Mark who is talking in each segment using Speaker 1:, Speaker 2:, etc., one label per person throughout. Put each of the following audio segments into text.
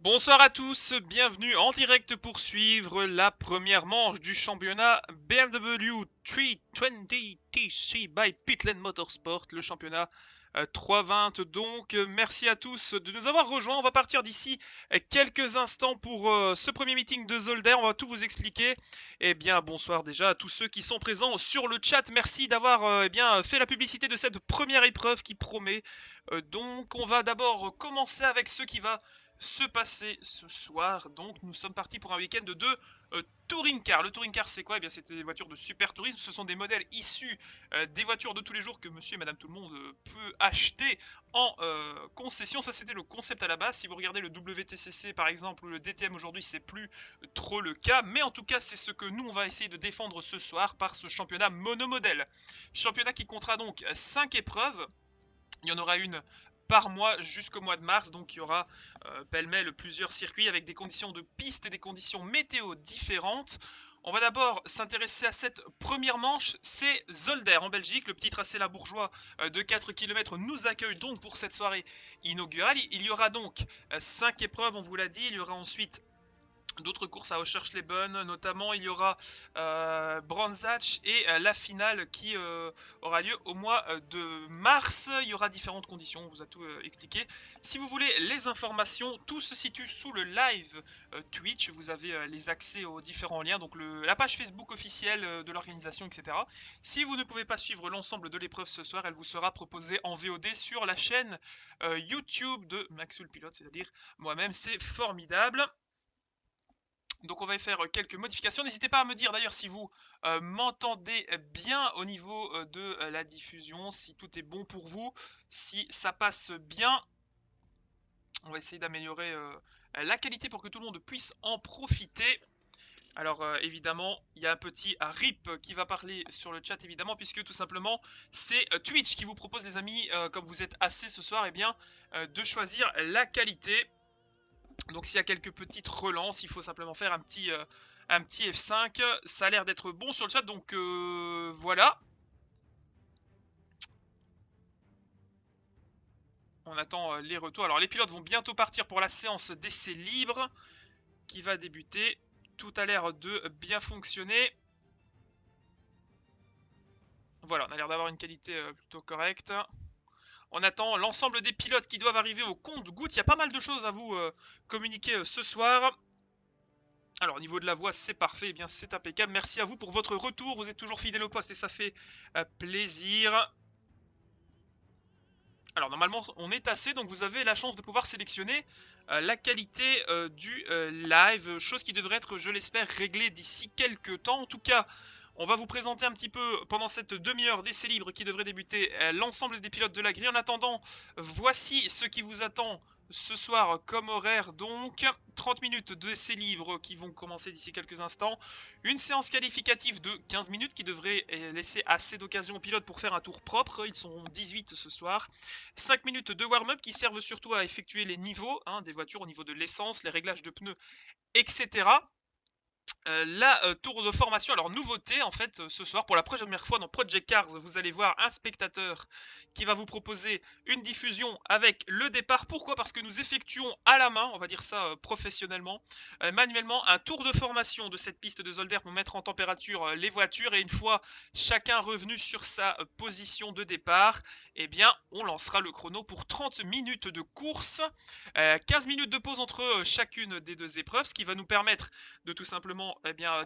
Speaker 1: Bonsoir à tous, bienvenue en direct pour suivre la première manche du championnat BMW 320 TC by Pitland Motorsport, le championnat 320. Donc, merci à tous de nous avoir rejoints. On va partir d'ici quelques instants pour ce premier meeting de Zolder. On va tout vous expliquer. Eh bien, bonsoir déjà à tous ceux qui sont présents sur le chat. Merci d'avoir fait la publicité de cette première épreuve qui promet. Donc, on va d'abord commencer avec ce qui va se passer ce soir. Donc nous sommes partis pour un week-end de touring car. Le touring car c'est quoi? Eh bien c'est des voitures de super tourisme. Ce sont des modèles issus des voitures de tous les jours que monsieur et madame tout le monde peut acheter en concession. Ça c'était le concept à la base. Si vous regardez le WTCC par exemple ou le DTM aujourd'hui, c'est plus trop le cas. Mais en tout cas c'est ce que nous on va essayer de défendre ce soir par ce championnat monomodèle. Championnat qui comptera donc 5 épreuves. Il y en aura une par mois jusqu'au mois de mars, donc il y aura pêle-mêle plusieurs circuits avec des conditions de piste et des conditions météo différentes. On va d'abord s'intéresser à cette première manche, c'est Zolder en Belgique, le petit tracé la bourgeois de 4 km nous accueille donc pour cette soirée inaugurale. Il y aura donc 5 épreuves, on vous l'a dit, il y aura ensuite d'autres courses à Recherche-les-Bonnes, notamment il y aura Brands Hatch et la finale qui aura lieu au mois de mars. Il y aura différentes conditions, on vous a tout expliqué. Si vous voulez les informations, tout se situe sous le live Twitch. Vous avez les accès aux différents liens, donc la page Facebook officielle de l'organisation, etc. Si vous ne pouvez pas suivre l'ensemble de l'épreuve ce soir, elle vous sera proposée en VOD sur la chaîne YouTube de Maxul Pilote, c'est-à-dire moi-même. C'est formidable. Donc on va faire quelques modifications. N'hésitez pas à me dire d'ailleurs si vous m'entendez bien au niveau de la diffusion, si tout est bon pour vous, si ça passe bien. On va essayer d'améliorer la qualité pour que tout le monde puisse en profiter. Alors évidemment, il y a un petit RIP qui va parler sur le chat évidemment, puisque tout simplement c'est Twitch qui vous propose les amis, comme vous êtes assez ce soir, et bien de choisir la qualité. Donc s'il y a quelques petites relances, il faut simplement faire un petit F5. Ça a l'air d'être bon sur le chat, donc voilà. On attend les retours. Alors les pilotes vont bientôt partir pour la séance d'essai libre qui va débuter. Tout a l'air de bien fonctionner. Voilà, on a l'air d'avoir une qualité plutôt correcte. On attend l'ensemble des pilotes qui doivent arriver au compte-gouttes. Il y a pas mal de choses à vous communiquer ce soir. Alors au niveau de la voix c'est parfait, eh bien c'est impeccable. Merci à vous pour votre retour, vous êtes toujours fidèle au poste et ça fait plaisir. Alors normalement on est assez, donc vous avez la chance de pouvoir sélectionner la qualité du live, chose qui devrait être, je l'espère, réglée d'ici quelques temps. En tout cas, on va vous présenter un petit peu pendant cette demi-heure d'essai libre qui devrait débuter l'ensemble des pilotes de la grille. En attendant, voici ce qui vous attend ce soir comme horaire, donc 30 minutes d'essai libre qui vont commencer d'ici quelques instants, une séance qualificative de 15 minutes qui devrait laisser assez d'occasion aux pilotes pour faire un tour propre, ils seront 18 ce soir, 5 minutes de warm-up qui servent surtout à effectuer les niveaux des voitures au niveau de l'essence, les réglages de pneus, etc. La tour de formation, alors nouveauté en fait ce soir pour la première fois dans Project Cars, vous allez voir un spectateur qui va vous proposer une diffusion avec le départ. Pourquoi? Parce que nous effectuons à la main, on va dire ça professionnellement, manuellement, un tour de formation de cette piste de Zolder pour mettre en température les voitures, et une fois chacun revenu sur sa position de départ, eh bien on lancera le chrono pour 30 minutes de course, 15 minutes de pause entre chacune des deux épreuves, ce qui va nous permettre de tout simplement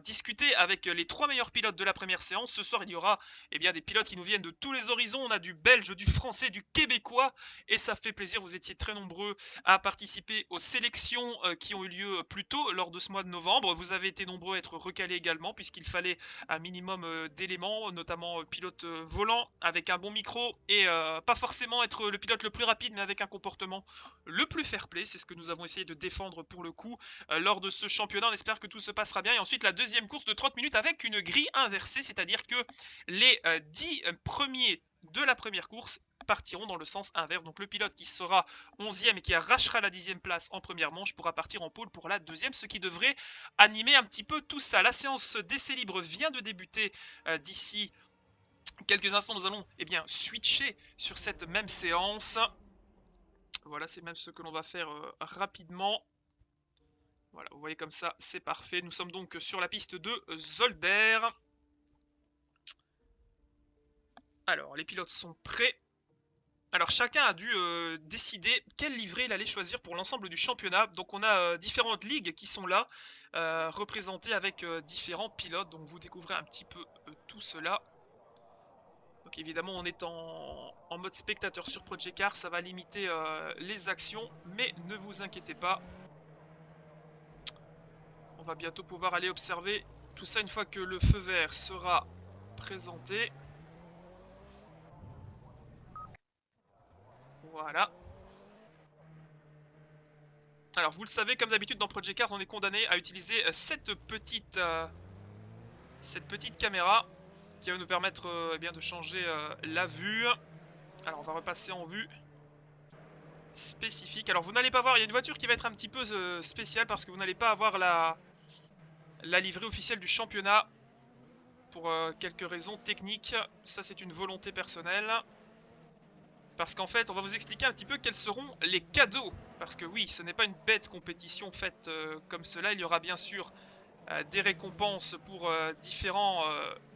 Speaker 1: discuter avec les 3 meilleurs pilotes de la première séance. Ce soir, il y aura des pilotes qui nous viennent de tous les horizons. On a du belge, du français, du québécois, et ça fait plaisir. Vous étiez très nombreux à participer aux sélections qui ont eu lieu plus tôt lors de ce mois de novembre. Vous avez été nombreux à être recalés également, puisqu'il fallait un minimum d'éléments, notamment pilote volant avec un bon micro, et pas forcément être le pilote le plus rapide, mais avec un comportement le plus fair-play. C'est ce que nous avons essayé de défendre pour le coup lors de ce championnat. On espère que tout se passera bien. Et ensuite, la deuxième course de 30 minutes avec une grille inversée, c'est-à-dire que les 10 premiers de la première course partiront dans le sens inverse. Donc le pilote qui sera 11e et qui arrachera la 10e place en première manche pourra partir en pole pour la deuxième, ce qui devrait animer un petit peu tout ça. La séance d'essai libre vient de débuter d'ici quelques instants. Nous allons switcher sur cette même séance. Voilà, c'est même ce que l'on va faire rapidement. Voilà, vous voyez comme ça, c'est parfait. Nous sommes donc sur la piste de Zolder. Alors, les pilotes sont prêts. Alors, chacun a dû décider quelle livrée il allait choisir pour l'ensemble du championnat. Donc, on a différentes ligues qui sont là, représentées avec différents pilotes. Donc, vous découvrez un petit peu tout cela. Donc, évidemment, on est en mode spectateur sur Project Cars. Ça va limiter les actions, mais ne vous inquiétez pas. On va bientôt pouvoir aller observer tout ça une fois que le feu vert sera présenté. Voilà. Alors vous le savez, comme d'habitude dans Project Cars, on est condamné à utiliser cette petite caméra qui va nous permettre eh bien, de changer la vue. Alors on va repasser en vue spécifique. Alors vous n'allez pas voir, il y a une voiture qui va être un petit peu spéciale parce que vous n'allez pas avoir la livrée officielle du championnat pour quelques raisons techniques. Ça c'est une volonté personnelle. Parce qu'en fait, on va vous expliquer un petit peu quels seront les cadeaux. Parce que oui, ce n'est pas une bête compétition faite comme cela. Il y aura bien sûr des récompenses pour différents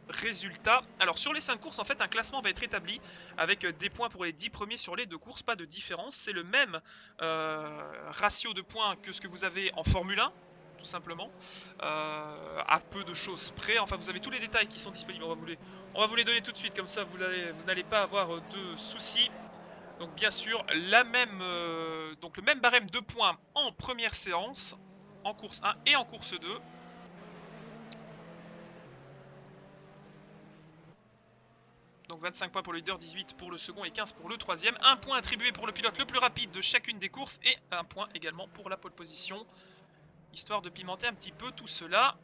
Speaker 1: résultats. Alors sur les 5 courses, en fait, un classement va être établi avec des points pour les 10 premiers sur les 2 courses. Pas de différence. C'est le même ratio de points que ce que vous avez en Formule 1. Tout simplement, à peu de choses près. Enfin, vous avez tous les détails qui sont disponibles. On va vous les donner tout de suite, comme ça vous n'allez pas avoir de soucis. Donc bien sûr, donc le même barème de points en première séance, en course 1 et en course 2. Donc 25 points pour le leader, 18 pour le second et 15 pour le troisième. Un point attribué pour le pilote le plus rapide de chacune des courses et un point également pour la pole position. Histoire de pimenter un petit peu tout cela.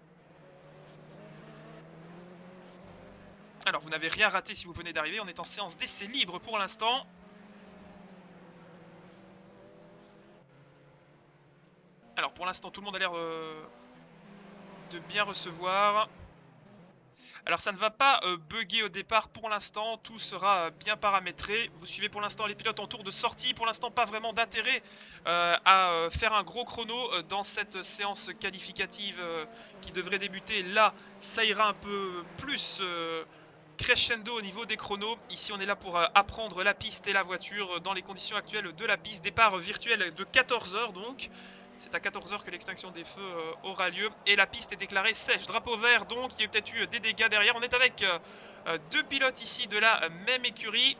Speaker 1: Alors vous n'avez rien raté si vous venez d'arriver, on est en séance d'essai libre pour l'instant. Alors pour l'instant tout le monde a l'air de bien recevoir. Alors ça ne va pas bugger au départ pour l'instant, tout sera bien paramétré. Vous suivez pour l'instant les pilotes en tour de sortie, pour l'instant pas vraiment d'intérêt à faire un gros chrono dans cette séance qualificative qui devrait débuter. Là, ça ira un peu plus crescendo au niveau des chronos. Ici on est là pour apprendre la piste et la voiture dans les conditions actuelles de la piste. Départ virtuel de 14 h donc. C'est à 14 h que l'extinction des feux aura lieu. Et la piste est déclarée sèche. Drapeau vert, donc il y a peut-être eu des dégâts derrière. On est avec deux pilotes ici de la même écurie.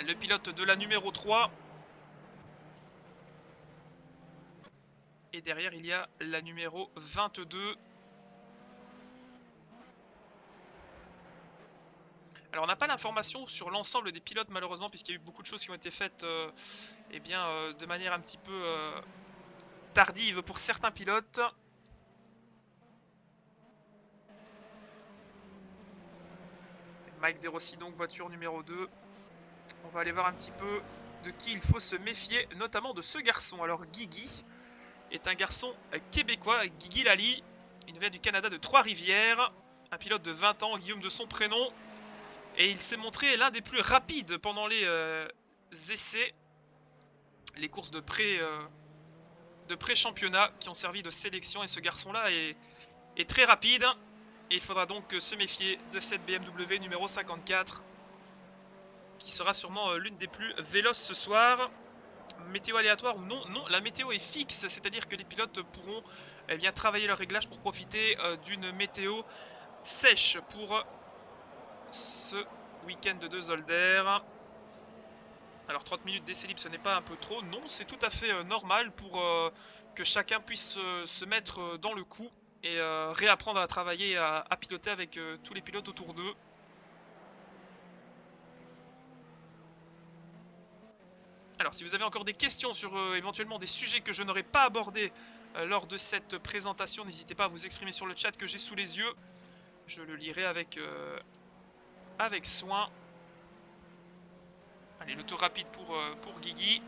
Speaker 1: Le pilote de la numéro 3. Et derrière, il y a la numéro 22. Alors on n'a pas l'information sur l'ensemble des pilotes malheureusement, puisqu'il y a eu beaucoup de choses qui ont été faites eh bien, de manière un petit peu tardive pour certains pilotes. Mike De Rossi donc, voiture numéro 2. On va aller voir un petit peu de qui il faut se méfier, notamment de ce garçon. Alors Guigui est un garçon québécois, Guigui Lally. Il vient du Canada de Trois-Rivières. Un pilote de 20 ans, Guillaume de son prénom. Et il s'est montré l'un des plus rapides pendant les essais. Les courses de pré-championnat qui ont servi de sélection. Et ce garçon-là est très rapide. Et il faudra donc se méfier de cette BMW numéro 54. Qui sera sûrement l'une des plus véloces ce soir. Météo aléatoire ou non? Non, la météo est fixe. C'est-à-dire que les pilotes pourront bien travailler leur réglage pour profiter d'une météo sèche pour ce week-end de Zolder. Alors 30 minutes d'essai libre, ce n'est pas un peu trop? Non, c'est tout à fait normal pour que chacun puisse se mettre dans le coup et réapprendre à travailler, à piloter avec tous les pilotes autour d'eux. Alors si vous avez encore des questions sur éventuellement des sujets que je n'aurais pas abordés lors de cette présentation, n'hésitez pas à vous exprimer sur le chat que j'ai sous les yeux. Je le lirai avec soin. Allez, le tour rapide pour Guigui.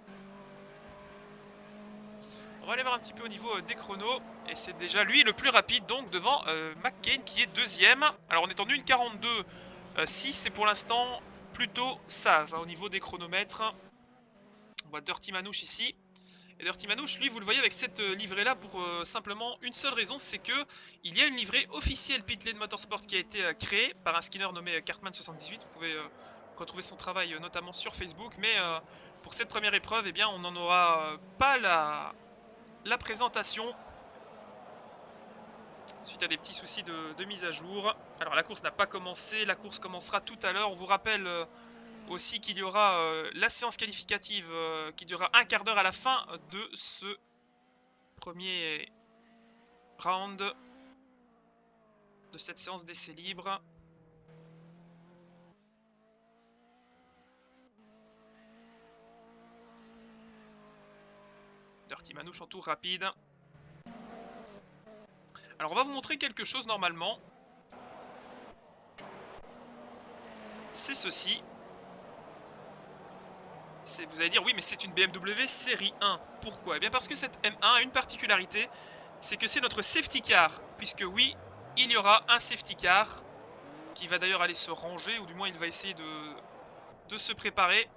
Speaker 1: On va aller voir un petit peu au niveau des chronos. Et c'est déjà lui le plus rapide, donc devant McCain qui est deuxième. Alors on est en 1,42,6, c'est pour l'instant plutôt sage hein, au niveau des chronomètres. On voit Dirty Manouche ici. Et Dirty Manouche, lui, vous le voyez avec cette livrée là pour simplement une seule raison, c'est que il y a une livrée officielle Pit Lane Motorsport qui a été créée par un skinner nommé Cartman78. Vous pouvez retrouver son travail notamment sur Facebook, mais pour cette première épreuve, eh bien, on n'en aura pas la présentation suite à des petits soucis de mise à jour. Alors la course n'a pas commencé, la course commencera tout à l'heure. On vous rappelle aussi qu'il y aura la séance qualificative qui durera un quart d'heure à la fin de ce premier round de cette séance d'essai libre. Dirty Manouche en tour rapide. Alors on va vous montrer quelque chose normalement. C'est ceci. Vous allez dire oui mais c'est une BMW série 1. Pourquoi? Eh bien parce que cette M1 a une particularité, c'est que c'est notre safety car. Puisque oui, il y aura un safety car qui va d'ailleurs aller se ranger, ou du moins il va essayer de se préparer.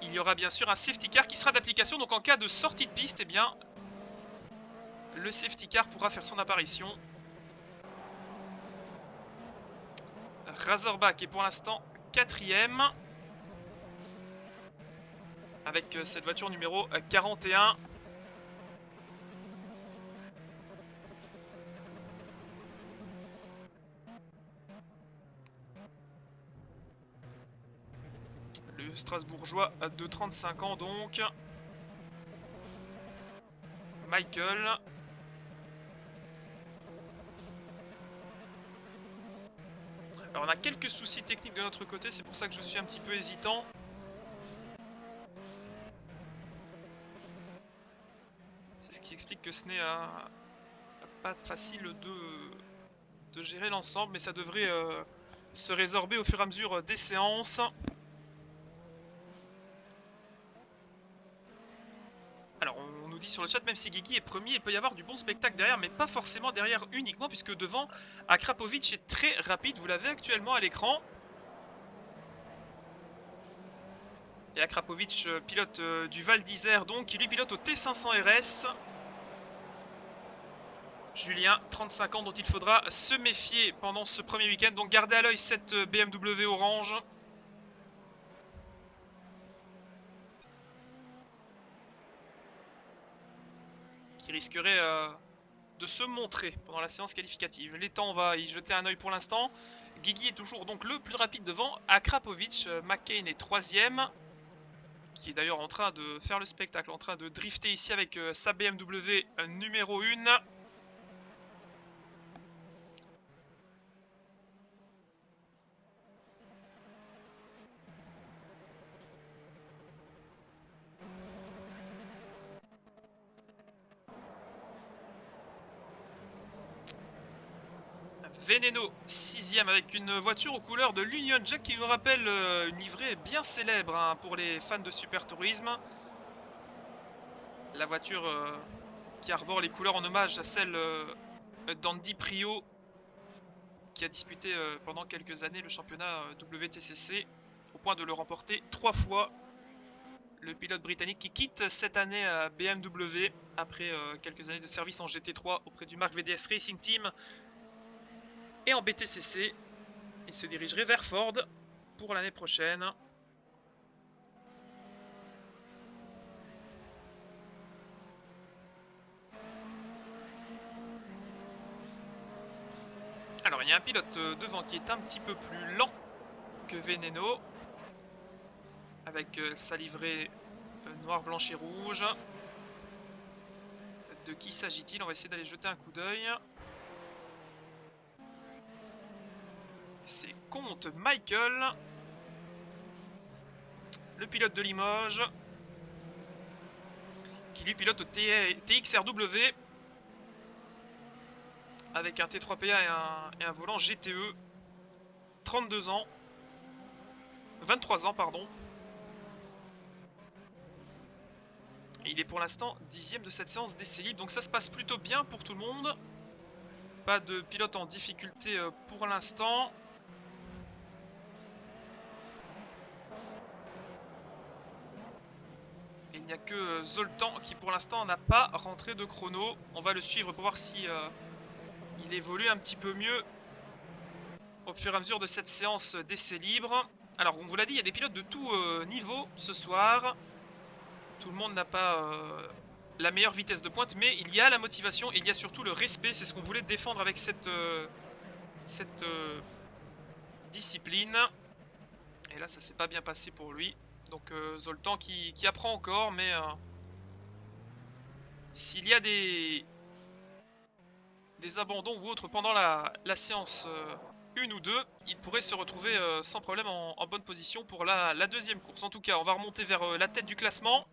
Speaker 1: Il y aura bien sûr un safety car qui sera d'application, donc en cas de sortie de piste, eh bien, le safety car pourra faire son apparition. Razorback est pour l'instant 4ème, avec cette voiture numéro 41. Le Strasbourgeois de 35 ans donc. Michael. Alors on a quelques soucis techniques de notre côté, c'est pour ça que je suis un petit peu hésitant. C'est ce qui explique que ce n'est pas facile de gérer l'ensemble, mais ça devrait se résorber au fur et à mesure des séances. Alors on nous dit sur le chat, même si Guigui est premier, il peut y avoir du bon spectacle derrière, mais pas forcément derrière uniquement, puisque devant, Akrapovic est très rapide, vous l'avez actuellement à l'écran. Et Akrapovic, pilote du Val d'Isère, donc, qui lui pilote au T500 RS. Julien, 35 ans, dont il faudra se méfier pendant ce premier week-end. Donc gardez à l'œil cette BMW orange. Qui risquerait de se montrer pendant la séance qualificative. Les temps, on va y jeter un œil pour l'instant. Guigui est toujours donc le plus rapide devant Akrapovic. McCain est 3ème. Qui est d'ailleurs en train de faire le spectacle, en train de drifter ici avec sa BMW numéro 1. Veneno 6ème avec une voiture aux couleurs de l'Union Jack qui nous rappelle une livrée bien célèbre hein, pour les fans de Super Tourisme. La voiture qui arbore les couleurs en hommage à celle d'Andy Prio qui a disputé pendant quelques années le championnat WTCC au point de le remporter 3 fois. Le pilote britannique qui quitte cette année à BMW après quelques années de service en GT3 auprès du Mark VDS Racing Team. Et en BTCC, il se dirigerait vers Ford pour l'année prochaine. Alors, il y a un pilote devant qui est un petit peu plus lent que Veneno, avec sa livrée noir, blanche et rouge. De qui s'agit-il? On va essayer d'aller jeter un coup d'œil. C'est Comte Michael, le pilote de Limoges, qui lui pilote au TXRW avec un T3PA et un volant GTE. 32 ans. 23 ans, pardon. Et il est pour l'instant 10ème de cette séance d'essai libre, donc ça se passe plutôt bien pour tout le monde. Pas de pilote en difficulté pour l'instant. Et Il n'y a que Zoltan qui pour l'instant n'a pas rentré de chrono. On va le suivre pour voir si il évolue un petit peu mieux au fur et à mesure de cette séance d'essai libre. Alors on vous l'a dit, il y a des pilotes de tout niveau ce soir. Tout le monde n'a pas la meilleure vitesse de pointe, mais il y a la motivation et il y a surtout le respect. C'est ce qu'on voulait défendre avec cette discipline. Et là ça s'est pas bien passé pour lui. Donc Zoltan qui apprend encore, mais s'il y a des abandons ou autres pendant la séance 1 ou 2, il pourrait se retrouver sans problème en bonne position pour la deuxième course. En tout cas, on va remonter vers la tête du classement.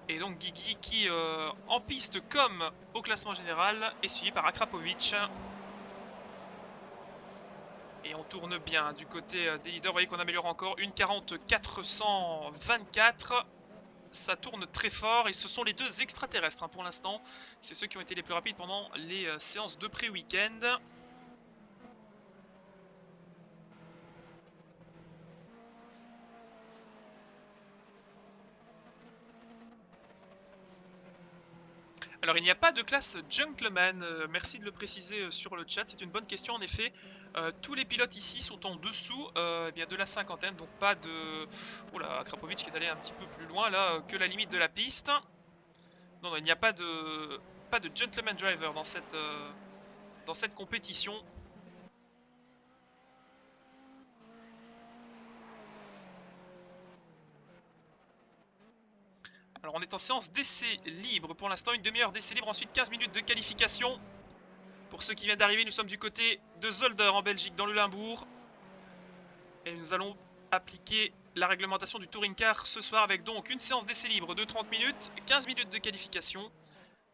Speaker 1: Et donc Guigui qui, en piste comme au classement général, est suivi par Akrapovic. Et on tourne bien du côté des leaders. Vous voyez qu'on améliore encore. 1:40.424. Ça tourne très fort et ce sont les deux extraterrestres hein, pour l'instant. C'est ceux qui ont été les plus rapides pendant les séances de pré-week-end. Alors il n'y a pas de classe gentleman, merci de le préciser sur le chat, c'est une bonne question en effet. Tous les pilotes ici sont en dessous eh bien de la cinquantaine, donc pas de... Oula, Krapovic qui est allé un petit peu plus loin là que la limite de la piste. Non, non il n'y a pas de gentleman driver dans cette compétition. Alors on est en séance d'essai libre pour l'instant, une demi-heure d'essai libre, ensuite 15 minutes de qualification. Pour ceux qui viennent d'arriver, nous sommes du côté de Zolder en Belgique, dans le Limbourg. Et nous allons appliquer la réglementation du Touring Car ce soir avec donc une séance d'essai libre de 30 minutes, 15 minutes de qualification,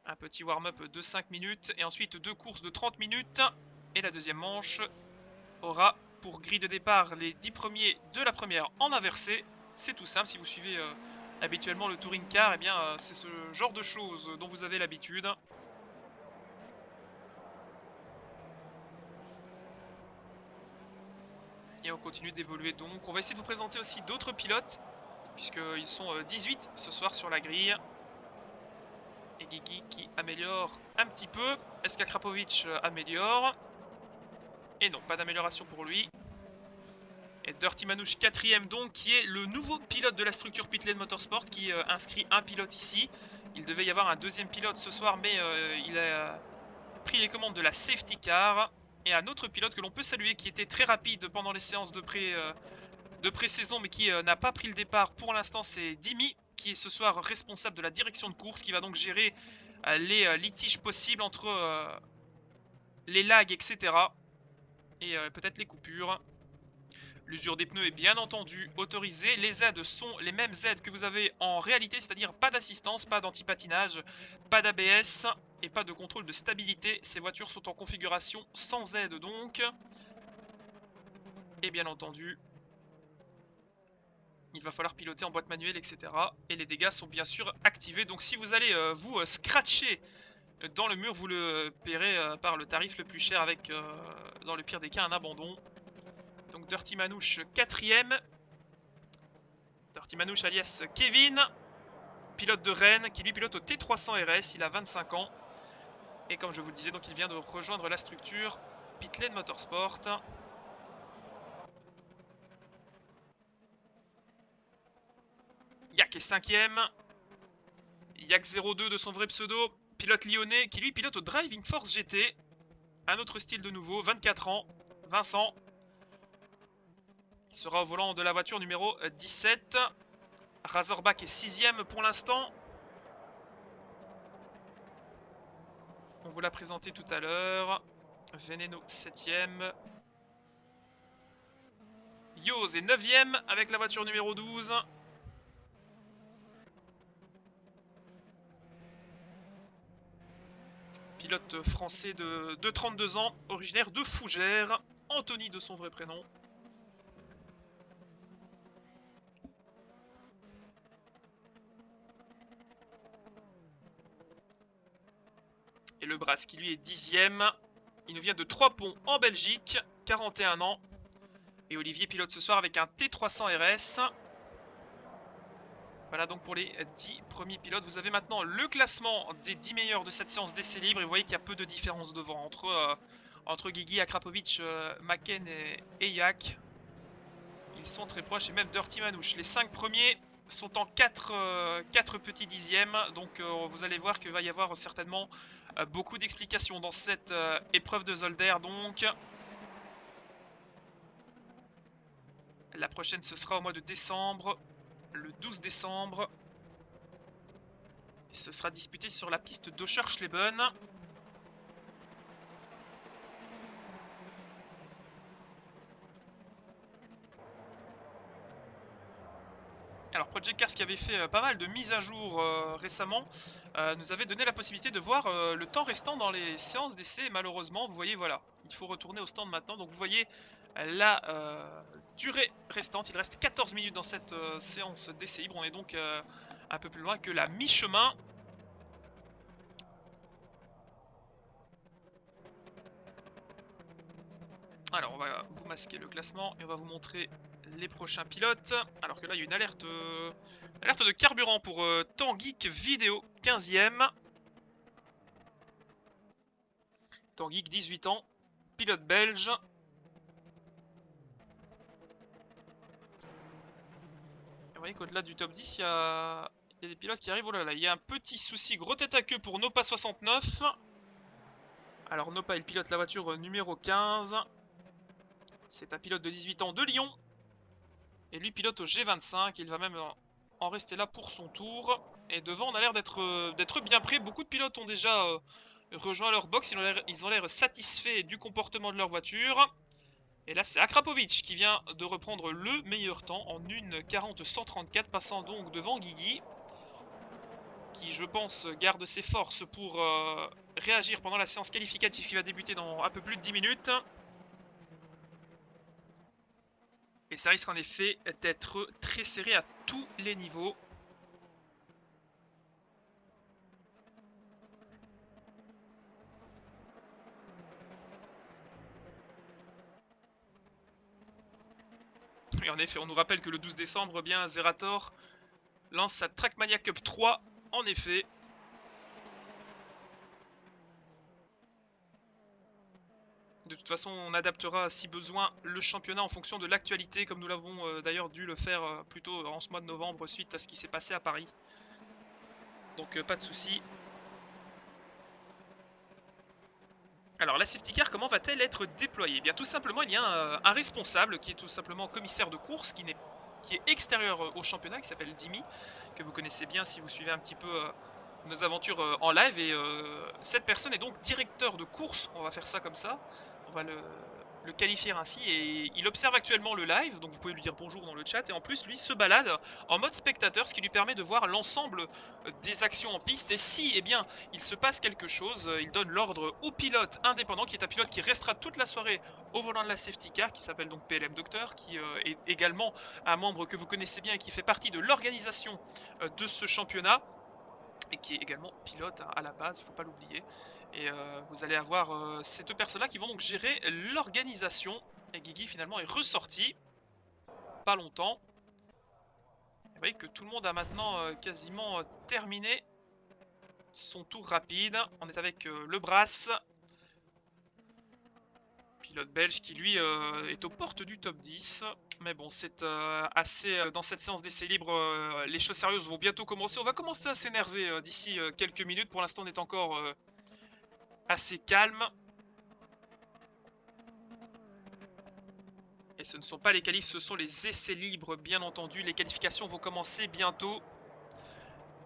Speaker 1: un petit warm-up de 5 minutes et ensuite 2 courses de 30 minutes. Et la deuxième manche aura pour grille de départ les 10 premiers de la première en inversé. C'est tout simple, si vous suivez habituellement le Touring Car, eh bien c'est ce genre de choses dont vous avez l'habitude. Et on continue d'évoluer donc. On va essayer de vous présenter aussi d'autres pilotes, puisqu'ils sont 18 ce soir sur la grille. Et Guigui qui améliore un petit peu. Est-ce qu'Akrapovic améliore? Et non, pas d'amélioration pour lui. Et Dirty Manouche 4ème donc, qui est le nouveau pilote de la structure Pitlane Motorsport, qui inscrit un pilote ici. Il devait y avoir un deuxième pilote ce soir, mais il a pris les commandes de la safety car. Et un autre pilote que l'on peut saluer, qui était très rapide pendant les séances de pré-saison, mais qui n'a pas pris le départ pour l'instant, c'est Dimi, qui est ce soir responsable de la direction de course, qui va donc gérer les litiges possibles entre les lags, etc. Et peut-être les coupures. L'usure des pneus est bien entendu autorisée. Les aides sont les mêmes aides que vous avez en réalité, c'est-à-dire pas d'assistance, pas d'anti-patinage, pas d'ABS et pas de contrôle de stabilité. Ces voitures sont en configuration sans aide donc. Et bien entendu, il va falloir piloter en boîte manuelle, etc. Et les dégâts sont bien sûr activés. Donc si vous allez vous scratcher dans le mur, vous le paierez par le tarif le plus cher avec, dans le pire des cas, un abandon. Donc Dirty Manouche 4ème. Dirty Manouche alias Kevin, pilote de Rennes, qui lui pilote au T300 RS, il a 25 ans. Et comme je vous le disais, donc il vient de rejoindre la structure Pitlane Motorsport. Yak est 5ème. Yak 02 de son vrai pseudo, pilote lyonnais, qui lui pilote au Driving Force GT. Un autre style de nouveau, 24 ans, Vincent. Il sera au volant de la voiture numéro 17. Razorback est 6ème pour l'instant. On vous l'a présenté tout à l'heure. Veneno 7ème. Yoz est 9ème avec la voiture numéro 12. Pilote français de 32 ans, originaire de Fougères. Anthony de son vrai prénom. Et le Bras qui lui est 10ème. Il nous vient de Trois-Ponts en Belgique, 41 ans. Et Olivier pilote ce soir avec un T300 RS. Voilà donc pour les 10 premiers pilotes. Vous avez maintenant le classement des 10 meilleurs de cette séance d'essai libre. Et vous voyez qu'il y a peu de différence devant entre Guigui, Akrapovic, Maken et Yak. Ils sont très proches et même Dirty Manouche. Les 5 premiers sont en 4 petits dixièmes. Donc vous allez voir qu'il va y avoir certainement beaucoup d'explications dans cette épreuve de Zolder. Donc la prochaine ce sera au mois de décembre, le 12 décembre. Et ce sera disputé sur la piste d'Oschersleben. Alors Project Cars qui avait fait pas mal de mises à jour récemment nous avait donné la possibilité de voir le temps restant dans les séances d'essai. Malheureusement vous voyez voilà, il faut retourner au stand maintenant. Donc vous voyez la durée restante, il reste 14 minutes dans cette séance d'essai libre. On est donc un peu plus loin que la mi-chemin. Alors on va vous masquer le classement et on va vous montrer les prochains pilotes. Alors que là il y a une alerte de carburant pour Tanguy Vidéo 15ème. Tanguy 18 ans, pilote belge. Et vous voyez qu'au-delà du top 10 il y a des pilotes qui arrivent. Oh là là, il y a un petit souci gros tête à queue pour Nopa 69. Alors Nopa il pilote la voiture numéro 15. C'est un pilote de 18 ans de Lyon. Et lui pilote au G25, il va même en rester là pour son tour. Et devant on a l'air d'être bien prêt. Beaucoup de pilotes ont déjà rejoint leur box, ils ont l'air satisfaits du comportement de leur voiture. Et là c'est Akrapovic qui vient de reprendre le meilleur temps en 1:40.134, passant donc devant Guigui. Qui je pense garde ses forces pour réagir pendant la séance qualificative qui va débuter dans un peu plus de 10 minutes. Et ça risque en effet d'être très serré à tous les niveaux. Et en effet, on nous rappelle que le 12 décembre, eh bien Zerator lance sa Trackmania Cup 3. En effet. De toute façon, on adaptera si besoin le championnat en fonction de l'actualité, comme nous l'avons d'ailleurs dû le faire plus tôt en ce mois de novembre suite à ce qui s'est passé à Paris. Donc pas de souci. Alors la safety car, comment va-t-elle être déployée? Bien tout simplement, il y a un responsable qui est tout simplement commissaire de course, qui est extérieur au championnat, qui s'appelle Dimi, que vous connaissez bien si vous suivez un petit peu nos aventures en live. Et cette personne est donc directeur de course, on va faire ça comme ça, on va le qualifier ainsi. Et il observe actuellement le live, donc vous pouvez lui dire bonjour dans le chat. Et en plus, lui se balade en mode spectateur, ce qui lui permet de voir l'ensemble des actions en piste. Et si, eh bien, il se passe quelque chose, il donne l'ordre au pilote indépendant, qui est un pilote qui restera toute la soirée au volant de la safety car, qui s'appelle donc PLM Docteur, qui est également un membre que vous connaissez bien et qui fait partie de l'organisation de ce championnat. Et qui est également pilote à la base, il ne faut pas l'oublier. Et vous allez avoir ces deux personnes-là qui vont donc gérer l'organisation. Et Guigui finalement est ressorti, pas longtemps. Vous voyez que tout le monde a maintenant quasiment terminé son tour rapide. On est avec le Brass, pilote belge qui lui est aux portes du top 10. Mais bon, c'est assez... dans cette séance d'essai libre, les choses sérieuses vont bientôt commencer. On va commencer à s'énerver d'ici quelques minutes. Pour l'instant, on est encore assez calme. Et ce ne sont pas les qualifs, ce sont les essais libres, bien entendu. Les qualifications vont commencer bientôt.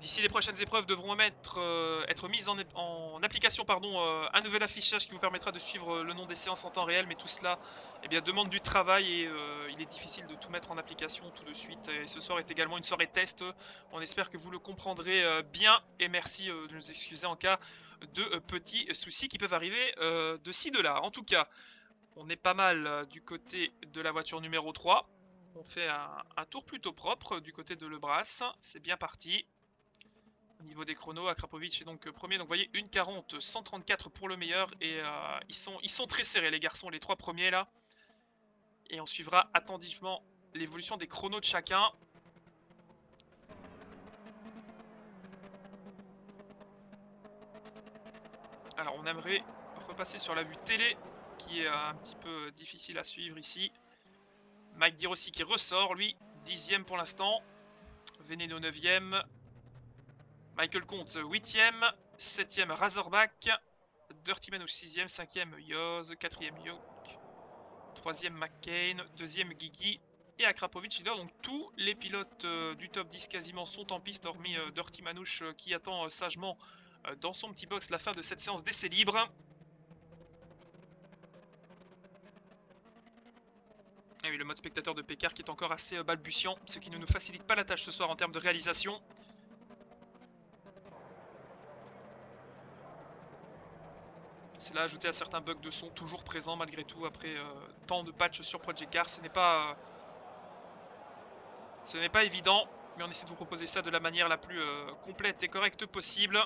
Speaker 1: D'ici les prochaines épreuves devront être mises en application un nouvel affichage qui vous permettra de suivre le nom des séances en temps réel. Mais tout cela demande du travail et il est difficile de tout mettre en application tout de suite. Et ce soir est également une soirée test. On espère que vous le comprendrez bien. Et merci de nous excuser en cas de petits soucis qui peuvent arriver de ci, de là. En tout cas, on est pas mal du côté de la voiture numéro 3. On fait un tour plutôt propre du côté de Le Brass. C'est bien parti. Au niveau des chronos, Akrapovic est donc premier. Donc vous voyez, 1:40.134 pour le meilleur. Et ils sont très serrés les garçons, les trois premiers là. Et on suivra attentivement l'évolution des chronos de chacun. Alors on aimerait repasser sur la vue télé, qui est un petit peu difficile à suivre ici. Mike Di Rossi qui ressort, lui, 10e pour l'instant. Veneno 9e. Michael Comte 8e. 7e Razorback. Dirty Manouche 6e. 5e Yoz. 4e Yoke. 3e McCain. 2e Gigi. Et Akrapovic leader. Donc tous les pilotes du top 10 quasiment sont en piste, hormis Dirty Manouche qui attend sagement dans son petit box la fin de cette séance d'essai libre. Et oui, le mode spectateur de Pécard qui est encore assez balbutiant, ce qui ne nous facilite pas la tâche ce soir en termes de réalisation. Cela ajouté à certains bugs de son toujours présents malgré tout après tant de patchs sur Project Cars. Ce n'est pas évident, mais on essaie de vous proposer ça de la manière la plus complète et correcte possible.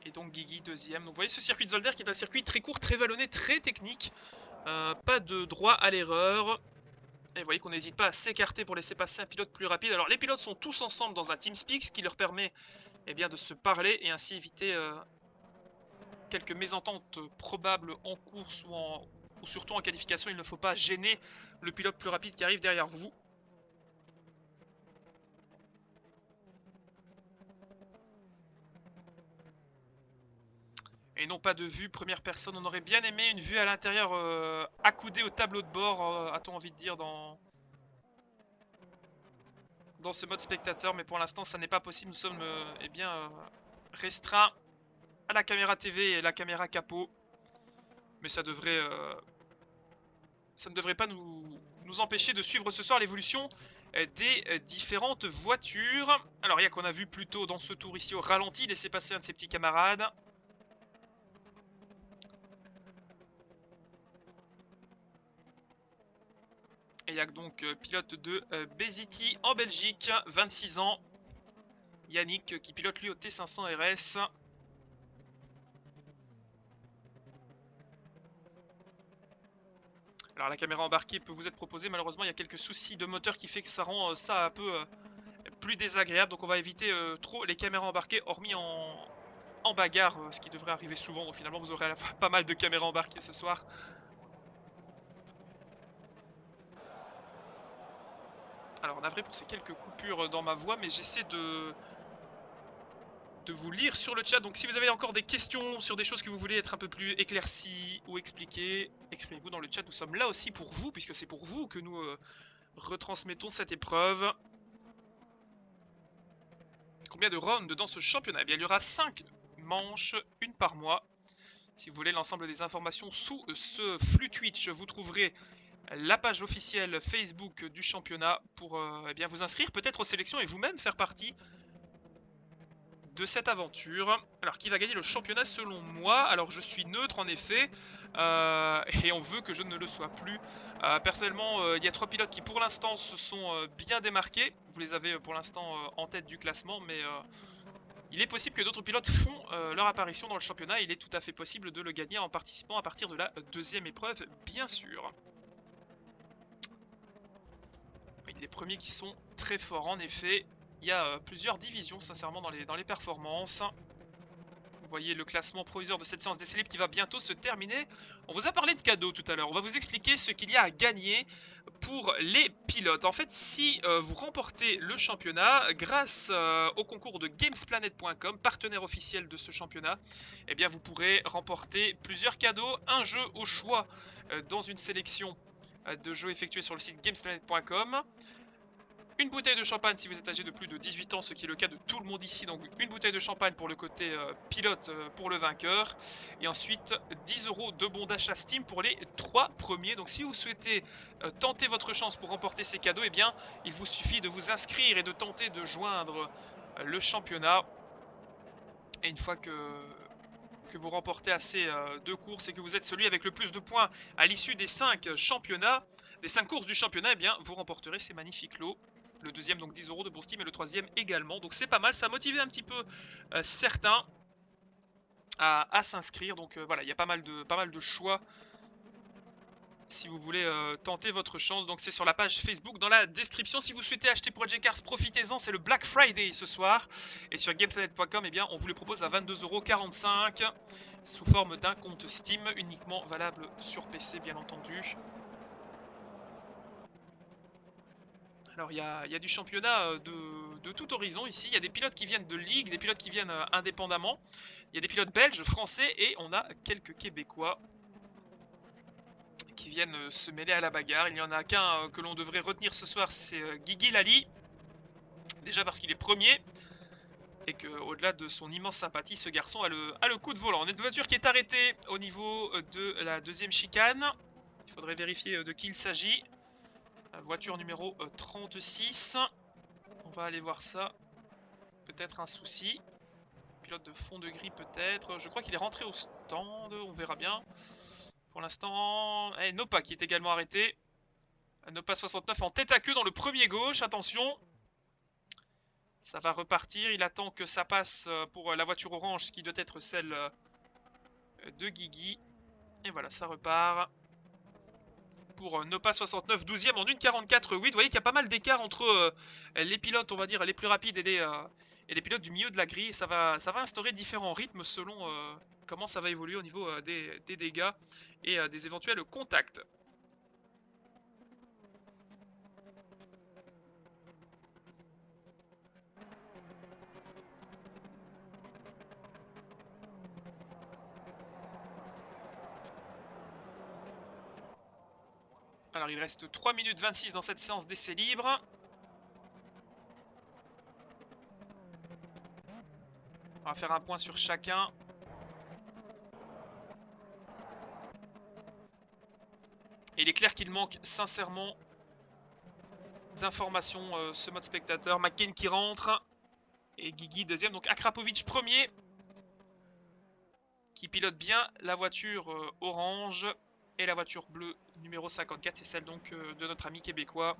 Speaker 1: Et donc Guigui 2e. Donc vous voyez ce circuit de Zolder qui est un circuit très court, très vallonné, très technique. Pas de droit à l'erreur. Et vous voyez qu'on n'hésite pas à s'écarter pour laisser passer un pilote plus rapide. Alors les pilotes sont tous ensemble dans un TeamSpeak, ce qui leur permet de se parler et ainsi éviter quelques mésententes probables en course ou surtout en qualification. Il ne faut pas gêner le pilote plus rapide qui arrive derrière vous. Et non pas de vue première personne. On aurait bien aimé une vue à l'intérieur accoudée au tableau de bord, a-t-on envie de dire, dans ce mode spectateur. Mais pour l'instant, ça n'est pas possible. Nous sommes restreints à la caméra TV et la caméra capot. Mais ça ne devrait pas nous empêcher de suivre ce soir l'évolution des différentes voitures. Alors, il y a qu'on a vu plus tôt dans ce tour ici au ralenti, laisser passer un de ses petits camarades. Et il y a donc pilote de Beziti en Belgique, 26 ans. Yannick qui pilote lui au T500 RS. Alors la caméra embarquée peut vous être proposée. Malheureusement, il y a quelques soucis de moteur qui fait que ça rend ça un peu plus désagréable. Donc on va éviter trop les caméras embarquées, hormis en bagarre, ce qui devrait arriver souvent. Donc finalement, vous aurez à la fois pas mal de caméras embarquées ce soir. Alors navré pour ces quelques coupures dans ma voix, mais j'essaie de vous lire sur le chat. Donc si vous avez encore des questions sur des choses que vous voulez être un peu plus éclaircies ou expliquées, exprimez-vous dans le chat. Nous sommes là aussi pour vous, puisque c'est pour vous que nous retransmettons cette épreuve. Combien de rounds dans ce championnat? Eh bien, il y aura 5 manches, une par mois. Si vous voulez l'ensemble des informations sous ce flux Twitch, vous trouverez la page officielle Facebook du championnat pour vous inscrire peut-être aux sélections et vous-même faire partie de cette aventure. Alors qui va gagner le championnat selon moi? Alors je suis neutre en effet et on veut que je ne le sois plus. Personnellement il y a 3 pilotes qui pour l'instant se sont bien démarqués. Vous les avez pour l'instant en tête du classement, mais il est possible que d'autres pilotes font leur apparition dans le championnat. Il est tout à fait possible de le gagner en participant à partir de la deuxième épreuve, bien sûr. Oui, les premiers qui sont très forts en effet. Il y a plusieurs divisions sincèrement dans les performances. Vous voyez le classement provisoire de cette séance d'essai libre qui va bientôt se terminer. On vous a parlé de cadeaux tout à l'heure. On va vous expliquer ce qu'il y a à gagner pour les pilotes. En fait, si vous remportez le championnat grâce au concours de gamesplanet.com, partenaire officiel de ce championnat, eh bien vous pourrez remporter plusieurs cadeaux. Un jeu au choix dans une sélection de jeux effectués sur le site gamesplanet.com. Une bouteille de champagne si vous êtes âgé de plus de 18 ans, ce qui est le cas de tout le monde ici. Donc une bouteille de champagne pour le côté pilote pour le vainqueur. Et ensuite 10 € de bon d'achat Steam pour les 3 premiers. Donc si vous souhaitez tenter votre chance pour remporter ces cadeaux, eh bien il vous suffit de vous inscrire et de tenter de joindre le championnat. Et une fois que vous remportez assez de courses et que vous êtes celui avec le plus de points à l'issue des 5 championnats, des 5 courses du championnat, eh bien vous remporterez ces magnifiques lots. Le deuxième, donc 10 € de bon Steam, et le troisième également. Donc c'est pas mal, ça a motivé un petit peu certains à s'inscrire. Donc voilà, il y a pas mal de choix si vous voulez tenter votre chance. Donc c'est sur la page Facebook dans la description. Si vous souhaitez acheter Project Cars, profitez-en, c'est le Black Friday ce soir. Et sur Gameplanet.com, eh bien, on vous le propose à 22,45 € sous forme d'un compte Steam, uniquement valable sur PC bien entendu. Alors il y a du championnat de tout horizon ici. Il y a des pilotes qui viennent de ligue, des pilotes qui viennent indépendamment. Il y a des pilotes belges, français, et on a quelques Québécois qui viennent se mêler à la bagarre. Il n'y en a qu'un que l'on devrait retenir ce soir, c'est Guigui Lally. Déjà parce qu'il est premier, et qu'au-delà de son immense sympathie, ce garçon a le coup de volant. On a une voiture qui est arrêtée au niveau de la deuxième chicane. Il faudrait vérifier de qui il s'agit. Voiture numéro 36. On va aller voir ça. Peut-être un souci. Pilote de fond de gris peut-être. Je crois qu'il est rentré au stand. On verra bien. Pour l'instant, Nopa qui est également arrêté. Nopa 69 en tête à queue dans le premier gauche. Attention. Ça va repartir. Il attend que ça passe pour la voiture orange, qui doit être celle de Guigui. Et voilà, ça repart. Pour Nopa 69, 12e en 1,44,8. Vous voyez qu'il y a pas mal d'écart entre les pilotes, on va dire, les plus rapides et les pilotes du milieu de la grille. Ça va instaurer différents rythmes selon comment ça va évoluer au niveau des dégâts et des éventuels contacts. Alors il reste 3 minutes 26 dans cette séance d'essai libre. On va faire un point sur chacun. Et il est clair qu'il manque sincèrement d'informations ce mode spectateur. McCain qui rentre. Et Guigui deuxième. Donc Akrapovic premier. Qui pilote bien la voiture orange. Et la voiture bleue numéro 54, c'est celle donc de notre ami québécois.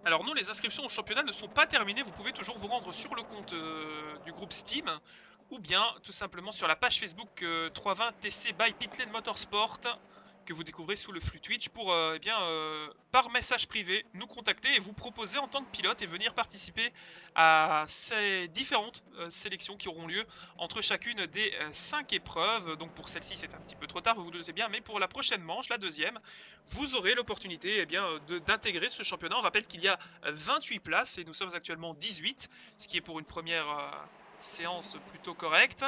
Speaker 1: Alors non, les inscriptions au championnat ne sont pas terminées. Vous pouvez toujours vous rendre sur le compte du groupe Steam, ou bien tout simplement sur la page Facebook 320 TC by Pitland Motorsport, que vous découvrez sous le flux Twitch, pour par message privé nous contacter et vous proposer en tant que pilote et venir participer à ces différentes sélections qui auront lieu entre chacune des 5 épreuves. Donc pour celle-ci c'est un petit peu trop tard, vous vous doutez bien, mais pour la prochaine manche, la deuxième, vous aurez l'opportunité d'intégrer ce championnat. On rappelle qu'il y a 28 places et nous sommes actuellement 18, ce qui est pour une première séance plutôt correcte.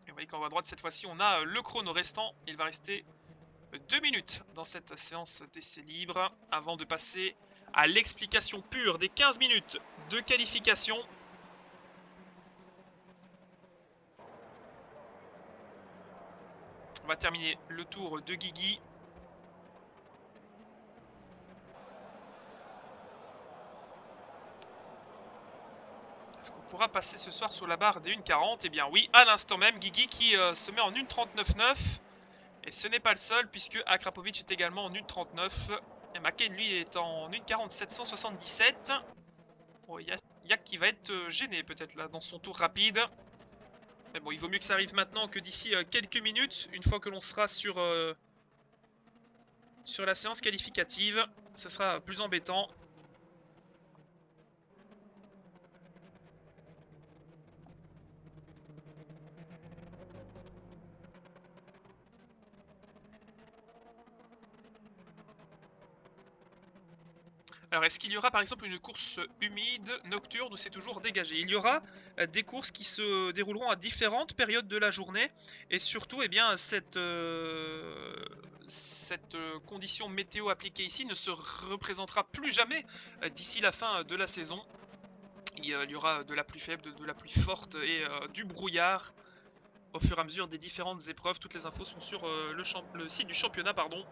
Speaker 1: Et vous voyez qu'en haut à droite, cette fois-ci, on a le chrono restant. Il va rester 2 minutes dans cette séance d'essai libre avant de passer à l'explication pure des 15 minutes de qualification. On va terminer le tour de Guigui. Est-ce qu'on pourra passer ce soir sur la barre des 1,40? Eh bien oui, à l'instant même, Guigui qui se met en 1,39,9. Et ce n'est pas le seul, puisque Akrapovic est également en 1,39. Et McCain, lui, est en 1,47,777. Bon, Yak qui va être gêné peut-être là dans son tour rapide. Mais bon, il vaut mieux que ça arrive maintenant que d'ici quelques minutes, une fois que l'on sera sur la séance qualificative. Ce sera plus embêtant. Alors, est-ce qu'il y aura par exemple une course humide, nocturne, ou c'est toujours dégagé? Il y aura des courses qui se dérouleront à différentes périodes de la journée. Et surtout, eh bien, cette condition météo appliquée ici ne se représentera plus jamais d'ici la fin de la saison. Il y aura de la pluie faible, de la pluie forte et du brouillard au fur et à mesure des différentes épreuves. Toutes les infos sont sur le site du championnat, pardon.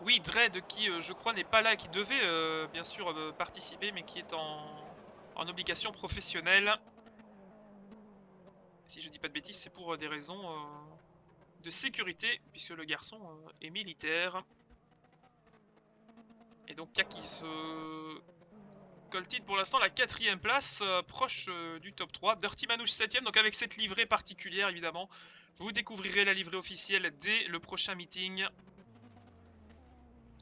Speaker 1: Oui, Dredd qui je crois n'est pas là, qui devait bien sûr participer, mais qui est en obligation professionnelle. Si je dis pas de bêtises, c'est pour des raisons de sécurité, puisque le garçon est militaire. Et donc K qui se coltine pour l'instant la 4ème place, proche du top 3. Dirty Manouche 7ème, donc avec cette livrée particulière évidemment. Vous découvrirez la livrée officielle dès le prochain meeting.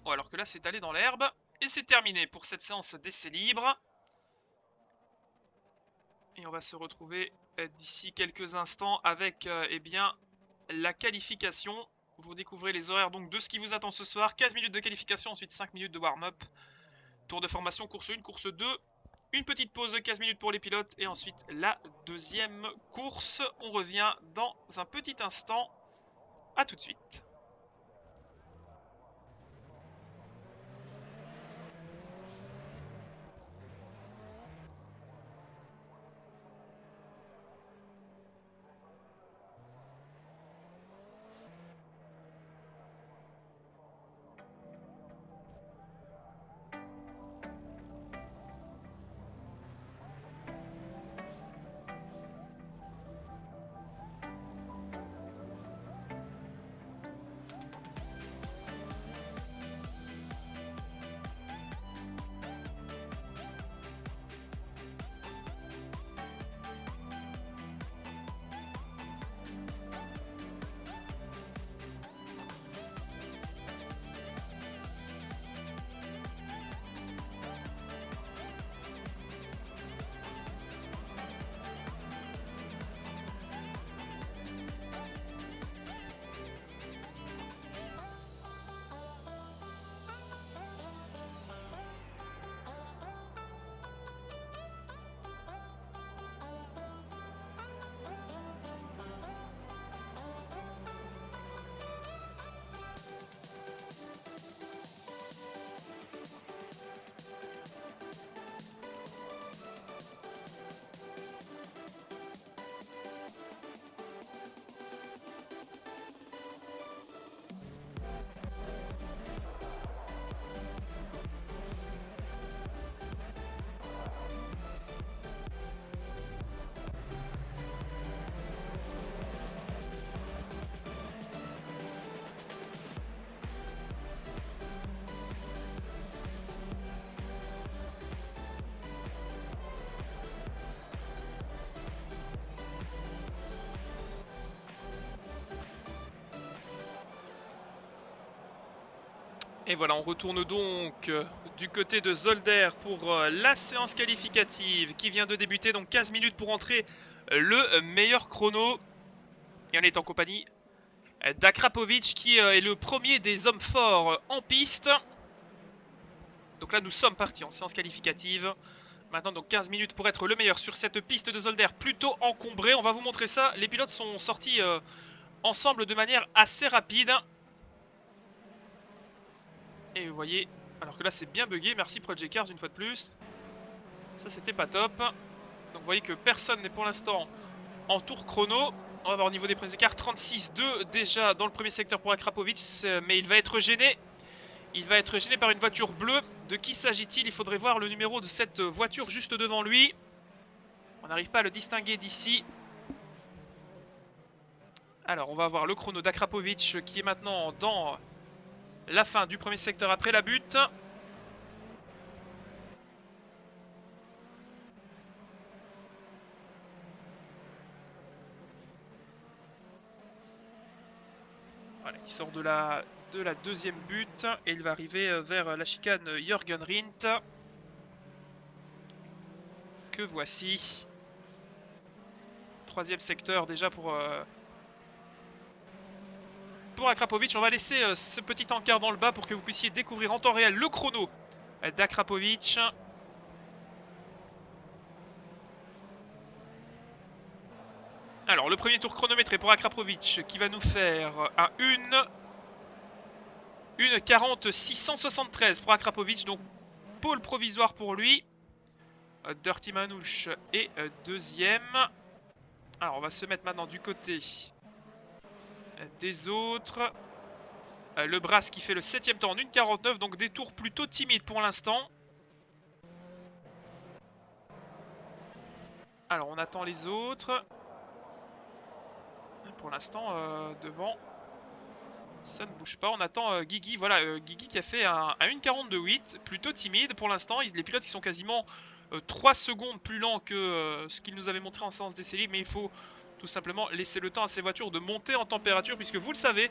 Speaker 1: Bon, alors que là c'est allé dans l'herbe. Et c'est terminé pour cette séance d'essai libre. Et on va se retrouver d'ici quelques instants avec eh bien, la qualification. Vous découvrez les horaires donc de ce qui vous attend ce soir. 15 minutes de qualification, ensuite 5 minutes de warm-up. Tour de formation, course 1, course 2. Une petite pause de 15 minutes pour les pilotes. Et ensuite la deuxième course. On revient dans un petit instant. A tout de suite. Et voilà, on retourne donc du côté de Zolder pour la séance qualificative qui vient de débuter. Donc 15 minutes pour entrer le meilleur chrono. Et on est en compagnie d'Akrapovic qui est le premier des hommes forts en piste. Donc là, nous sommes partis en séance qualificative. Maintenant, donc 15 minutes pour être le meilleur sur cette piste de Zolder plutôt encombrée. On va vous montrer ça. Les pilotes sont sortis ensemble de manière assez rapide. Et vous voyez, alors que là c'est bien bugué, merci Project Cars une fois de plus. Ça c'était pas top. Donc vous voyez que personne n'est pour l'instant en tour chrono. On va voir au niveau des premiers écarts, 36-2 déjà dans le premier secteur pour Akrapovic. Mais il va être gêné. Il va être gêné par une voiture bleue. De qui s'agit-il? Il faudrait voir le numéro de cette voiture juste devant lui. On n'arrive pas à le distinguer d'ici. Alors on va voir le chrono d'Akrapovic qui est maintenant dans la fin du premier secteur après la butte. Voilà, il sort de la deuxième butte et il va arriver vers la chicane Jürgen Rindt. Que voici. Troisième secteur déjà pour Akrapovic. On va laisser ce petit encart dans le bas pour que vous puissiez découvrir en temps réel le chrono d'Akrapovic. Alors, le premier tour chronométré pour Akrapovic qui va nous faire un 1:40.673 pour Akrapovic. Donc, pôle provisoire pour lui. Dirty Manouche est deuxième. Alors, on va se mettre maintenant du côté des autres. Le Brass qui fait le 7ème temps en 1:49. Donc, des tours plutôt timides pour l'instant. Alors, on attend les autres. pour l'instant, devant, ça ne bouge pas. On attend Guigui. Voilà, Guigui qui a fait un 1,42,8, plutôt timide pour l'instant. Les pilotes qui sont quasiment 3 secondes plus lents que ce qu'ils nous avaient montré en séance d'essai libre, mais il faut tout simplement laisser le temps à ces voitures de monter en température, puisque vous le savez,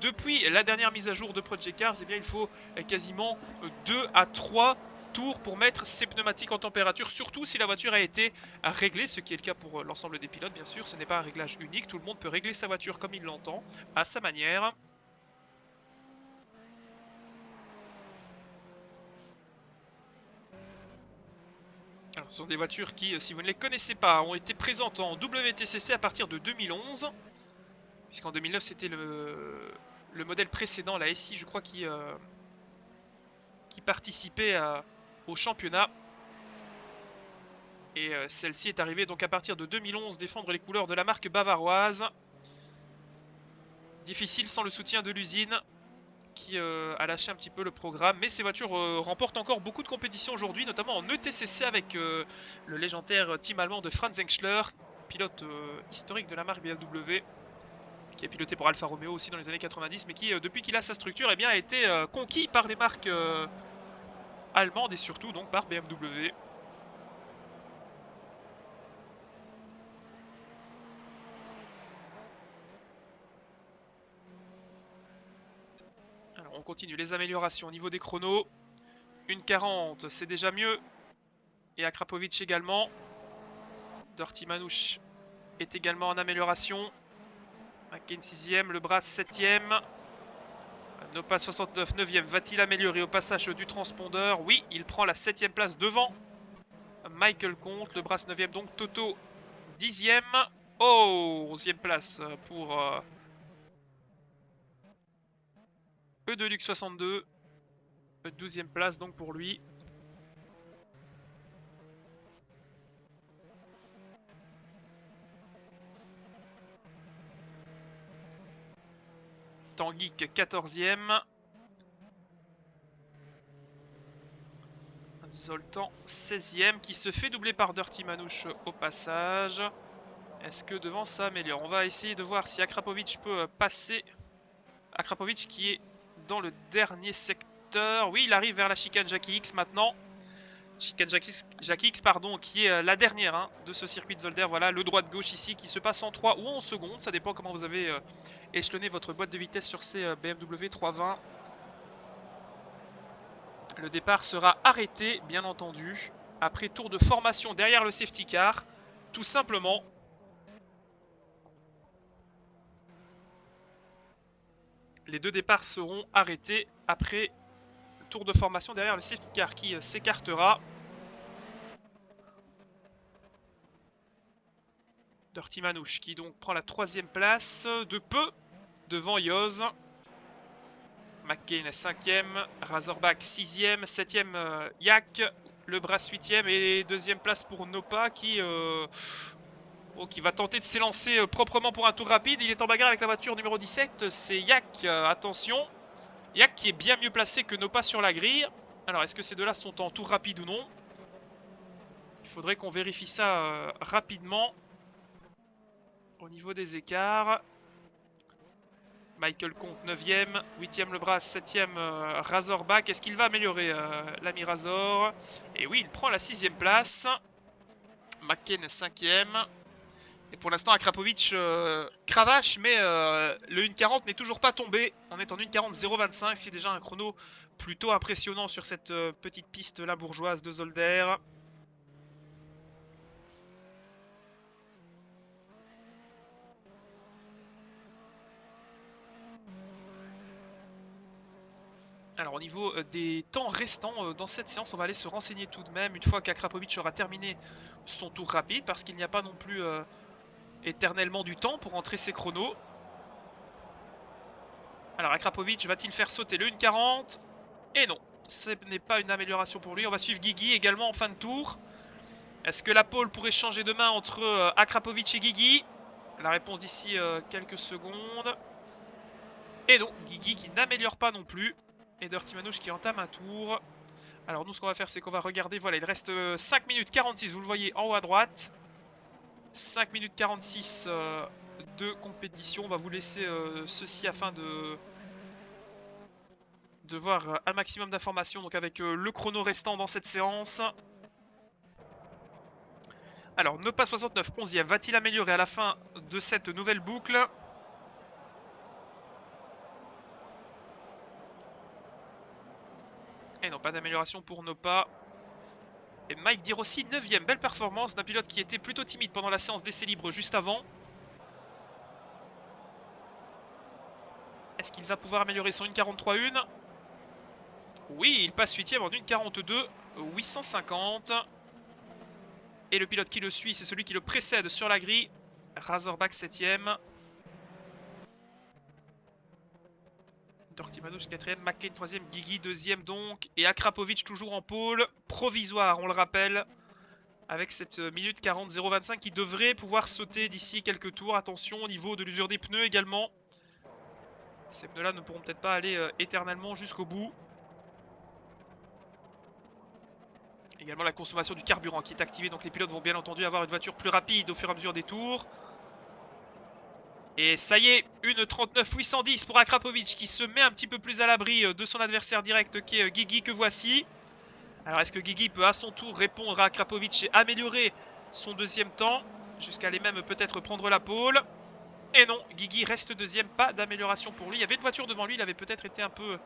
Speaker 1: depuis la dernière mise à jour de Project Cars, eh bien, il faut quasiment 2 à 3 tours pour mettre ses pneumatiques en température, surtout si la voiture a été réglée, ce qui est le cas pour l'ensemble des pilotes, bien sûr. Ce n'est pas un réglage unique, tout le monde peut régler sa voiture comme il l'entend, à sa manière. Alors, ce sont des voitures qui, si vous ne les connaissez pas, ont été présentes en WTCC à partir de 2011. Puisqu'en 2009, c'était le modèle précédent, la SI, je crois, qui participait au championnat. Et celle-ci est arrivée donc à partir de 2011 défendre les couleurs de la marque bavaroise. Difficile sans le soutien de l'usine qui a lâché un petit peu le programme. Mais ces voitures remportent encore beaucoup de compétitions aujourd'hui, notamment en ETCC avec le légendaire team allemand de Franz Engschler, pilote historique de la marque BMW, qui a piloté pour Alfa Romeo aussi dans les années 90, mais qui, depuis qu'il a sa structure, eh bien, a été conquis par les marques allemandes et surtout donc par BMW. Alors on continue les améliorations au niveau des chronos. 1,40, c'est déjà mieux. Et Akrapovic également. Dirty Manouche est également en amélioration. McCain 6ème, Le Bras 7ème. Nopa 69 9ème. Va-t-il améliorer au passage du transpondeur? Oui, il prend la 7ème place devant Michael Comte. Le Bras 9ème, donc Toto 10ème. Oh, 11ème place pour E2Lux 62. 12ème place donc pour lui. Tanguy 14ème. Zoltan 16ème qui se fait doubler par Dirty Manouche au passage. Est-ce que devant ça améliore? On va essayer de voir si Akrapovic peut passer. Akrapovic qui est dans le dernier secteur. Oui, il arrive vers la chicane Jackie X maintenant. Chicane Jackie X, pardon, qui est la dernière de ce circuit de Zolder. Voilà, le droit de gauche ici qui se passe en 3 ou en secondes. Ça dépend comment vous avez échelonné votre boîte de vitesse sur ces BMW 320. Le départ sera arrêté, bien entendu, après tour de formation derrière le safety car, tout simplement. Les deux départs seront arrêtés après tour de formation derrière le safety car qui s'écartera. Dirty Manouche qui donc prend la 3ème place de peu devant Yoz. McCain 5ème, Razorback 6ème, 7ème Yak, Le Bras 8ème et 2ème place pour Nopa qui va tenter de s'élancer proprement pour un tour rapide. Il est en bagarre avec la voiture numéro 17, c'est Yak, attention. Yak qui est bien mieux placé que Nopa sur la grille. Alors est-ce que ces deux-là sont en tour rapide ou non? Il faudrait qu'on vérifie ça rapidement. Au niveau des écarts. Michael Comte 9ème, 8ème Le Bras, 7ème Razorback. Est-ce qu'il va améliorer l'ami Razor? Et oui, il prend la 6ème place. McCain 5ème. Et pour l'instant, Akrapovic cravache, mais le 1,40 n'est toujours pas tombé. On est en 1,40 0,25, c'est déjà un chrono plutôt impressionnant sur cette petite piste la bourgeoise de Zolder. Alors au niveau des temps restants dans cette séance, on va aller se renseigner tout de même une fois qu'Akrapovic aura terminé son tour rapide, parce qu'il n'y a pas non plus éternellement du temps pour entrer ses chronos. Alors Akrapovic va-t-il faire sauter le 1,40? Et non, ce n'est pas une amélioration pour lui. On va suivre Guigui également en fin de tour. Est-ce que la pole pourrait changer de main entre Akrapovic et Guigui? La réponse d'ici quelques secondes. Et non, Guigui qui n'améliore pas non plus. Et Dirty Manouche qui entame un tour. Alors nous ce qu'on va faire c'est qu'on va regarder, voilà il reste 5 minutes 46, vous le voyez en haut à droite. 5 minutes 46 de compétition. On va vous laisser ceci afin de voir un maximum d'informations, donc avec le chrono restant dans cette séance. Alors, Nopa 69, 11e, va-t-il améliorer à la fin de cette nouvelle boucle? Et non, pas d'amélioration pour Nopa. Et Mike Dirossi, 9e, belle performance d'un pilote qui était plutôt timide pendant la séance d'essai libre juste avant. Est-ce qu'il va pouvoir améliorer son 1.43.1? Oui, il passe 8e en 1.42.850. Et le pilote qui le suit, c'est celui qui le précède sur la grille. Razorback 7e. Dirty Manouche 4e, McCain 3e, Guigui 2e donc. Et Akrapovic toujours en pôle. Provisoire, on le rappelle. Avec cette minute 40.025 qui devrait pouvoir sauter d'ici quelques tours. Attention au niveau de l'usure des pneus également. Ces pneus-là ne pourront peut-être pas aller éternellement jusqu'au bout. Également la consommation du carburant qui est activée. Donc les pilotes vont bien entendu avoir une voiture plus rapide au fur et à mesure des tours. Et ça y est, une 39.810 pour Akrapovic qui se met un petit peu plus à l'abri de son adversaire direct qui est Guigui que voici. Alors est-ce que Guigui peut à son tour répondre à Akrapovic et améliorer son deuxième temps jusqu'à aller même peut-être prendre la pole? Et non, Guigui reste deuxième, pas d'amélioration pour lui. Il y avait une voiture devant lui, il avait peut-être été un peu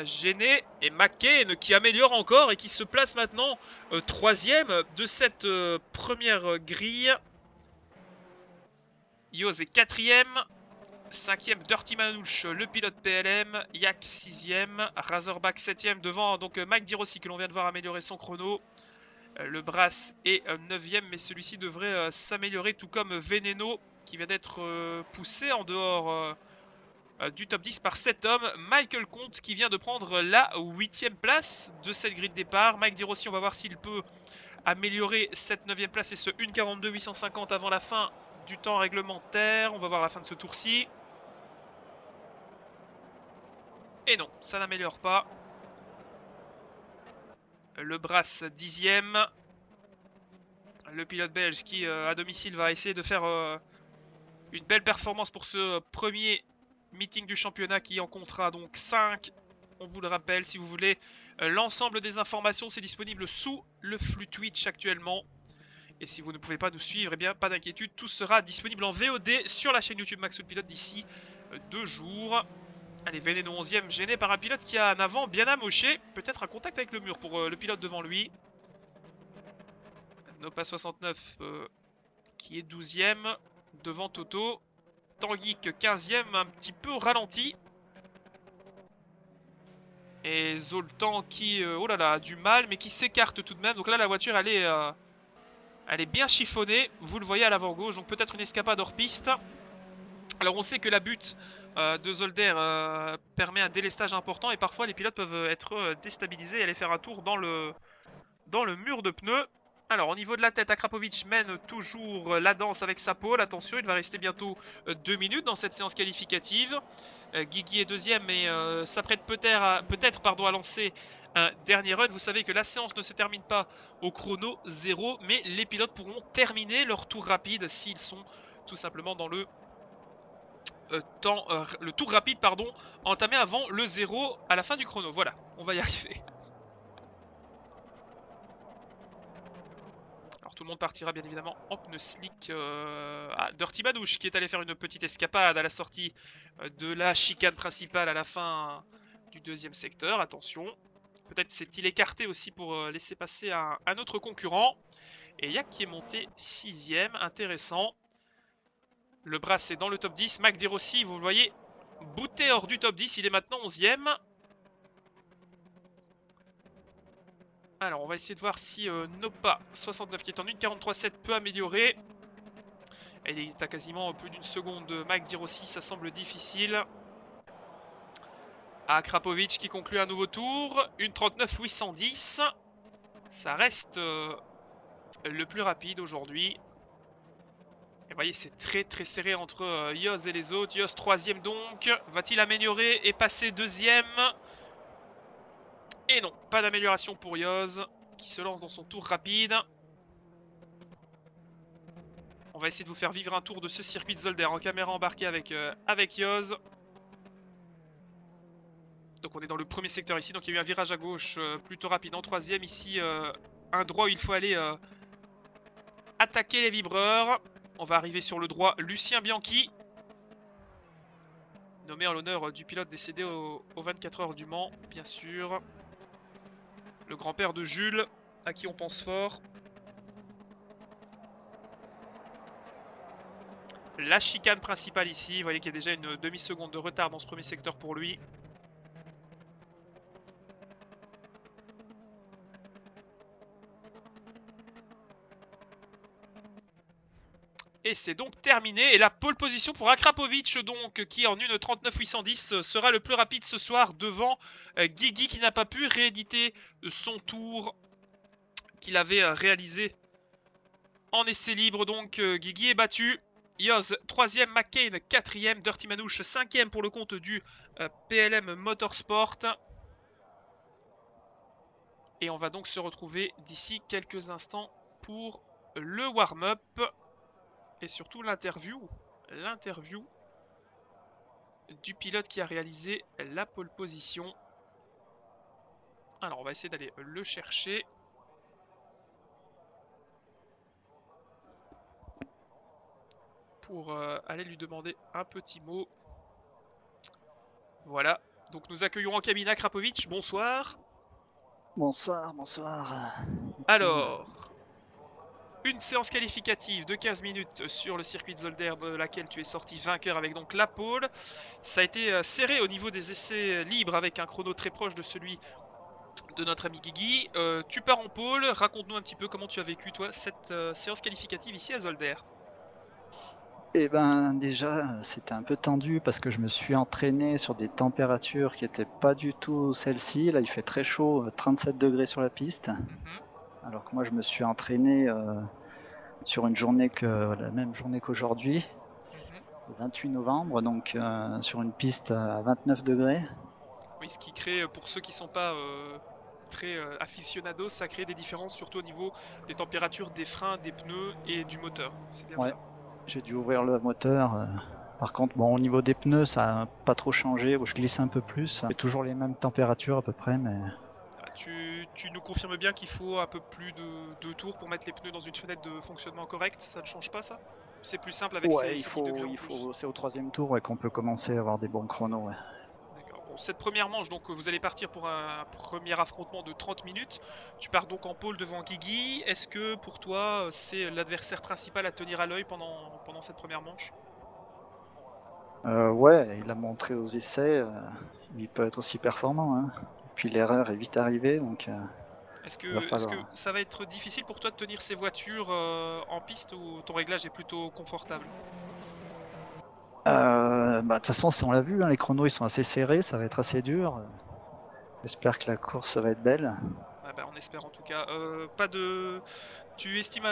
Speaker 1: gêné. Et McCain qui améliore encore et qui se place maintenant troisième de cette première grille. Yoz est quatrième. 5e Dirty Manouche, le pilote PLM. Yak 6e. Razorback 7e devant donc Mike Dirossi que l'on vient de voir améliorer son chrono. Le Brass est 9e, mais celui-ci devrait s'améliorer, tout comme Veneno qui vient d'être poussé en dehors du top 10 par cet homme. Michael Comte qui vient de prendre la 8e place de cette grille de départ. Mike Dirossi, on va voir s'il peut améliorer cette 9e place et ce 1.42.850 avant la fin du temps réglementaire. On va voir la fin de ce tour-ci. Et non, ça n'améliore pas. Le Brass 10e. Le pilote belge qui, à domicile, va essayer de faire une belle performance pour ce premier meeting du championnat qui en comptera donc 5. On vous le rappelle, si vous voulez l'ensemble des informations, c'est disponible sous le flux Twitch actuellement. Et si vous ne pouvez pas nous suivre, eh bien pas d'inquiétude, tout sera disponible en VOD sur la chaîne YouTube Maxoul Pilote d'ici 2 jours. Allez, Veneno 11e, gêné par un pilote qui a un avant bien amoché. Peut-être un contact avec le mur pour le pilote devant lui. Nopa 69 qui est 12e devant Toto. Tanguy 15e, un petit peu ralenti. Et Zoltan qui, oh là là, a du mal, mais qui s'écarte tout de même. Donc là, la voiture, elle est bien chiffonnée. Vous le voyez à l'avant-gauche, donc peut-être une escapade hors piste. Alors on sait que la butte de Zolder permet un délestage important. Et parfois, les pilotes peuvent être déstabilisés et aller faire un tour dans le mur de pneus. Alors au niveau de la tête, Akrapovic mène toujours la danse avec sa pole. Attention, il va rester bientôt 2 minutes dans cette séance qualificative. Guigui est deuxième et s'apprête peut-être à lancer un dernier run. Vous savez que la séance ne se termine pas au chrono 0, mais les pilotes pourront terminer leur tour rapide s'ils sont tout simplement dans le tour rapide entamé avant le 0 à la fin du chrono. Voilà, on va y arriver. Alors tout le monde partira bien évidemment en pneu slick. Dirty Manouche qui est allé faire une petite escapade à la sortie de la chicane principale à la fin du deuxième secteur. Attention, peut-être s'est-il écarté aussi pour laisser passer un autre concurrent. Et Yak qui est monté 6ème, intéressant. Le Brass est dans le top 10. Mac Dirossi, vous le voyez, booté hors du top 10, il est maintenant 11ème. Alors, on va essayer de voir si Nopa 69, qui est en 1.43.7, peut améliorer. Elle est à quasiment plus d'une seconde de Mike Dirossi, ça semble difficile. Akrapovic qui conclut un nouveau tour. 1.39.810. Ça reste le plus rapide aujourd'hui. Et vous voyez, c'est très très serré entre Yoz et les autres. Yoz 3ème donc. Va-t-il améliorer et passer 2ème? Et non, pas d'amélioration pour Yoz qui se lance dans son tour rapide. On va essayer de vous faire vivre un tour de ce circuit de Zolder en caméra embarquée avec Yoz. Donc on est dans le premier secteur ici, donc il y a eu un virage à gauche plutôt rapide en troisième. Ici, un droit où il faut aller attaquer les vibreurs. On va arriver sur le droit Lucien Bianchi, nommé en l'honneur du pilote décédé aux 24 heures du Mans, bien sûr. Le grand-père de Jules, à qui on pense fort. La chicane principale ici, vous voyez qu'il y a déjà une demi-seconde de retard dans ce premier secteur pour lui. Et c'est donc terminé. Et la pole position pour Akrapovic, donc, qui en 1:39.810 sera le plus rapide ce soir devant Guigui, qui n'a pas pu rééditer son tour qu'il avait réalisé en essai libre. Donc Guigui est battu. Yoz 3ème, McCain 4ème, Dirty Manouche 5ème pour le compte du PLM Motorsport. Et on va donc se retrouver d'ici quelques instants pour le warm-up. Et surtout l'interview du pilote qui a réalisé la pole position. Alors on va essayer d'aller le chercher. Pour aller lui demander un petit mot. Voilà, donc nous accueillons en cabine Akrapovic, bonsoir.
Speaker 2: Bonsoir, bonsoir.
Speaker 1: Alors, une séance qualificative de 15 minutes sur le circuit de Zolder, de laquelle tu es sorti vainqueur avec donc la pole. Ça a été serré au niveau des essais libres avec un chrono très proche de celui de notre ami Guigui. Tu pars en pole, raconte-nous un petit peu comment tu as vécu toi cette séance qualificative ici à Zolder.
Speaker 2: Eh ben déjà, c'était un peu tendu parce que je me suis entraîné sur des températures qui n'étaient pas du tout celles-ci. Là, il fait très chaud, 37 degrés sur la piste. Alors que moi, je me suis entraîné sur une journée la même journée qu'aujourd'hui, le 28 novembre, donc sur une piste à 29 degrés.
Speaker 1: Oui, ce qui crée, pour ceux qui ne sont pas très aficionados, ça crée des différences surtout au niveau des températures des freins, des pneus et du moteur. C'est bien
Speaker 2: Ouais,
Speaker 1: ça.
Speaker 2: j'ai dû ouvrir le moteur. Par contre, bon, au niveau des pneus, ça n'a pas trop changé. Je glisse un peu plus. C'est toujours les mêmes températures à peu près, mais...
Speaker 1: Tu nous confirmes bien qu'il faut un peu plus de 2 tours pour mettre les pneus dans une fenêtre de fonctionnement correcte. Ça ne change pas ça? C'est plus simple avec ces 10 degrés en plus.
Speaker 2: C'est au troisième tour ouais, qu'on peut commencer à avoir des bons chronos. Ouais.
Speaker 1: D'accord. Bon, cette première manche, donc vous allez partir pour un premier affrontement de 30 minutes. Tu pars donc en pôle devant Guigui. Est-ce que pour toi, c'est l'adversaire principal à tenir à l'œil pendant cette première manche?
Speaker 2: Ouais, il a montré aux essais, il peut être aussi performant. Hein. Puis l'erreur est vite arrivée, donc
Speaker 1: Est-ce
Speaker 2: il va
Speaker 1: que
Speaker 2: falloir.
Speaker 1: ça va être difficile pour toi de tenir ces voitures en piste ou ton réglage est plutôt confortable?
Speaker 2: De toute façon, on l'a vu, hein, les chronos ils sont assez serrés, ça va être assez dur. J'espère que la course va être belle.
Speaker 1: Ah bah, on espère en tout cas. Tu estimes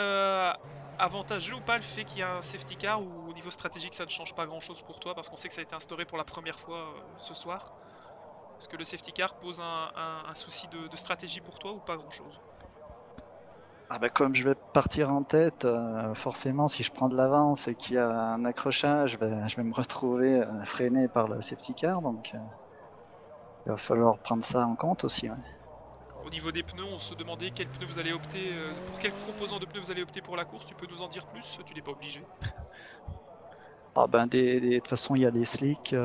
Speaker 1: avantageux ou pas le fait qu'il y a un safety car ou au niveau stratégique ça ne change pas grand chose pour toi parce qu'on sait que ça a été instauré pour la première fois ce soir? Est-ce que le safety car pose un souci de stratégie pour toi ou pas grand chose?
Speaker 2: Comme je vais partir en tête, forcément, si je prends de l'avance et qu'il y a un accrochage, je vais me retrouver freiné par le safety car, donc il va falloir prendre ça en compte aussi. Ouais.
Speaker 1: Au niveau des pneus, on se demandait quel pneu vous allez opter, pour quel composant de pneu vous allez opter pour la course. Tu peux nous en dire plus? Tu n'es pas obligé.
Speaker 2: De toute façon, il y a des slicks. Ouais,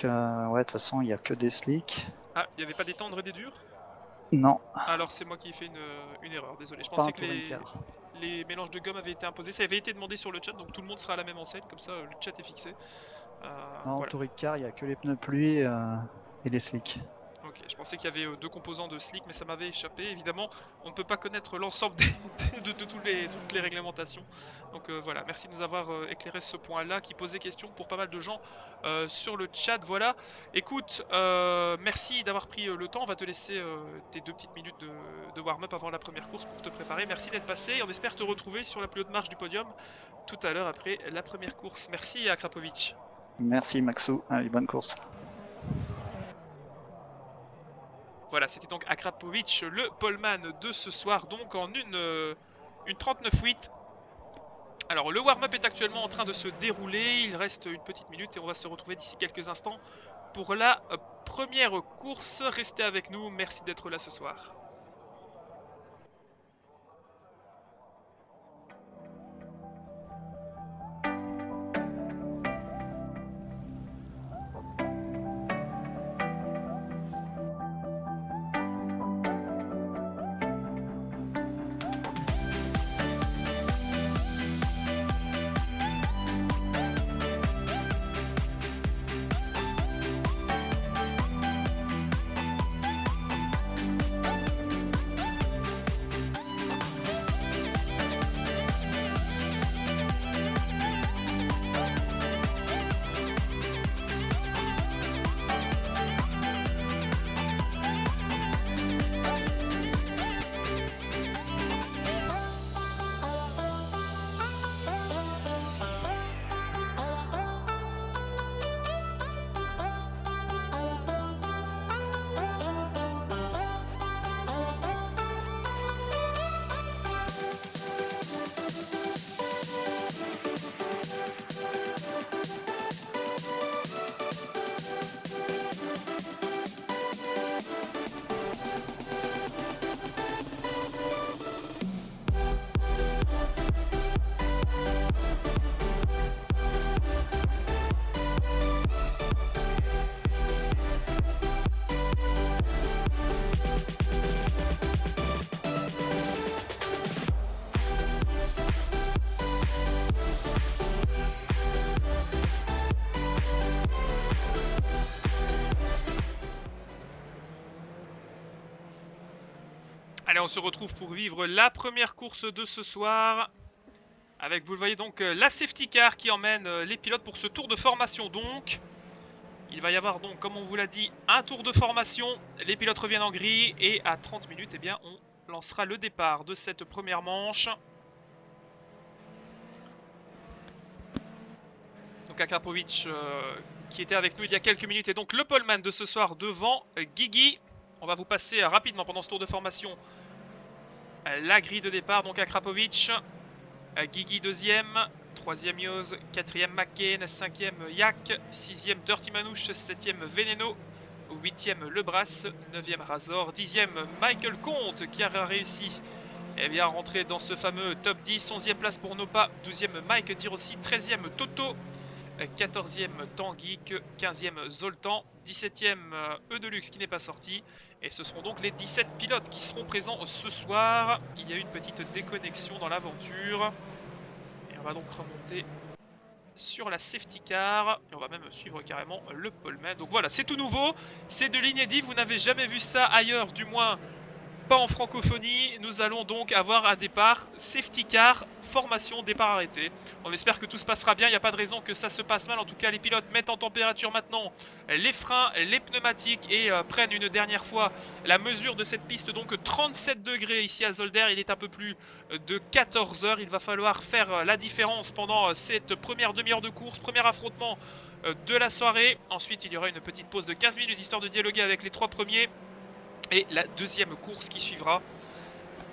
Speaker 2: de toute façon, il n'y a que des slicks.
Speaker 1: Ah, il n'y avait pas des tendres et des durs?
Speaker 2: Non,
Speaker 1: Alors c'est moi qui ai fait une erreur, désolé. Je
Speaker 2: pas
Speaker 1: pensais
Speaker 2: un
Speaker 1: que
Speaker 2: touring car.
Speaker 1: les mélanges de gomme avaient été imposés. Ça avait été demandé sur le chat, donc tout le monde sera à la même enseigne, comme ça le chat est fixé.
Speaker 2: Non,
Speaker 1: Voilà.
Speaker 2: touring car, il n'y a que les pneus pluie et les slicks.
Speaker 1: Ok, je pensais qu'il y avait 2 composants de slick, mais ça m'avait échappé. Évidemment, on ne peut pas connaître l'ensemble de toutes les réglementations. Donc voilà, merci de nous avoir éclairé ce point-là qui posait question pour pas mal de gens sur le chat. Voilà, écoute, merci d'avoir pris le temps. On va te laisser tes 2 petites minutes de warm-up avant la première course pour te préparer. Merci d'être passé et on espère te retrouver sur la plus haute marche du podium tout à l'heure après la première course. Merci à Krapovic.
Speaker 2: Merci Maxou, allez, bonne course.
Speaker 1: Voilà, c'était donc Akrapovic, le poleman de ce soir, donc en une 39-8. Alors le warm-up est actuellement en train de se dérouler, il reste une petite minute et on va se retrouver d'ici quelques instants pour la première course. Restez avec nous, merci d'être là ce soir. Allez, on se retrouve pour vivre la première course de ce soir. Avec, vous le voyez donc, la safety car qui emmène les pilotes pour ce tour de formation donc. Il va y avoir donc, comme on vous l'a dit, un tour de formation. Les pilotes reviennent en grille et à 30 minutes, eh bien, on lancera le départ de cette première manche. Donc Akrapovic qui était avec nous il y a quelques minutes est donc le poleman de ce soir devant Guigui. On va vous passer rapidement pendant ce tour de formation la grille de départ. Donc Akrapovic, Guigui deuxième, troisième Yoz, quatrième McCain, cinquième Yak, sixième Dirty Manouche, septième Veneno, huitième Lebras, neuvième Razor, dixième Michael Comte qui a réussi à rentrer dans ce fameux top 10, 11e place pour Nopa, 12e Mike Dirossi, 13e Toto, 14e Tanguik, 15e Zoltan, 17e Eudelux qui n'est pas sorti. Et ce seront donc les 17 pilotes qui seront présents ce soir. Il y a eu une petite déconnexion dans l'aventure. Et on va donc remonter sur la safety car. Et on va même suivre carrément le poleman. Donc voilà, c'est tout nouveau. C'est de l'inédit. Vous n'avez jamais vu ça ailleurs, du moins pas en francophonie. Nous allons donc avoir un départ safety car, formation, départ arrêté. On espère que tout se passera bien, il n'y a pas de raison que ça se passe mal. En tout cas, les pilotes mettent en température maintenant les freins, les pneumatiques et prennent une dernière fois la mesure de cette piste. Donc 37 degrés ici à Zolder, il est un peu plus de 14 heures. Il va falloir faire la différence pendant cette première demi-heure de course, premier affrontement de la soirée. Ensuite, il y aura une petite pause de 15 minutes histoire de dialoguer avec les trois premiers. Et la deuxième course qui suivra.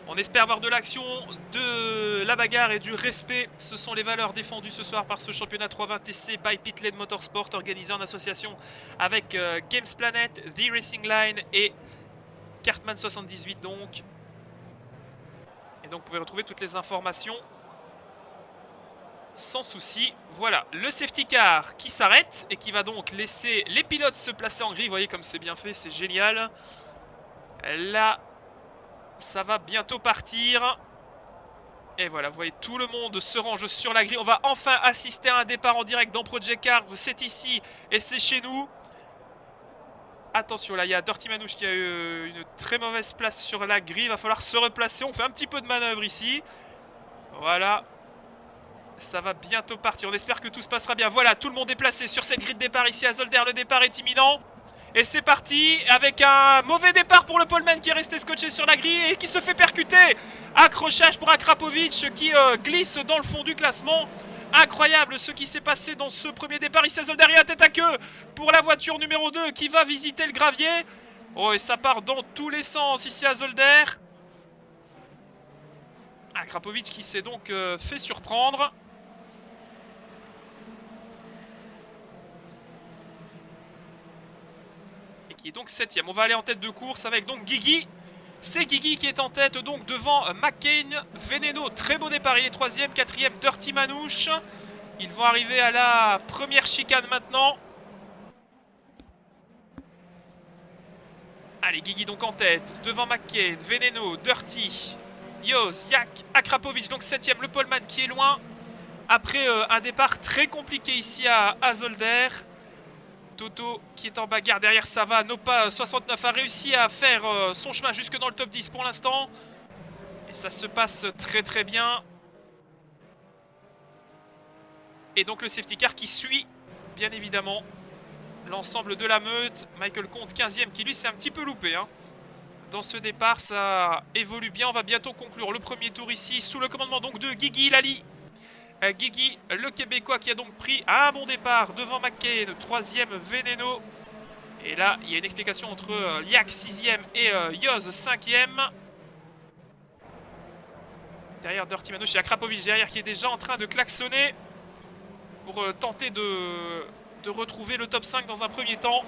Speaker 1: On espère avoir de l'action, de la bagarre et du respect. Ce sont les valeurs défendues ce soir par ce championnat 320 TC by Pitlane Motorsport, organisé en association avec Games Planet, The Racing Line et Cartman 78 donc. Et donc vous pouvez retrouver toutes les informations sans souci. Voilà, le safety car qui s'arrête et qui va donc laisser les pilotes se placer en grille. Vous voyez comme c'est bien fait, c'est génial. Là, ça va bientôt partir. Et voilà, vous voyez, tout le monde se range sur la grille. On va enfin assister à un départ en direct dans Project Cars. C'est ici et c'est chez nous. Attention, là, il y a Dirty Manouche qui a eu une très mauvaise place sur la grille. Il va falloir se replacer. On fait un petit peu de manœuvre ici. Voilà. Ça va bientôt partir. On espère que tout se passera bien. Voilà, tout le monde est placé sur cette grille de départ ici à Zolder. Le départ est imminent. Et c'est parti avec un mauvais départ pour le poleman qui est resté scotché sur la grille et qui se fait percuter. Accrochage pour Akrapovic qui glisse dans le fond du classement. Incroyable ce qui s'est passé dans ce premier départ. Ici à Zolder, il y a tête à queue pour la voiture numéro 2 qui va visiter le gravier. Oh, et ça part dans tous les sens ici à Zolder. Akrapovic qui s'est donc fait surprendre. qui est donc 7ème. On va aller en tête de course avec donc Guigui. C'est Guigui qui est en tête donc devant McCain, Veneno, très beau départ, il est 3ème, 4ème Dirty Manouche. Ils vont arriver à la première chicane maintenant. Allez, Guigui donc en tête, devant McCain, Veneno, Dirty, Yoz, Yak, Akrapovic, donc 7ème, le poleman qui est loin. Après un départ très compliqué ici à Zolder. Toto qui est en bagarre derrière, ça va. Nopa 69 a réussi à faire son chemin jusque dans le top 10 pour l'instant. Et ça se passe très très bien. Et donc le safety car qui suit, bien évidemment, l'ensemble de la meute. Michael Comte 15ème qui lui s'est un petit peu loupé. Hein. Dans ce départ, ça évolue bien. On va bientôt conclure le premier tour ici sous le commandement donc de Guigui Lali. Guigui, le Québécois qui a donc pris un bon départ devant McCain, 3ème Veneno. Et là, il y a une explication entre Yak 6ème et Yoz 5ème. Derrière Dirty Manouche, il y a Krapovic derrière qui est déjà en train de klaxonner pour tenter de retrouver le top 5 dans un premier temps.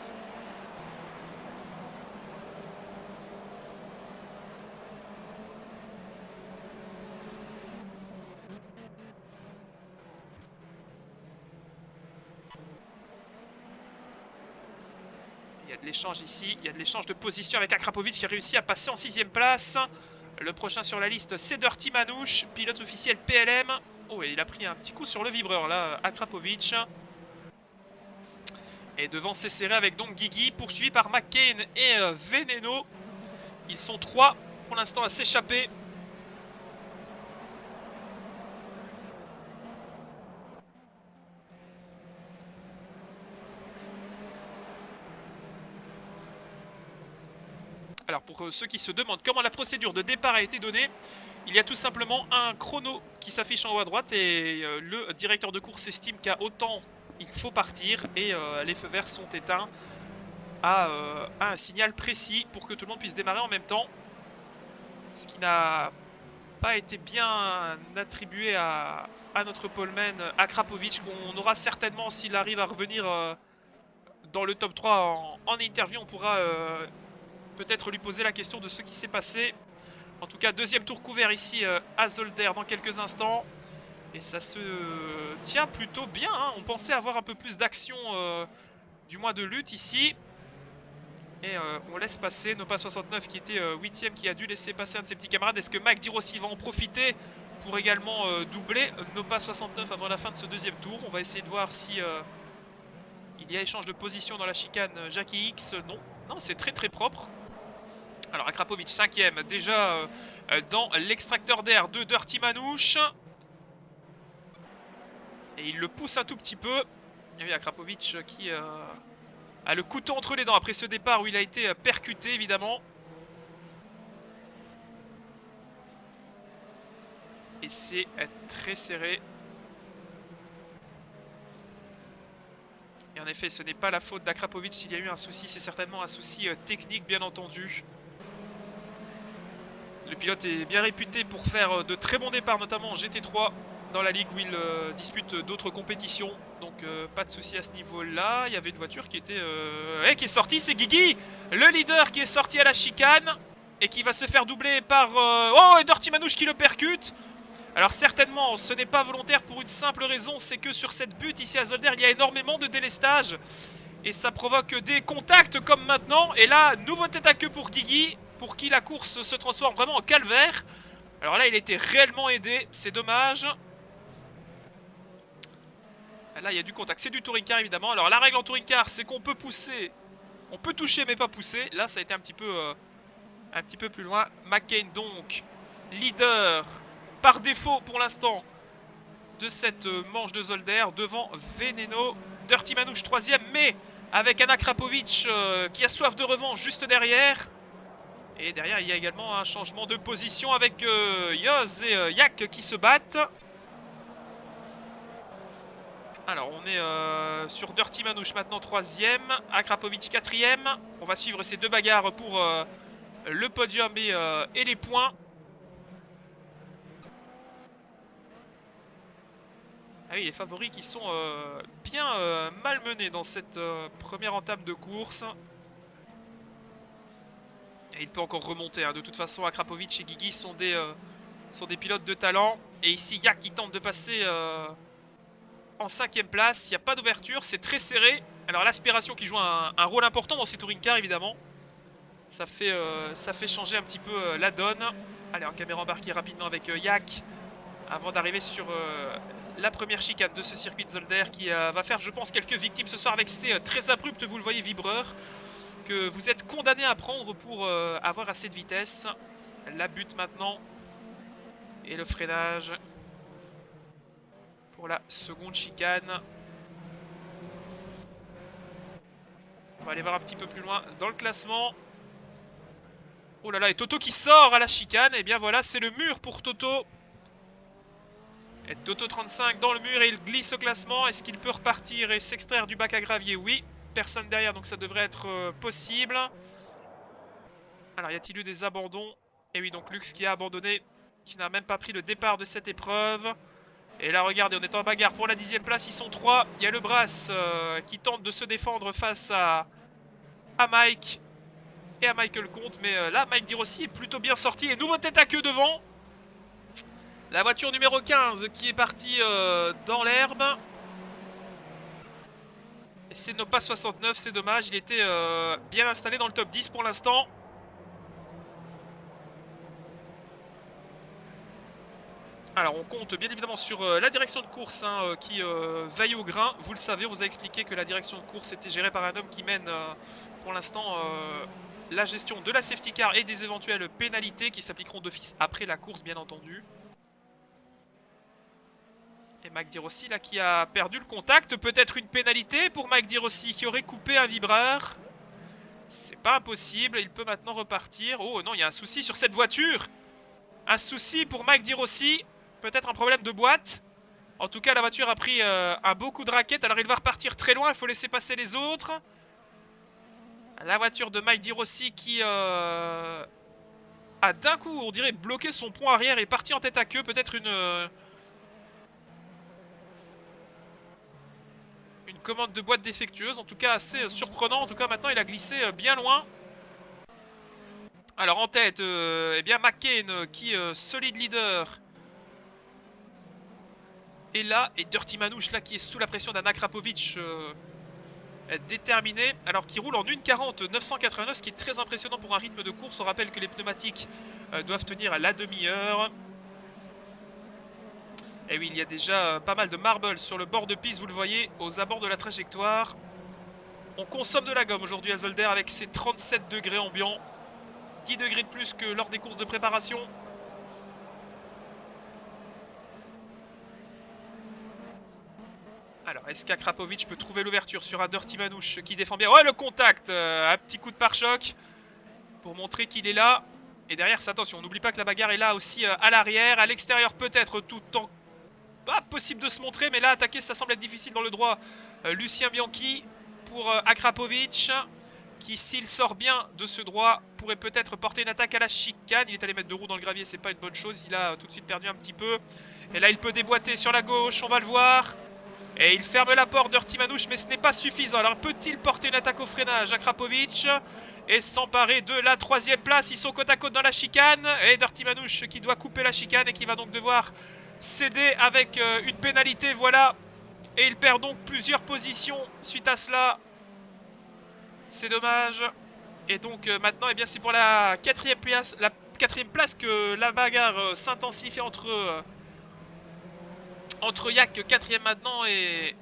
Speaker 1: Il y a de l'échange ici, il y a de l'échange de position avec Akrapovic qui a réussi à passer en 6ème place. Le prochain sur la liste, c'est Dirty Manouche, pilote officiel PLM. Oh, et il a pris un petit coup sur le vibreur là, Akrapovic. Et devant, c'est serré avec donc Guigui, poursuivi par McCain et Veneno. Ils sont 3 pour l'instant à s'échapper. Alors pour ceux qui se demandent comment la procédure de départ a été donnée, il y a tout simplement un chrono qui s'affiche en haut à droite et le directeur de course estime qu'à autant il faut partir et les feux verts sont éteints à un signal précis pour que tout le monde puisse démarrer en même temps. Ce qui n'a pas été bien attribué à notre poleman Akrapovic, qu'on aura certainement s'il arrive à revenir dans le top 3 en interview. On pourra peut-être lui poser la question de ce qui s'est passé. En tout cas, deuxième tour couvert ici à Zolder dans quelques instants. Et ça se tient plutôt bien. Hein. On pensait avoir un peu plus d'action, du moins de lutte ici. Et on laisse passer Nopa 69 qui était 8ème, qui a dû laisser passer un de ses petits camarades. Est-ce que Mike Dirossi va en profiter pour également doubler Nopa 69 avant la fin de ce deuxième tour? On va essayer de voir si il y a échange de position dans la chicane Jackie X. Non, non, c'est très très propre. Alors Akrapovic 5ème déjà dans l'extracteur d'air de Dirty Manouche. Et il le pousse un tout petit peu. Et oui, Akrapovic qui a le couteau entre les dents après ce départ où il a été percuté évidemment. Et c'est très serré. Et en effet, ce n'est pas la faute d'Akrapovic s'il y a eu un souci, c'est certainement un souci technique bien entendu. Le pilote est bien réputé pour faire de très bons départs, notamment en GT3 dans la ligue où il dispute d'autres compétitions. Donc pas de souci à ce niveau-là. Il y avait une voiture qui était qui est sortie, c'est Guigui, le leader qui est sorti à la chicane et qui va se faire doubler par oh, et Dirty Manouche qui le percute. Alors certainement, ce n'est pas volontaire pour une simple raison, c'est que sur cette butte ici à Zolder, il y a énormément de délestage et ça provoque des contacts comme maintenant. Et là, nouveau tête à queue pour Guigui, pour qui la course se transforme vraiment en calvaire. Alors là, il a été réellement aidé, c'est dommage. Là, il y a du contact, c'est du touring car évidemment. Alors la règle en touring car, c'est qu'on peut pousser, on peut toucher mais pas pousser. Là, ça a été un petit peu plus loin. McCain donc, leader par défaut pour l'instant de cette manche de Zolder devant Veneno. Dirty Manouche 3ème, mais avec un Akrapovic qui a soif de revanche juste derrière. Et derrière, il y a également un changement de position avec Yoz et Yak qui se battent. Alors, on est sur Dirty Manouche maintenant 3ème, Akrapovic 4ème. On va suivre ces deux bagarres pour le podium et les points. Ah oui, les favoris qui sont bien malmenés dans cette première entame de course. Et il peut encore remonter. Hein. De toute façon, Akrapovic et Guigui sont des pilotes de talent. Et ici, Yak qui tente de passer en 5ème place. Il n'y a pas d'ouverture, c'est très serré. Alors l'aspiration qui joue un rôle important dans ces touring cars, évidemment. Ça fait changer un petit peu la donne. Allez, en caméra embarquée rapidement avec Yak. Avant d'arriver sur la première chicane de ce circuit de Zolder qui va faire, je pense, quelques victimes ce soir avec ces très abruptes, vous le voyez, vibreurs que vous êtes condamné à prendre pour avoir assez de vitesse. La butte maintenant et le freinage pour la seconde chicane. On va aller voir un petit peu plus loin dans le classement. Oh là là, et Toto qui sort à la chicane. Et bien voilà, c'est le mur pour Toto. Et Toto 35 dans le mur et il glisse au classement. Est-ce qu'il peut repartir et s'extraire du bac à gravier? Oui, personne derrière, donc ça devrait être possible. Alors, y a-t-il eu des abandons? Et oui, donc Lux qui a abandonné, qui n'a même pas pris le départ de cette épreuve. Et là, regardez, on est en bagarre pour la 10ème place, ils sont 3. Il y a le Brass qui tente de se défendre face à Mike et à Michael Comte. Mais là, Mike Dirossi est plutôt bien sorti. Et nouveau tête à queue devant. La voiture numéro 15 qui est partie dans l'herbe. Et c'est Nopa 69, c'est dommage. Il était bien installé dans le top 10 pour l'instant. Alors on compte bien évidemment sur la direction de course hein, qui veille au grain. Vous le savez, on vous a expliqué que la direction de course était gérée par un homme qui mène pour l'instant la gestion de la safety car et des éventuelles pénalités qui s'appliqueront d'office après la course bien entendu. Et Mike Dirossi là qui a perdu le contact, peut-être une pénalité pour Mike Dirossi qui aurait coupé un vibreur. C'est pas impossible, il peut maintenant repartir. Oh non, il y a un souci sur cette voiture. Un souci pour Mike Dirossi. Peut-être un problème de boîte. En tout cas, la voiture a pris un beau coup de raquette. Alors, il va repartir très loin. Il faut laisser passer les autres. La voiture de Mike Dirossi qui a d'un coup, on dirait, bloqué son pont arrière et est parti en tête à queue. Peut-être une commande de boîte défectueuse. En tout cas, assez surprenant. En tout cas, maintenant, il a glissé bien loin. Alors, en tête, eh bien, McCain qui solide leader. Et là, et Dirty Manouche là qui est sous la pression d'un Akrapovic déterminé, alors qu'il roule en 1,40 989, ce qui est très impressionnant pour un rythme de course. On rappelle que les pneumatiques doivent tenir à la demi-heure. Et oui, il y a déjà pas mal de marble sur le bord de piste, vous le voyez, aux abords de la trajectoire. On consomme de la gomme aujourd'hui à Zolder avec ses 37 degrés ambiants, 10 degrés de plus que lors des courses de préparation. Alors, est-ce qu'Akrapovic peut trouver l'ouverture sur un Dirty Manouche qui défend bien? Ouais, le contact, un petit coup de pare-choc pour montrer qu'il est là. Et derrière, attention, on n'oublie pas que la bagarre est là aussi à l'arrière. À l'extérieur, peut-être tout en pas possible de se montrer, mais là, attaquer, ça semble être difficile dans le droit. Lucien Bianchi pour Akrapovic, qui, s'il sort bien de ce droit, pourrait peut-être porter une attaque à la chicane. Il est allé mettre deux roues dans le gravier, c'est pas une bonne chose. Il a tout de suite perdu un petit peu. Et là, il peut déboîter sur la gauche, on va le voir. Et il ferme la porte, Dirty Manouche, mais ce n'est pas suffisant. Alors peut-il porter une attaque au freinage? Akrapovic et s'emparer de la 3ème place. Ils sont côte à côte dans la chicane. Et Dirty Manouche qui doit couper la chicane et qui va donc devoir céder avec une pénalité. Voilà. Et il perd donc plusieurs positions suite à cela. C'est dommage. Et donc maintenant, eh bien, c'est pour la 4ème place que la bagarre s'intensifie entre Yak 4ème maintenant et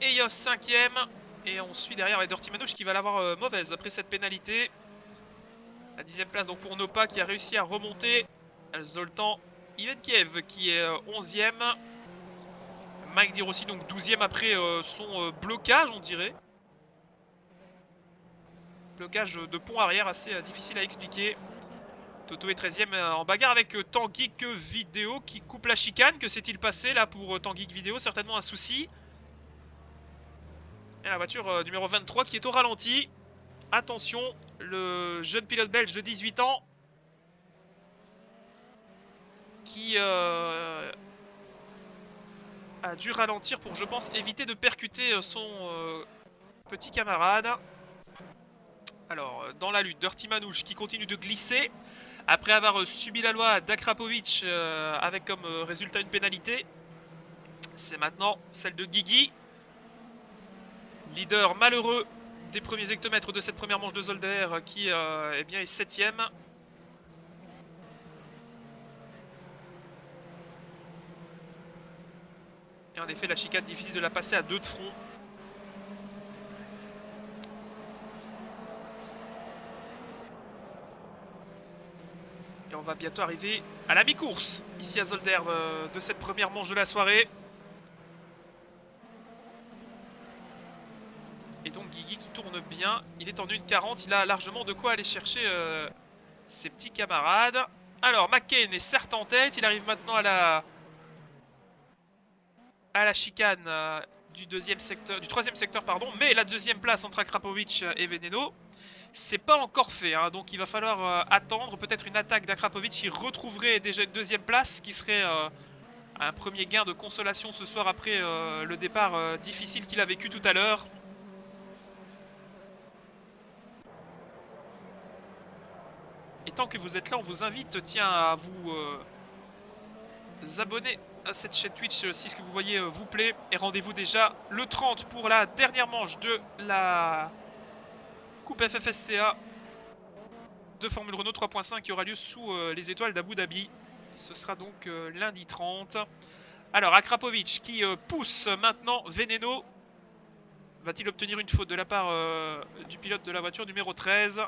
Speaker 1: Yos 5ème. Et on suit derrière les Dirty Manouche qui va l'avoir mauvaise après cette pénalité. La 10ème place donc pour Nopa qui a réussi à remonter. Zoltan Ivenkiev qui est 11ème. Mike Dirossi donc 12ème après son blocage, on dirait. Blocage de pont arrière assez difficile à expliquer. Toto est 13ème en bagarre avec Tanguy Vidéo qui coupe la chicane. Que s'est-il passé là pour Tanguy Vidéo? Certainement un souci. Et la voiture numéro 23 qui est au ralenti. Attention, le jeune pilote belge de 18 ans qui a dû ralentir pour, je pense, éviter de percuter son petit camarade. Alors, dans la lutte, Dirty Manouche qui continue de glisser. Après avoir subi la loi d'Akrapovic avec comme résultat une pénalité. C'est maintenant celle de Guigui. Leader malheureux des premiers hectomètres de cette première manche de Zolder qui eh bien, est 7ème. Et en effet, la chicane, difficile de la passer à 2 de front. Et on va bientôt arriver à la mi-course, ici à Zolder, de cette première manche de la soirée. Et donc Guigui qui tourne bien, il est en 1,40, il a largement de quoi aller chercher ses petits camarades. Alors McCain est certes en tête, il arrive maintenant à la chicane du troisième secteur, pardon, mais la deuxième place entre Akrapovic et Veneno, c'est pas encore fait, hein, donc il va falloir attendre peut-être une attaque d'Akrapovic qui retrouverait déjà une deuxième place, qui serait un premier gain de consolation ce soir après le départ difficile qu'il a vécu tout à l'heure. Et tant que vous êtes là, on vous invite à vous abonner à cette chaîne Twitch si ce que vous voyez vous plaît. Et rendez-vous déjà le 30 pour la dernière manche de la Coupe FFSCA de Formule Renault 3.5 qui aura lieu sous les étoiles d'Abu Dhabi. Ce sera donc lundi 30. Alors Akrapovic qui pousse maintenant Veneno. Va-t-il obtenir une faute de la part du pilote de la voiture numéro 13 ?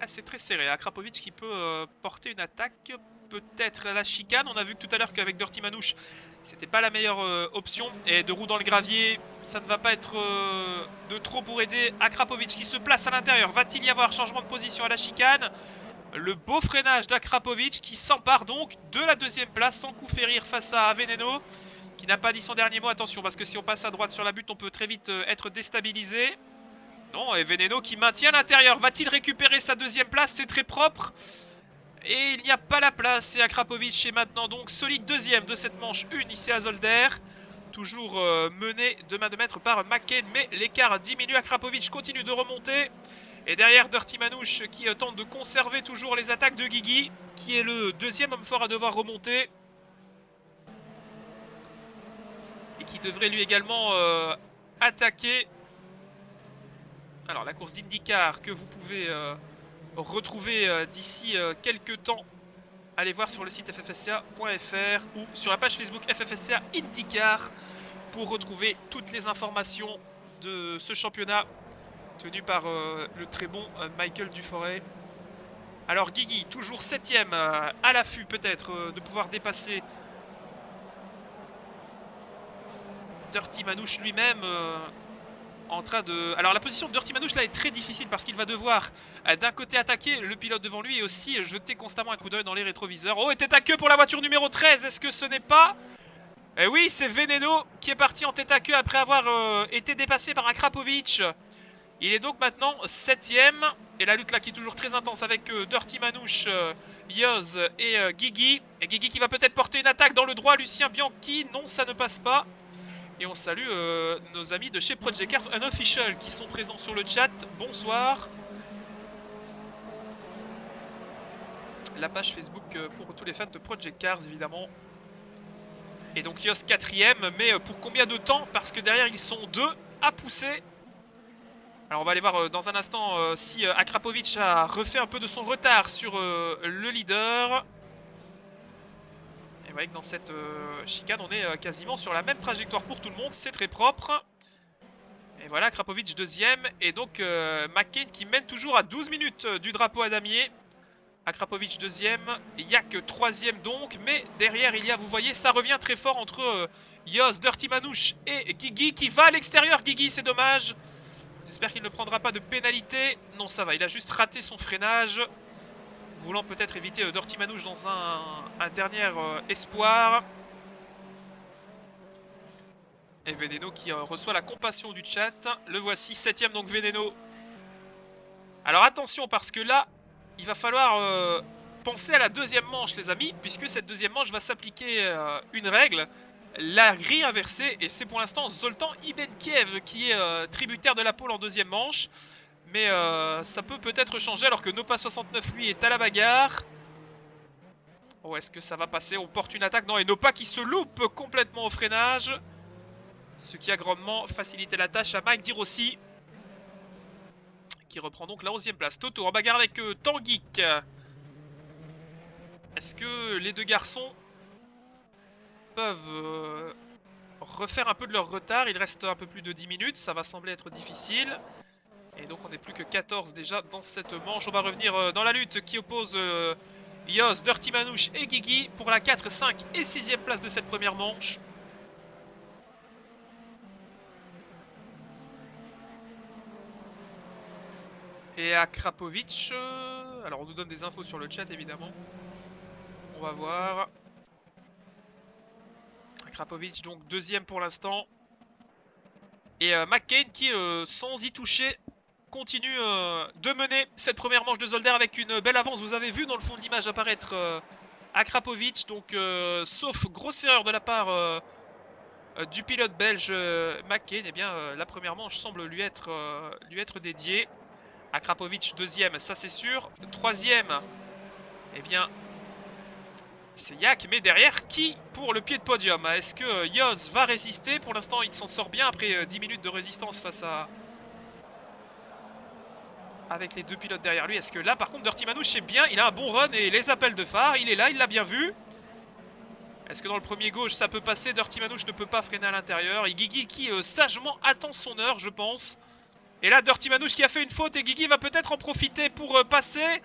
Speaker 1: C'est très serré. Akrapovic qui peut porter une attaque, peut-être à la chicane. On a vu que tout à l'heure qu'avec Dirty Manouche, c'était pas la meilleure option. Et de roue dans le gravier, ça ne va pas être de trop pour aider Akrapovic qui se place à l'intérieur. Va-t-il y avoir changement de position à la chicane ? Le beau freinage d'Akrapovic qui s'empare donc de la deuxième place sans coup férir face à Veneno, qui n'a pas dit son dernier mot. Attention, parce que si on passe à droite sur la butte, on peut très vite être déstabilisé. Non, et Veneno qui maintient l'intérieur. Va-t-il récupérer sa deuxième place? C'est très propre. Et il n'y a pas la place. Et Akrapovic est maintenant donc solide deuxième de cette manche 1 ici à Zolder. Toujours mené de main de maître par McCain. Mais l'écart diminue. Akrapovic continue de remonter. Et derrière Dirty Manouche qui tente de conserver toujours les attaques de Guigui, qui est le deuxième homme fort à devoir remonter. Et qui devrait lui également attaquer. Alors la course d'IndyCar que vous pouvez retrouver d'ici quelques temps. Allez voir sur le site ffsca.fr ou sur la page Facebook FFSCA IndyCar pour retrouver toutes les informations de ce championnat tenu par le très bon Michael Duforet. Alors Guigui, toujours 7ème, à l'affût peut-être de pouvoir dépasser Dirty Manouche lui-même. En train de... Alors la position de Dirty Manouche là est très difficile parce qu'il va devoir d'un côté attaquer le pilote devant lui et aussi jeter constamment un coup d'œil dans les rétroviseurs. Oh, et tête à queue pour la voiture numéro 13. Est-ce que ce n'est pas... Eh oui, c'est Veneno qui est parti en tête à queue après avoir été dépassé par Akrapovic. Il est donc maintenant 7ème. Et la lutte là qui est toujours très intense avec Dirty Manouche, Yoz et Guigui. Et Guigui qui va peut-être porter une attaque dans le droit. Lucien Bianchi, non, ça ne passe pas. Et on salue nos amis de chez Project Cars Unofficial qui sont présents sur le chat. Bonsoir. La page Facebook pour tous les fans de Project Cars évidemment. Et donc Yos 4ème, mais pour combien de temps? Parce que derrière ils sont 2 à pousser. Alors on va aller voir dans un instant si Akrapovic a refait un peu de son retard sur le leader. Et vous voyez que dans cette chicane, on est quasiment sur la même trajectoire pour tout le monde. C'est très propre. Et voilà, Akrapovic deuxième. Et donc McCain qui mène toujours à 12 minutes du drapeau à damier. Akrapovic deuxième. Yak troisième donc. Mais derrière, il y a, vous voyez, ça revient très fort entre Yoz, Dirty Manouche et Guigui qui va à l'extérieur. Guigui, c'est dommage. J'espère qu'il ne prendra pas de pénalité. Non, ça va. Il a juste raté son freinage. Voulant peut-être éviter Dirty Manouche dans un dernier espoir. Et Veneno qui reçoit la compassion du chat. Le voici, 7ème donc Veneno. Alors attention parce que là, il va falloir penser à la deuxième manche les amis. Puisque cette deuxième manche va s'appliquer une règle. la grille inversée. Et c'est pour l'instant Zoltan Ibenkiev qui est tributaire de la pole en deuxième manche. Mais ça peut peut-être changer alors que Nopa 69 lui est à la bagarre. Oh, est-ce que ça va passer? On porte une attaque. Non, et Nopa qui se loupe complètement au freinage. Ce qui a grandement facilité la tâche à Mike Dirossi. Qui reprend donc la 11e place. Toto en bagarre avec Tanguik. Est-ce que les deux garçons peuvent refaire un peu de leur retard? Il reste un peu plus de 10 minutes. Ça va sembler être difficile. Et donc on n'est plus que 14 déjà dans cette manche. On va revenir dans la lutte qui oppose Yoz, Dirty Manouche et Guigui pour la 4, 5 et 6e place de cette première manche. Et à Krapovic, alors on nous donne des infos sur le chat évidemment. On va voir. Krapovic donc deuxième pour l'instant. Et McCain qui, sans y toucher, continue de mener cette première manche de Zolder avec une belle avance. Vous avez vu dans le fond de l'image apparaître Akrapovic. Donc, sauf grosse erreur de la part du pilote belge McCain, eh bien, la première manche semble lui être dédiée. Akrapovic deuxième, ça c'est sûr. Troisième, eh bien, c'est Yak. Mais derrière, qui pour le pied de podium? Est-ce que Yoz va résister? Pour l'instant, il s'en sort bien après 10 minutes de résistance face à... avec les deux pilotes derrière lui. Est-ce que là, par contre, Dirty Manouche est bien? Il a un bon run et les appels de phare. Il est là, il l'a bien vu. Est-ce que dans le premier gauche, ça peut passer? Dirty Manouche ne peut pas freiner à l'intérieur. Et Guigui qui sagement attend son heure, je pense. Et là, Dirty Manouche qui a fait une faute et Guigui va peut-être en profiter pour passer.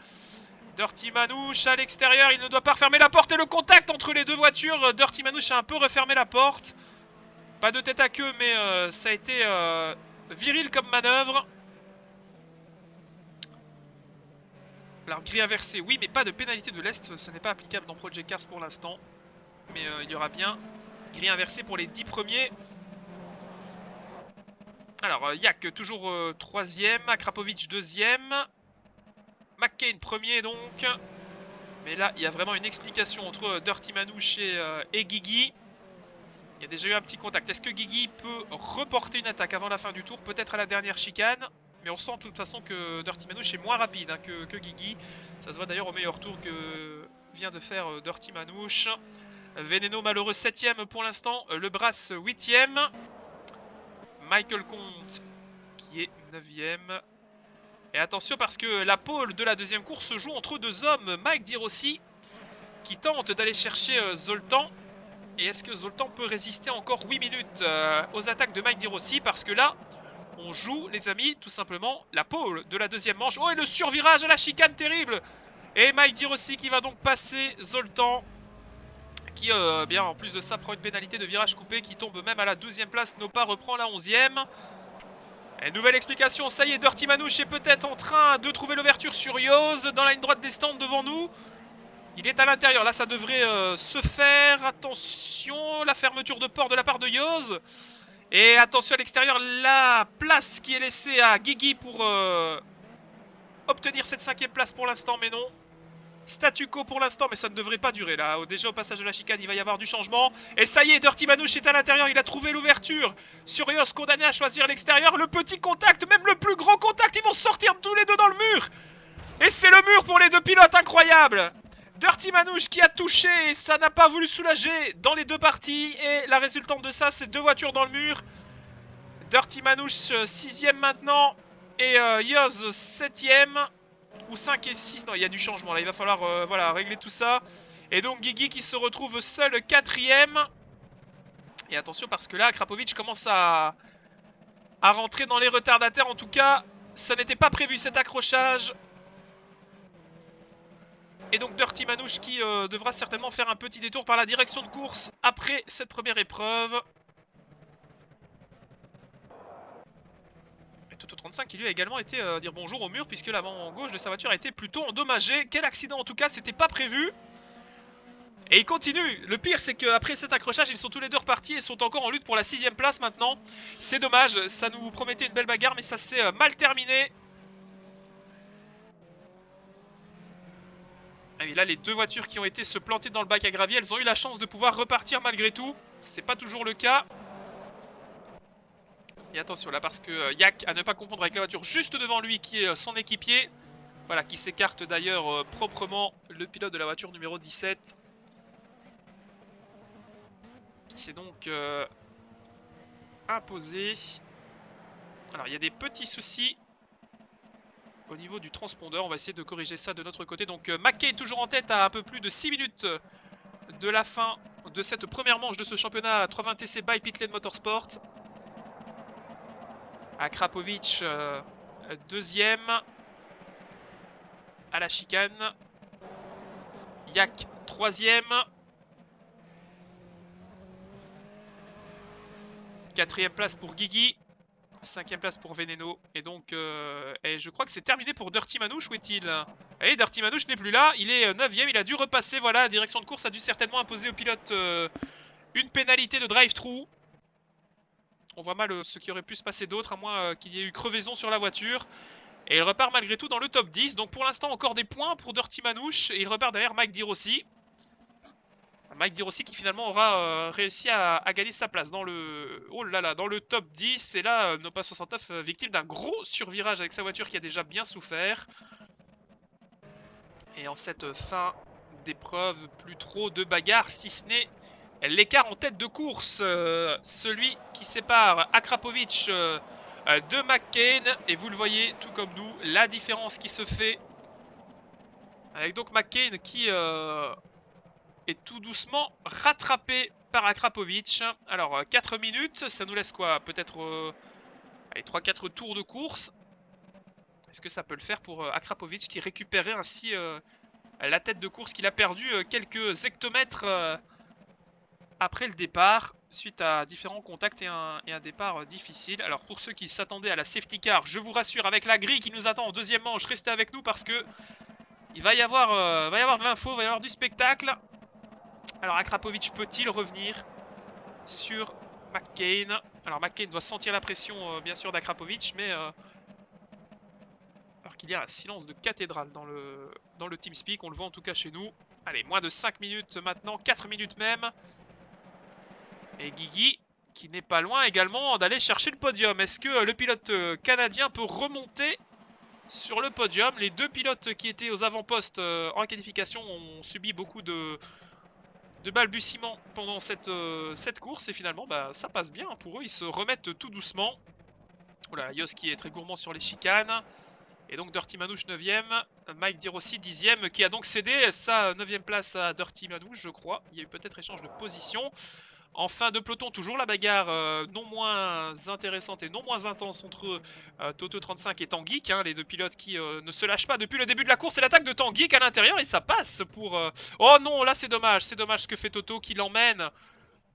Speaker 1: Dirty Manouche à l'extérieur, il ne doit pas refermer la porte. Et le contact entre les deux voitures, Dirty Manouche a un peu refermé la porte. Pas de tête à queue, mais ça a été viril comme manœuvre. Alors, grille inversée, oui, mais pas de pénalité de l'Est. Ce n'est pas applicable dans Project Cars pour l'instant. Mais il y aura bien grille inversée pour les 10 premiers. Alors, Yak toujours troisième. Akrapovic deuxième. McCain premier donc. Mais là, il y a vraiment une explication entre Dirty Manouche et Guigui. Il y a déjà eu un petit contact. Est-ce que Guigui peut reporter une attaque avant la fin du tour? Peut-être à la dernière chicane. Mais on sent de toute façon que Dirty Manouche est moins rapide que Guigui. Ça se voit d'ailleurs au meilleur tour que vient de faire Dirty Manouche. Veneno malheureux 7ème pour l'instant. Le Brass 8ème. Michael Comte qui est 9ème. Et attention parce que la pole de la deuxième course se joue entre deux hommes. Mike Dirossi qui tente d'aller chercher Zoltan. Et est-ce que Zoltan peut résister encore 8 minutes aux attaques de Mike Dirossi? Parce que là, on joue, les amis, tout simplement la pole de la deuxième manche. Oh, et le survirage à la chicane terrible! Et Mike Dirossi qui va donc passer Zoltan. Qui, bien, en plus de ça, prend une pénalité de virage coupé qui tombe même à la 12e place. Nopa reprend la 11e. Et nouvelle explication, ça y est, Dirty Manouche est peut-être en train de trouver l'ouverture sur Yoz dans la ligne droite des stands devant nous. Il est à l'intérieur, là ça devrait se faire. Attention, la fermeture de port de la part de Yoz. Et attention à l'extérieur, la place qui est laissée à Guigui pour obtenir cette 5e place pour l'instant, mais non. Statu quo pour l'instant, mais ça ne devrait pas durer là. Déjà au passage de la chicane, il va y avoir du changement. Et ça y est, Dirty Manouche est à l'intérieur, il a trouvé l'ouverture. Sur Yoz, condamné à choisir l'extérieur. Le petit contact, même le plus grand contact, ils vont sortir tous les deux dans le mur. Et c'est le mur pour les deux pilotes, incroyable. Dirty Manouche qui a touché et ça n'a pas voulu soulager dans les deux parties. Et la résultante de ça, c'est deux voitures dans le mur. Dirty Manouche 6ème maintenant. Et Yoz 7ème. Ou 5 et 6, non il y a du changement là, il va falloir voilà, régler tout ça. Et donc Guigui qui se retrouve seul 4ème. Et attention parce que là Krapovic commence à rentrer dans les retardataires. En tout cas ça n'était pas prévu cet accrochage. Et donc Dirty Manouche qui devra certainement faire un petit détour par la direction de course après cette première épreuve. Toto 35 qui lui a également été dire bonjour au mur puisque l'avant gauche de sa voiture a été plutôt endommagé. Quel accident en tout cas, c'était pas prévu. Et il continue. Le pire c'est qu'après cet accrochage ils sont tous les deux repartis et sont encore en lutte pour la 6ème place maintenant. C'est dommage, ça nous promettait une belle bagarre mais ça s'est mal terminé. Et là, les deux voitures qui ont été se planter dans le bac à gravier, elles ont eu la chance de pouvoir repartir malgré tout. C'est pas toujours le cas. Et attention là, parce que Yak, à ne pas confondre avec la voiture juste devant lui, qui est son équipier. Voilà, qui s'écarte d'ailleurs proprement, le pilote de la voiture numéro 17. Qui s'est donc imposé. Alors, il y a des petits soucis au niveau du transpondeur. On va essayer de corriger ça de notre côté. Donc, McKay est toujours en tête à un peu plus de 6 minutes de la fin de cette première manche de ce championnat 320 TC by Pitlane Motorsport. Akrapovic, deuxième. À la chicane. Yak, troisième. Quatrième place pour Guigui. Cinquième place pour Veneno. Et donc, je crois que c'est terminé pour Dirty Manouche. Où est-il? Et Dirty Manouche n'est plus là. Il est 9ème. Il a dû repasser. Voilà, la direction de course a dû certainement imposer au pilote une pénalité de drive-through. On voit mal ce qui aurait pu se passer d'autre, à moins qu'il y ait eu crevaison sur la voiture. Et il repart malgré tout dans le top 10. Donc pour l'instant, encore des points pour Dirty Manouche. Et il repart derrière Mike Di Rossi. Mike Di Rossi qui finalement aura réussi à gagner sa place dans le, dans le top 10. Et là, Nopa 69 victime d'un gros survirage avec sa voiture qui a déjà bien souffert. Et en cette fin d'épreuve, plus trop de bagarres, si ce n'est l'écart en tête de course. Celui qui sépare Akrapovic de McCain. Et vous le voyez, tout comme nous, la différence qui se fait. Avec donc McCain qui est tout doucement rattrapé par Akrapovic. Alors 4 minutes, ça nous laisse quoi? Peut-être 3-4 tours de course. Est-ce que ça peut le faire pour Akrapovic qui récupérait ainsi la tête de course qu'il a perdu quelques hectomètres après le départ, suite à différents contacts et un départ difficile. Alors pour ceux qui s'attendaient à la safety car, je vous rassure, avec la grille qui nous attend en deuxième manche, restez avec nous parce que il va y avoir de l'info, il va y avoir du spectacle. Alors Akrapovic peut-il revenir sur McCain? Alors McCain doit sentir la pression bien sûr d'Akrapovic, mais alors qu'il y a un silence de cathédrale dans le TeamSpeak, on le voit en tout cas chez nous. Allez, moins de 5 minutes maintenant, 4 minutes même. Et Guigui qui n'est pas loin également d'aller chercher le podium. Est-ce que le pilote canadien peut remonter sur le podium? Les deux pilotes qui étaient aux avant-postes en qualification ont subi beaucoup de balbutiements pendant cette course. Et finalement, ça passe bien pour eux. Ils se remettent tout doucement. Oula, Yos qui est très gourmand sur les chicanes. Et donc Dirty Manouche 9ème. Mike Di Rossi 10ème qui a donc cédé sa 9ème place à Dirty Manouche, je crois. Il y a eu peut-être échange de position. En fin de peloton, toujours la bagarre non moins intéressante et non moins intense entre Toto 35 et Tanguy, les deux pilotes qui ne se lâchent pas depuis le début de la course. Et l'attaque de Tanguy à l'intérieur et ça passe pour... Oh non, là c'est dommage ce que fait Toto qui l'emmène.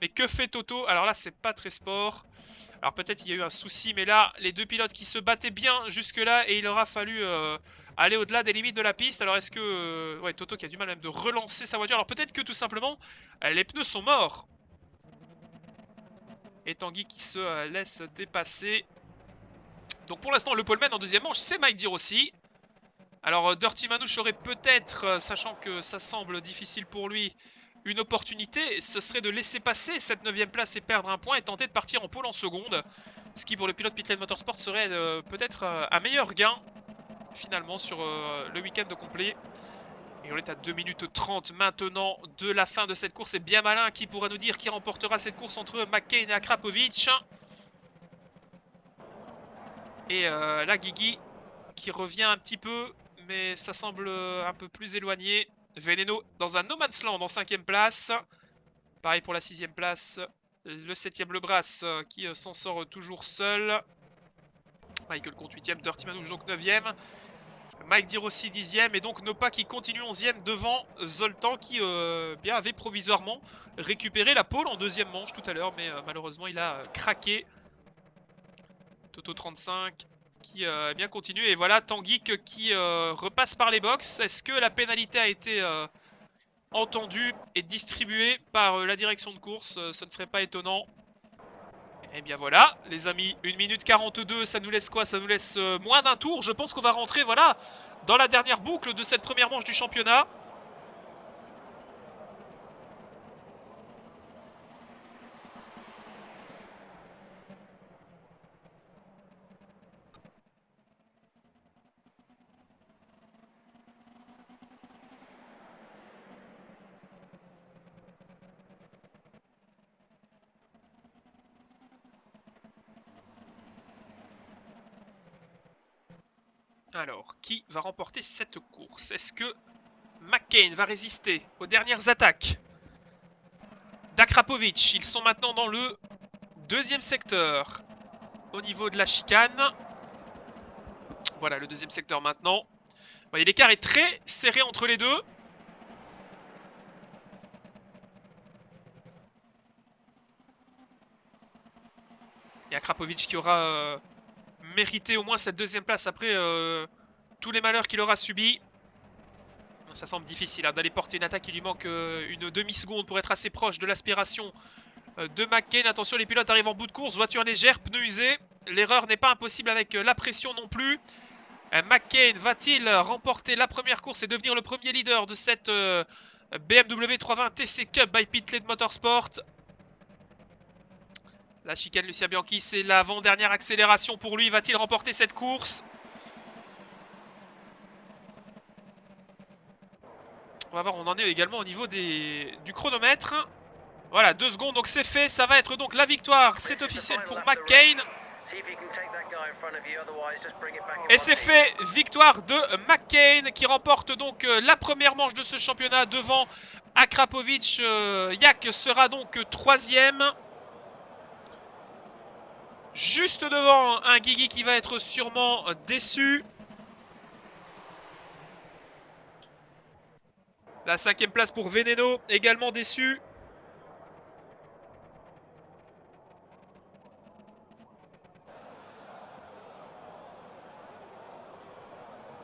Speaker 1: Mais que fait Toto? Alors là c'est pas très sport. Alors peut-être il y a eu un souci, mais là les deux pilotes qui se battaient bien jusque là et il aura fallu aller au-delà des limites de la piste. Alors est-ce que... ouais, Toto qui a du mal même de relancer sa voiture. Alors peut-être que tout simplement les pneus sont morts. Et Tanguy qui se laisse dépasser. Donc pour l'instant le poleman en deuxième manche c'est Mike Di Rossi. Alors Dirty Manouche aurait peut-être, sachant que ça semble difficile pour lui, une opportunité. Ce serait de laisser passer cette 9ème place et perdre un point et tenter de partir en pôle en seconde. Ce qui pour le pilote Pitlane Motorsport serait peut-être un meilleur gain finalement sur le week-end complet. Et on est à 2 minutes 30 maintenant de la fin de cette course. C'est bien malin qui pourra nous dire qui remportera cette course entre McCain et Akrapovic. Et là, Guigui qui revient un petit peu, mais ça semble un peu plus éloigné. Veneno dans un no man's land en 5ème place. Pareil pour la 6ème place. Le 7ème Lebras qui s'en sort toujours seul. Michael compte 8ème, Dirty Manouche donc 9ème. Mike Di Rossi 10ème et donc Nopa qui continue 11ème devant Zoltan qui bien avait provisoirement récupéré la pole en deuxième manche tout à l'heure, mais malheureusement il a craqué. Toto 35 qui bien continue et voilà Tanguy qui repasse par les box. Est-ce que la pénalité a été entendue et distribuée par la direction de course? Ce ne serait pas étonnant. Et bien voilà, les amis, 1 minute 42, ça nous laisse quoi? Ça nous laisse moins d'un tour. Je pense qu'on va rentrer, voilà, dans la dernière boucle de cette première manche du championnat. Alors, qui va remporter cette course? Est-ce que McCain va résister aux dernières attaques d'Akrapovic? Ils sont maintenant dans le deuxième secteur au niveau de la chicane. Voilà le deuxième secteur maintenant. Vous voyez, l'écart est très serré entre les deux. Et Akrapovic qui aura mérité au moins cette deuxième place après tous les malheurs qu'il aura subis. Ça semble difficile hein, d'aller porter une attaque. Il lui manque une demi-seconde pour être assez proche de l'aspiration de McCain. Attention, les pilotes arrivent en bout de course. Voiture légère, pneus usés. L'erreur n'est pas impossible avec la pression non plus. McCain va-t-il remporter la première course et devenir le premier leader de cette BMW 320 TC Cup by Pitlane Motorsport? La chicane Lucia Bianchi, c'est l'avant-dernière accélération pour lui. Va-t-il remporter cette course? On va voir, on en est également au niveau du chronomètre. Voilà, 2 secondes, donc c'est fait. Ça va être donc la victoire. C'est officiel pour McCain. Et c'est fait, victoire de McCain qui remporte donc la première manche de ce championnat devant Akrapovic. Yak sera donc 3e. Juste devant un Guigui qui va être sûrement déçu. La 5e place pour Veneno, également déçu.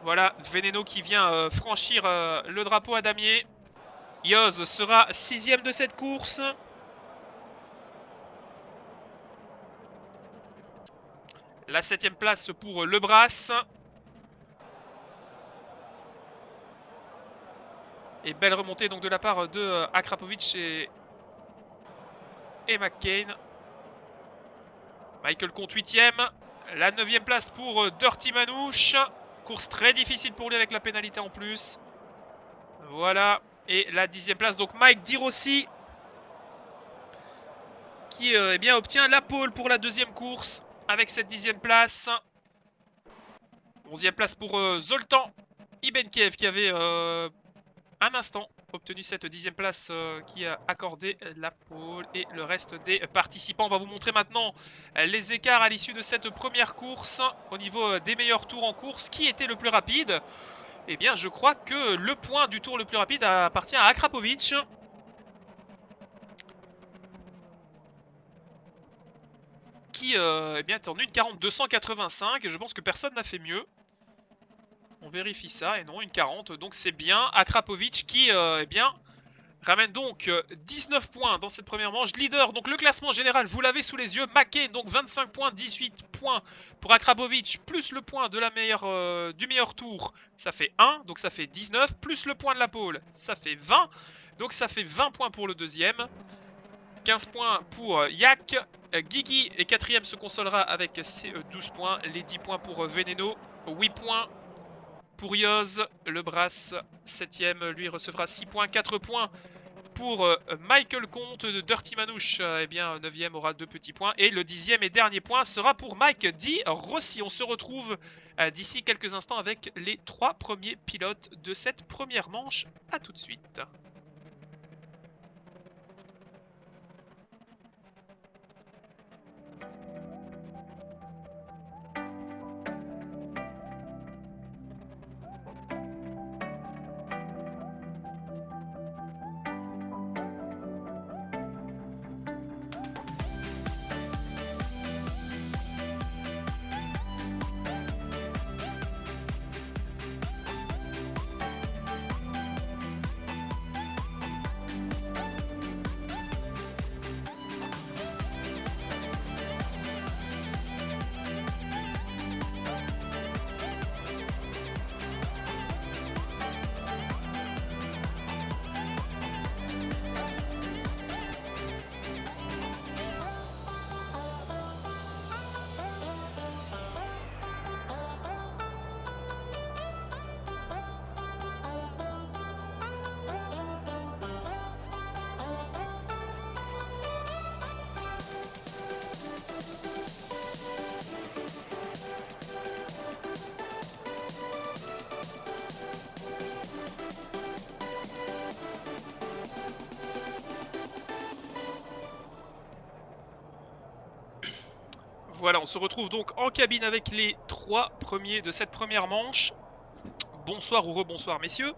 Speaker 1: Voilà, Veneno qui vient franchir le drapeau à damier. Yoz sera 6e de cette course. La 7e place pour Lebras. Et belle remontée donc de la part de Akrapovic et McCain. Michael compte 8e. La 9e place pour Dirty Manouche. Course très difficile pour lui avec la pénalité en plus. Voilà. Et la 10e place, donc Mike Di Rossi qui eh bien, obtient la pole pour la deuxième course avec cette 10e place. 11e place pour Zoltan Ibenkev qui avait un instant obtenu cette 10e place qui a accordé la pole. Et le reste des participants. On va vous montrer maintenant les écarts à l'issue de cette première course au niveau des meilleurs tours en course. Qui était le plus rapide? Eh bien, je crois que le point du tour le plus rapide appartient à Akrapovic. Qui eh bien, est en 1:40 285. Je pense que personne n'a fait mieux. On vérifie ça. Et non, 1:40. Donc c'est bien Akrapovic qui eh bien, ramène donc 19 points dans cette première manche. Leader, donc le classement général, vous l'avez sous les yeux. McCain, donc 25 points, 18 points pour Akrapovic, plus le point de du meilleur tour, ça fait 1, donc ça fait 19, plus le point de la pole, ça fait 20, donc ça fait 20 points pour le deuxième. 15 points pour Yak. Guigui est 4e, se consolera avec ses 12 points. Les 10 points pour Veneno, 8 points pour Yoz. Lebras, 7e, lui recevra 6 points. 4 points pour Michael Comte de Dirty Manouche. Eh bien, 9e aura 2 petits points. Et le 10e et dernier point sera pour Mike Di Rossi. On se retrouve d'ici quelques instants avec les 3 premiers pilotes de cette première manche. A tout de suite. Voilà, on se retrouve donc en cabine avec les 3 premiers de cette première manche. Bonsoir ou rebonsoir messieurs.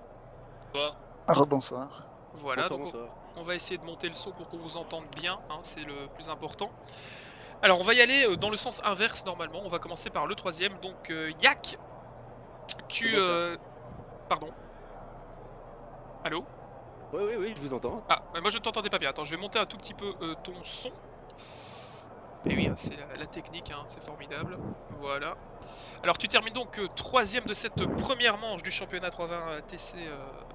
Speaker 2: Rebonsoir.
Speaker 1: Voilà,
Speaker 3: Bonsoir,
Speaker 1: donc
Speaker 3: bonsoir.
Speaker 1: on va essayer de monter le son pour qu'on vous entende bien, hein, c'est le plus important. Alors on va y aller dans le sens inverse normalement, on va commencer par le troisième. Donc Yak, tu...
Speaker 3: Bon, ça.
Speaker 1: Pardon. Allô?
Speaker 3: Oui, je vous entends.
Speaker 1: Ah, moi je ne t'entendais pas bien, attends, je vais monter un tout petit peu ton son. Et oui, c'est la technique, hein, c'est formidable. Voilà. Alors tu termines donc troisième de cette première manche du championnat 320 TC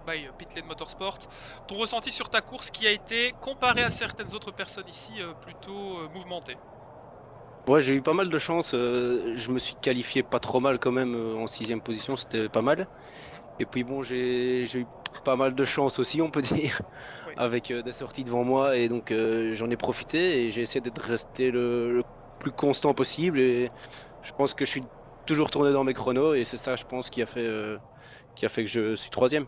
Speaker 1: by Pitlane Motorsport. Ton ressenti sur ta course qui a été, comparé à certaines autres personnes ici, plutôt mouvementée.
Speaker 3: Ouais, j'ai eu pas mal de chance. Je me suis qualifié pas trop mal quand même en 6e position, c'était pas mal.
Speaker 1: Mhm.
Speaker 3: Et puis bon, j'ai eu pas mal de chance aussi, on peut dire,
Speaker 1: Oui.
Speaker 3: avec des sorties devant moi. Et donc j'en ai profité et j'ai essayé d'être resté le plus constant possible. Et je pense que je suis toujours tourné dans mes chronos. Et c'est ça, je pense, qui a fait que je suis troisième.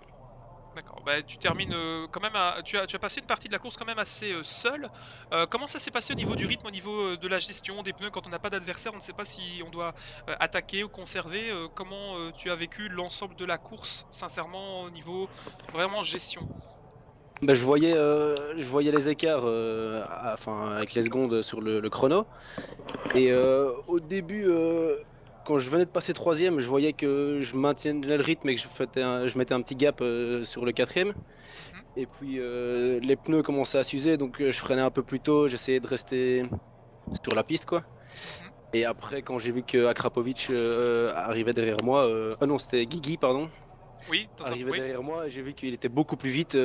Speaker 1: D'accord. Bah, tu termines quand même. Tu as passé une partie de la course quand même assez seul. Comment ça s'est passé au niveau du rythme, au niveau de la gestion des pneus quand on n'a pas d'adversaire, on ne sait pas si on doit attaquer ou conserver. Comment tu as vécu l'ensemble de la course, sincèrement, au niveau vraiment gestion?
Speaker 3: Bah, je voyais les écarts enfin, avec les secondes sur le chrono. Et au début, quand je venais de passer troisième, je voyais que je maintiennais le rythme et que je mettais un petit gap sur le quatrième.
Speaker 1: Mhm.
Speaker 3: Et puis les pneus commençaient à s'user, donc je freinais un peu plus tôt, j'essayais de rester sur la piste, quoi.
Speaker 1: Mhm.
Speaker 3: Et après, quand j'ai vu que Akrapovic arrivait derrière moi, non, c'était Guigui, pardon,
Speaker 1: Oui,
Speaker 3: arrivait
Speaker 1: oui.
Speaker 3: derrière moi, et j'ai vu qu'il était beaucoup plus vite.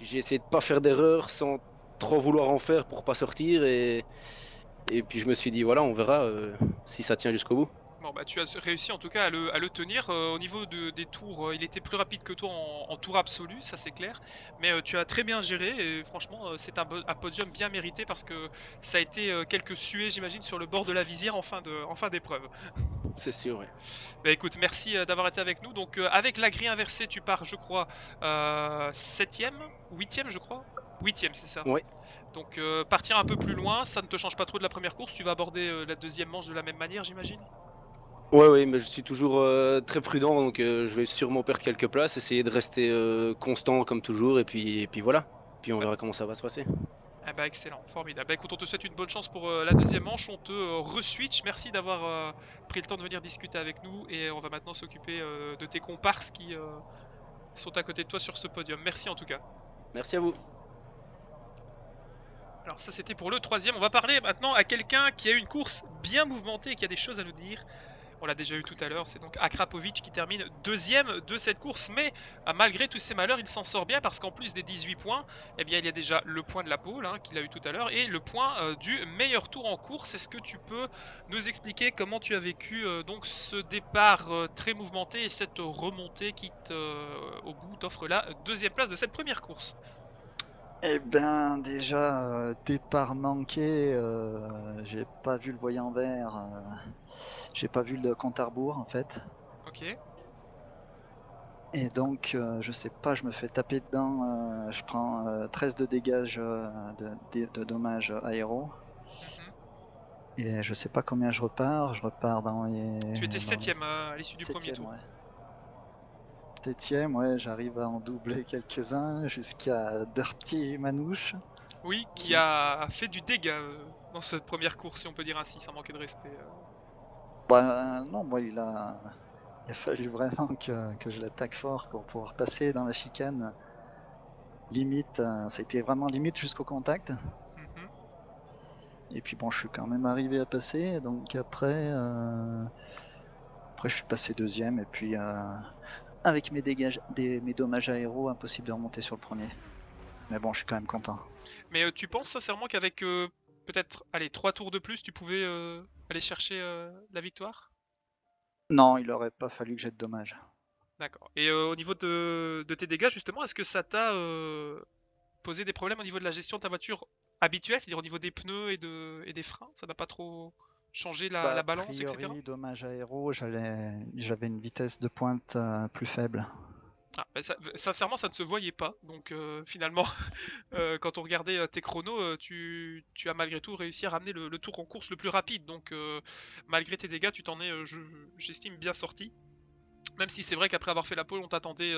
Speaker 3: J'ai essayé de pas faire d'erreur sans trop vouloir en faire pour pas sortir, et puis je me suis dit, voilà, on verra si ça tient jusqu'au bout.
Speaker 1: Bon, bah, tu as réussi en tout cas à le tenir. Au niveau des tours, il était plus rapide que toi en tour absolu, ça c'est clair. Mais tu as très bien géré et franchement, c'est un podium bien mérité parce que ça a été quelques suées, j'imagine, sur le bord de la visière en fin d'épreuve.
Speaker 3: C'est sûr, ouais.
Speaker 1: Bah écoute, merci d'avoir été avec nous. Donc, avec la grille inversée, tu pars, je crois, 7ème, 8ème, je crois. 8ème, c'est ça.
Speaker 3: Ouais.
Speaker 1: Donc, partir un peu plus loin, ça ne te change pas trop de la première course. Tu vas aborder la deuxième manche de la même manière, j'imagine.
Speaker 3: Ouais, mais je suis toujours très prudent, donc je vais sûrement perdre quelques places, essayer de rester constant comme toujours, et puis voilà. Puis on
Speaker 1: Bah,
Speaker 3: verra comment ça va se passer.
Speaker 1: ah bah excellent, formidable. Bah écoute, on te souhaite une bonne chance pour la deuxième manche. On te re-switch. Merci d'avoir pris le temps de venir discuter avec nous. Et on va maintenant s'occuper de tes comparses qui sont à côté de toi sur ce podium. Merci en tout cas.
Speaker 3: Merci à vous.
Speaker 1: Alors ça c'était pour le troisième. On va parler maintenant à quelqu'un qui a eu une course bien mouvementée et qui a des choses à nous dire. On l'a déjà eu tout à l'heure, c'est donc Akrapovic qui termine deuxième de cette course, mais malgré tous ses malheurs, il s'en sort bien parce qu'en plus des 18 points, eh bien, il y a déjà le point de la pole qu'il a eu tout à l'heure et le point du meilleur tour en course. Est-ce que tu peux nous expliquer comment tu as vécu donc ce départ très mouvementé et cette remontée qui au bout t'offre la deuxième place de cette première course?
Speaker 2: Eh ben déjà, départ manqué, j'ai pas vu le voyant vert, j'ai pas vu le compte à rebours en fait.
Speaker 1: Ok.
Speaker 2: Et donc, je sais pas, je me fais taper dedans, je prends 13 de dégâts de dommages aéros.
Speaker 1: Mhm.
Speaker 2: Et je sais pas combien je repars
Speaker 1: Tu étais
Speaker 2: dans les
Speaker 1: septième à l'issue du premier
Speaker 2: 7e,
Speaker 1: tour.
Speaker 2: ouais. 7e, ouais, j'arrive à en doubler quelques-uns jusqu'à Dirty Manouche.
Speaker 1: Oui, qui a fait du dégât dans cette première course, si on peut dire ainsi, sans manquer de respect.
Speaker 2: Bah non, moi il a fallu vraiment que je l'attaque fort pour pouvoir passer dans la chicane. Limite, ça a été vraiment limite jusqu'au contact.
Speaker 1: Mhm.
Speaker 2: Et puis bon, je suis quand même arrivé à passer, donc après je suis passé deuxième, et puis avec mes dommages aéros, impossible de remonter sur le premier. Mais bon, je suis quand même content.
Speaker 1: Mais tu penses sincèrement qu'avec peut-être allez, 3 tours de plus, tu pouvais aller chercher la victoire?
Speaker 2: Non, il aurait pas fallu que j'ai de dommages.
Speaker 1: D'accord. Et au niveau de tes dégâts, justement, est-ce que ça t'a posé des problèmes au niveau de la gestion de ta voiture habituelle, c'est-à-dire au niveau des pneus et des freins? Ça n'a pas trop changé
Speaker 2: Bah,
Speaker 1: la
Speaker 2: a
Speaker 1: balance, etc.
Speaker 2: priori, dommages aéros, j'avais une vitesse de pointe plus faible.
Speaker 1: Sincèrement, ça ne se voyait pas. Donc finalement, quand on regardait tes chronos, tu as malgré tout réussi à ramener le tour en course le plus rapide. Donc malgré tes dégâts, tu t'en es, j'estime, bien sorti. Même si c'est vrai qu'après avoir fait la pole, on t'attendait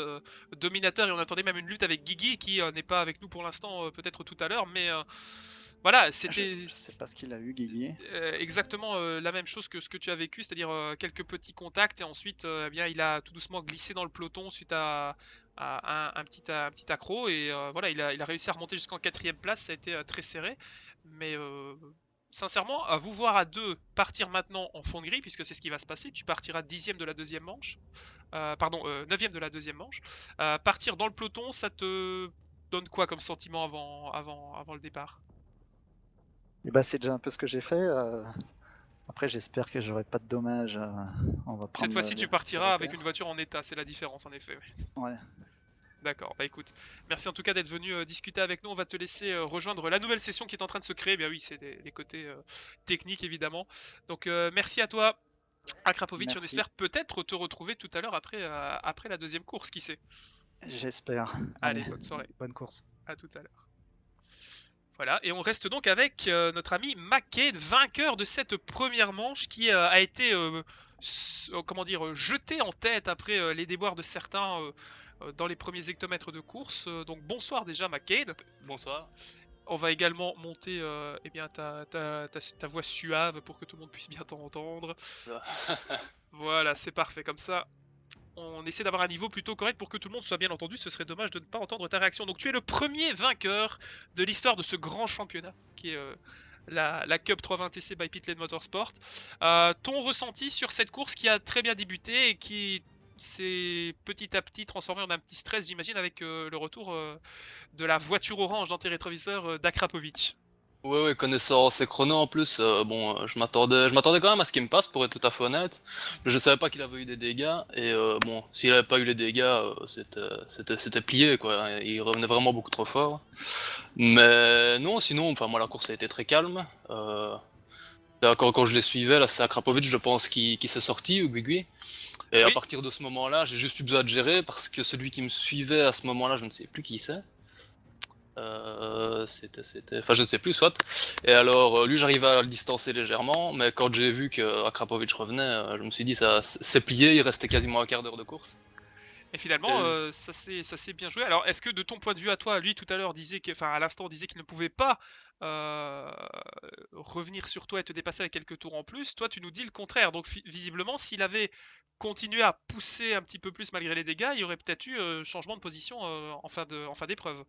Speaker 1: dominateur et on attendait même une lutte avec Guigui qui n'est pas avec nous pour l'instant, peut-être tout à l'heure. Mais voilà, c'était
Speaker 2: C'est parce qu'il a eu Guigui.
Speaker 1: exactement la même chose que ce que tu as vécu, c'est-à-dire quelques petits contacts et ensuite eh bien, il a tout doucement glissé dans le peloton suite à un petit accro et voilà, il a réussi à remonter jusqu'en 4ème place, ça a été très serré. Mais sincèrement, à vous voir à deux partir maintenant en fond de grille, puisque c'est ce qui va se passer, tu partiras 10ème de la deuxième manche, pardon, 9ème de la deuxième manche. Partir dans le peloton, ça te donne quoi comme sentiment avant le départ?
Speaker 2: Et bah, c'est déjà un peu ce que j'ai fait. Après, j'espère que j'aurai pas de dommages. On va
Speaker 1: Cette
Speaker 2: prendre
Speaker 1: fois-ci, tu
Speaker 2: les
Speaker 1: partiras avec
Speaker 2: repères.
Speaker 1: une voiture en état, c'est la différence en effet.
Speaker 2: Ouais.
Speaker 1: D'accord, bah écoute, merci en tout cas d'être venu discuter avec nous. On va te laisser rejoindre la nouvelle session qui est en train de se créer. Bien oui, c'est les côtés techniques évidemment. Donc merci à toi, Akrapovic. On
Speaker 2: Merci.
Speaker 1: espère peut-être te retrouver tout à l'heure après la deuxième course, qui sait.
Speaker 2: J'espère.
Speaker 1: Allez,
Speaker 2: Allez,
Speaker 1: bonne soirée,
Speaker 2: bonne course.
Speaker 1: à tout à l'heure. Voilà, et on reste donc avec notre ami McCain, vainqueur de cette première manche qui a été, comment dire, jeté en tête après les déboires de certains dans les premiers hectomètres de course. Donc bonsoir déjà McCain.
Speaker 4: Bonsoir.
Speaker 1: On va également monter eh bien, ta voix suave pour que tout le monde puisse bien t'entendre. Voilà, c'est parfait comme ça. On essaie d'avoir un niveau plutôt correct pour que tout le monde soit bien entendu. Ce serait dommage de ne pas entendre ta réaction. Donc tu es le premier vainqueur de l'histoire de ce grand championnat qui est la Cup 320TC by Pitland Motorsport. Ton ressenti sur cette course qui a très bien débuté et qui s'est petit à petit transformé en un petit stress, j'imagine, avec le retour de la voiture orange dans tes rétroviseurs d'Akrapovic.
Speaker 4: Ouais, connaissant ses chronos en plus, je m'attendais quand même à ce qu'il me passe, pour être tout à fait honnête. Je savais pas qu'il avait eu des dégâts, et bon, s'il avait pas eu les dégâts, c'était plié, quoi. Il revenait vraiment beaucoup trop fort. Mais non, sinon, enfin, moi, la course a été très calme. Là, quand je les suivais, là, c'est Akrapovic, je pense, qui s'est sorti, ou Guigui. Et à
Speaker 1: Oui.
Speaker 4: partir de ce moment-là, j'ai juste eu besoin de gérer, parce que celui qui me suivait à ce moment-là, je ne sais plus qui c'est. Enfin, je ne sais plus, soit. Et alors, lui, j'arrivais à le distancer légèrement, mais quand j'ai vu que Akrapovic revenait, je me suis dit, ça c'est plié, il restait quasiment un quart d'heure de course.
Speaker 1: Et finalement,
Speaker 4: Et
Speaker 1: ça s'est bien joué. Alors, est-ce que de ton point de vue à toi, lui tout à l'heure disait que, enfin à l'instant disait qu'il ne pouvait pas euh, revenir sur toi et te dépasser avec quelques tours en plus. Toi, tu nous dis le contraire. Donc, visiblement, s'il avait continué à pousser un petit peu plus malgré les dégâts, il y aurait peut-être eu changement de position en fin d'épreuve.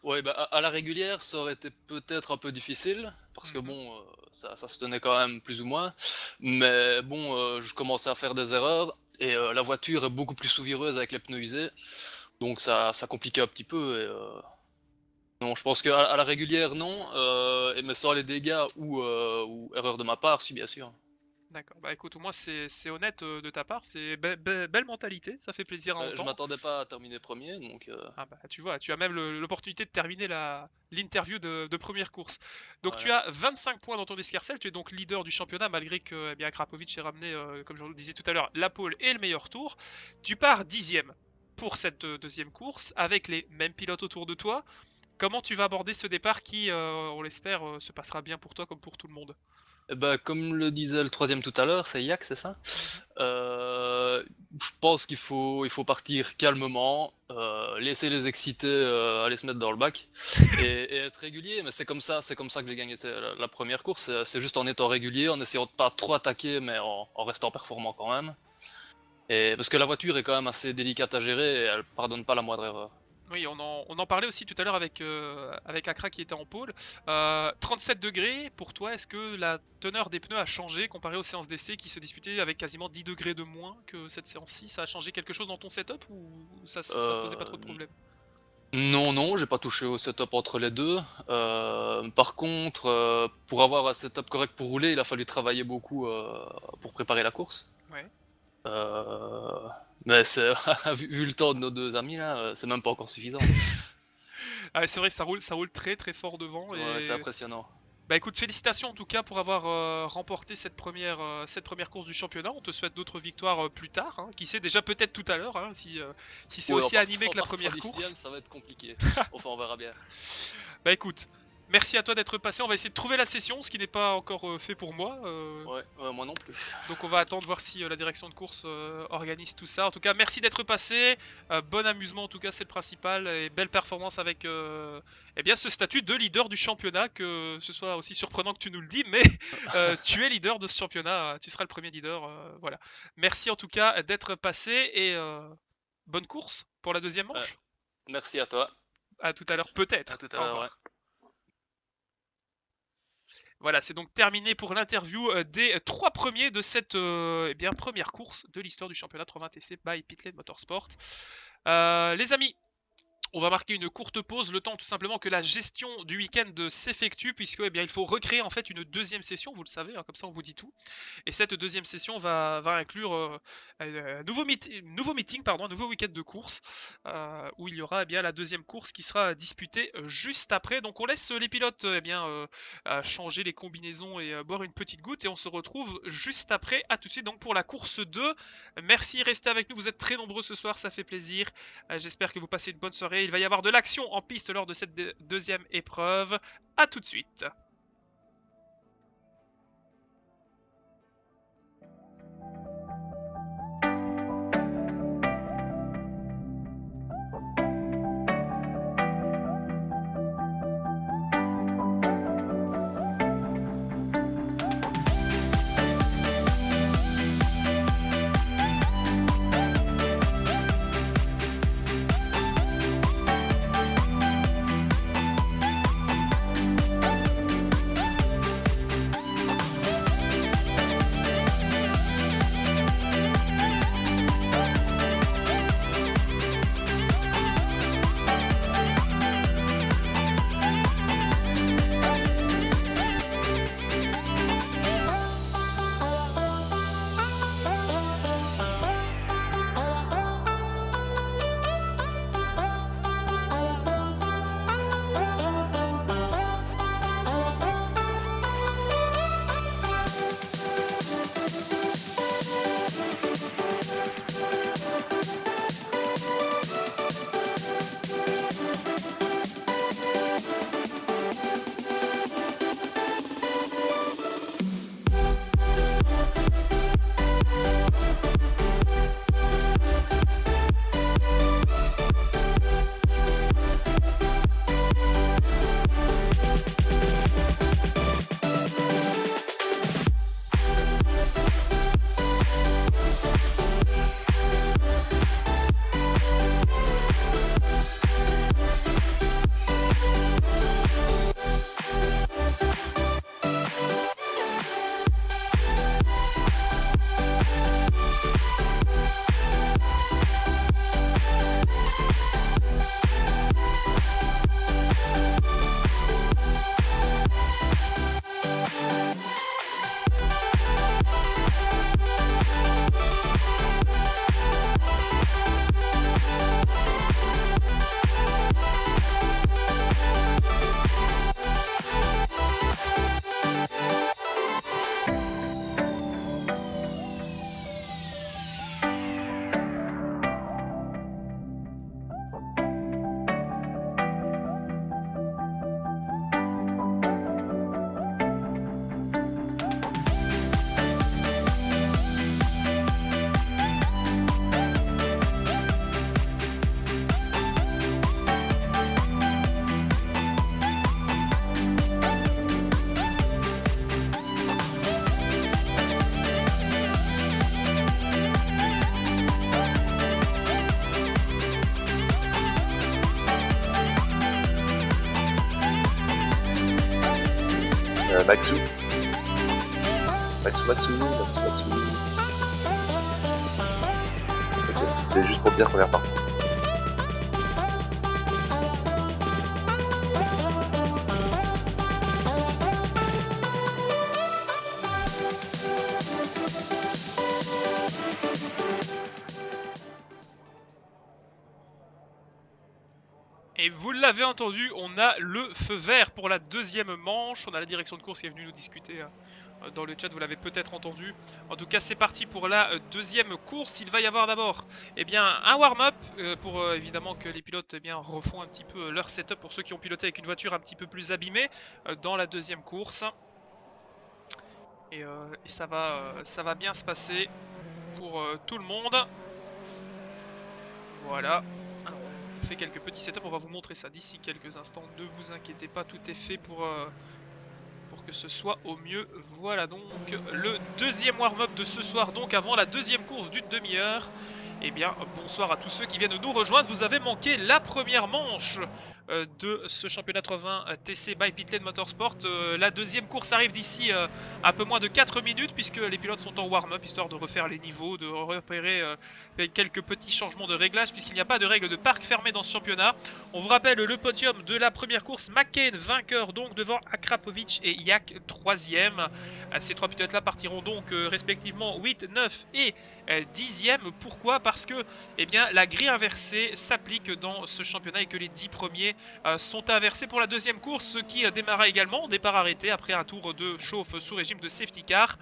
Speaker 4: ouais, bah, à la régulière, ça aurait été peut-être un peu difficile, parce que
Speaker 1: Mhm.
Speaker 4: bon, ça se tenait quand même plus ou moins. Mais bon, je commençais à faire des erreurs, et la voiture est beaucoup plus souvireuse avec les pneus usés, donc ça compliquait un petit peu. Non, je pense qu'à à la régulière, non, mais sans les dégâts ou erreur de ma part, si, bien sûr.
Speaker 1: D'accord. Bah écoute, au moins c'est honnête de ta part. C'est belle mentalité. Ça fait plaisir à
Speaker 4: Je
Speaker 1: entendre.
Speaker 4: m'attendais pas à terminer premier, donc
Speaker 1: Ah bah tu vois, tu as même l'opportunité de terminer l'interview de première course. Donc tu
Speaker 4: voilà.
Speaker 1: as 25 points dans ton escarcelle, tu es donc leader du championnat malgré que eh bien, Krapovic ait ramené, comme je vous le disais tout à l'heure, la pole et le meilleur tour. Tu pars 10ème pour cette deuxième course avec les mêmes pilotes autour de toi. Comment tu vas aborder ce départ qui, on l'espère, se passera bien pour toi comme pour tout le monde?
Speaker 4: Et bah, comme le disait le troisième tout à l'heure, c'est Yak, c'est ça?
Speaker 1: Mhm.
Speaker 4: Je pense qu'il faut partir calmement, laisser les exciter, aller se mettre dans le bac et être régulier. Mais c'est comme ça que j'ai gagné la première course. C'est juste en étant régulier, en essayant de pas trop attaquer, mais en restant performant quand même. Et parce que la voiture est quand même assez délicate à gérer et elle pardonne pas la moindre erreur.
Speaker 1: Oui, on en parlait aussi tout à l'heure avec Accra qui était en pôle. 37 degrés, pour toi, est-ce que la teneur des pneus a changé comparé aux séances d'essai qui se disputaient avec quasiment 10 degrés de moins que cette séance-ci? Ça a changé quelque chose dans ton setup ou ça posait pas trop de
Speaker 4: Euh,
Speaker 1: problèmes?
Speaker 4: Non, non, j'ai pas touché au setup entre les deux. Par contre, pour avoir un setup correct pour rouler, il a fallu travailler beaucoup pour préparer la course.
Speaker 1: Ouais.
Speaker 4: Euh, mais vu le temps de nos deux amis là, c'est même pas encore suffisant.
Speaker 1: Ah, c'est vrai que ça roule très très fort devant
Speaker 4: Ouais, c'est
Speaker 1: et
Speaker 4: impressionnant.
Speaker 1: Bah écoute, félicitations en tout cas pour avoir remporté cette première course du championnat. On te souhaite d'autres victoires plus tard. Hein. Qui sait, déjà peut-être tout à l'heure, hein, si c'est aussi animé que la première course.
Speaker 4: Ça va être compliqué. Enfin, on verra bien.
Speaker 1: Bah écoute, merci à toi d'être passé. On va essayer de trouver la session, ce qui n'est pas encore fait pour moi.
Speaker 4: Ouais, moi non plus.
Speaker 1: Donc on va attendre voir si la direction de course organise tout ça. En tout cas, merci d'être passé. Bon amusement en tout cas, c'est le principal. Et belle performance avec eh bien, ce statut de leader du championnat. Que ce soit aussi surprenant que tu nous le dis, mais tu es leader de ce championnat. Tu seras le premier leader. Voilà. Merci en tout cas d'être passé et bonne course pour la deuxième manche.
Speaker 4: Merci à toi.
Speaker 1: À tout à l'heure peut-être.
Speaker 4: À tout à l'heure, ouais.
Speaker 1: Voilà, c'est donc terminé pour l'interview des 3 premiers de cette première course de l'histoire du championnat 320 TC by Pitlane Motorsport. Les amis, on va marquer une courte pause, le temps tout simplement que la gestion du week-end s'effectue, puisque il faut recréer en fait une deuxième session, vous le savez, hein, comme ça on vous dit tout. Et cette deuxième session va inclure un nouveau meeting, un nouveau week-end de course, où il y aura la deuxième course qui sera disputée juste après. Donc on laisse les pilotes changer les combinaisons et boire une petite goutte, et on se retrouve juste après. À tout de suite donc pour la course 2. Merci, restez avec nous, vous êtes très nombreux ce soir, ça fait plaisir. J'espère que vous passez une bonne soirée. Il va y avoir de l'action en piste lors de cette deuxième épreuve. A tout de suite.
Speaker 5: Maxou. Maxou. Ok, c'est juste pour te dire qu'on est reparti.
Speaker 1: Et Et vous l'avez entendu, on a le feu vert pour la deuxième manche. On a la direction de course qui est venue nous discuter dans le chat, vous l'avez peut-être entendu. En tout cas, c'est parti pour la deuxième course. Il va y avoir d'abord un warm-up pour évidemment que les pilotes refont un petit peu leur setup pour ceux qui ont piloté avec une voiture un petit peu plus abîmée dans la deuxième course. Et ça va bien se passer pour tout le monde. Voilà. Alors, on fait quelques petits setups, on va vous montrer ça d'ici quelques instants. Ne vous inquiétez pas, tout est fait pour que ce soit au mieux. Voilà donc le deuxième warm-up de ce soir, donc avant la deuxième course d'une demi-heure. Eh bien, bonsoir à tous ceux qui viennent nous rejoindre. Vous avez manqué la première manche de ce championnat 80 TC by Pitlane Motorsport. La deuxième course arrive d'ici un peu moins de 4 minutes puisque les pilotes sont en warm-up histoire de refaire les niveaux, de repérer quelques petits changements de réglage puisqu'il n'y a pas de règle de parc fermé dans ce championnat. On vous rappelle le podium de la première course, McCain vainqueur donc devant Akrapovic et Yak 3e. Ces trois pilotes là partiront donc respectivement 8, 9 et 10e. Pourquoi ? Parce que la grille inversée s'applique dans ce championnat et que les 10 premiers sont inversés pour la deuxième course, ce qui démarra également, départ arrêté après un tour de chauffe sous régime de safety car.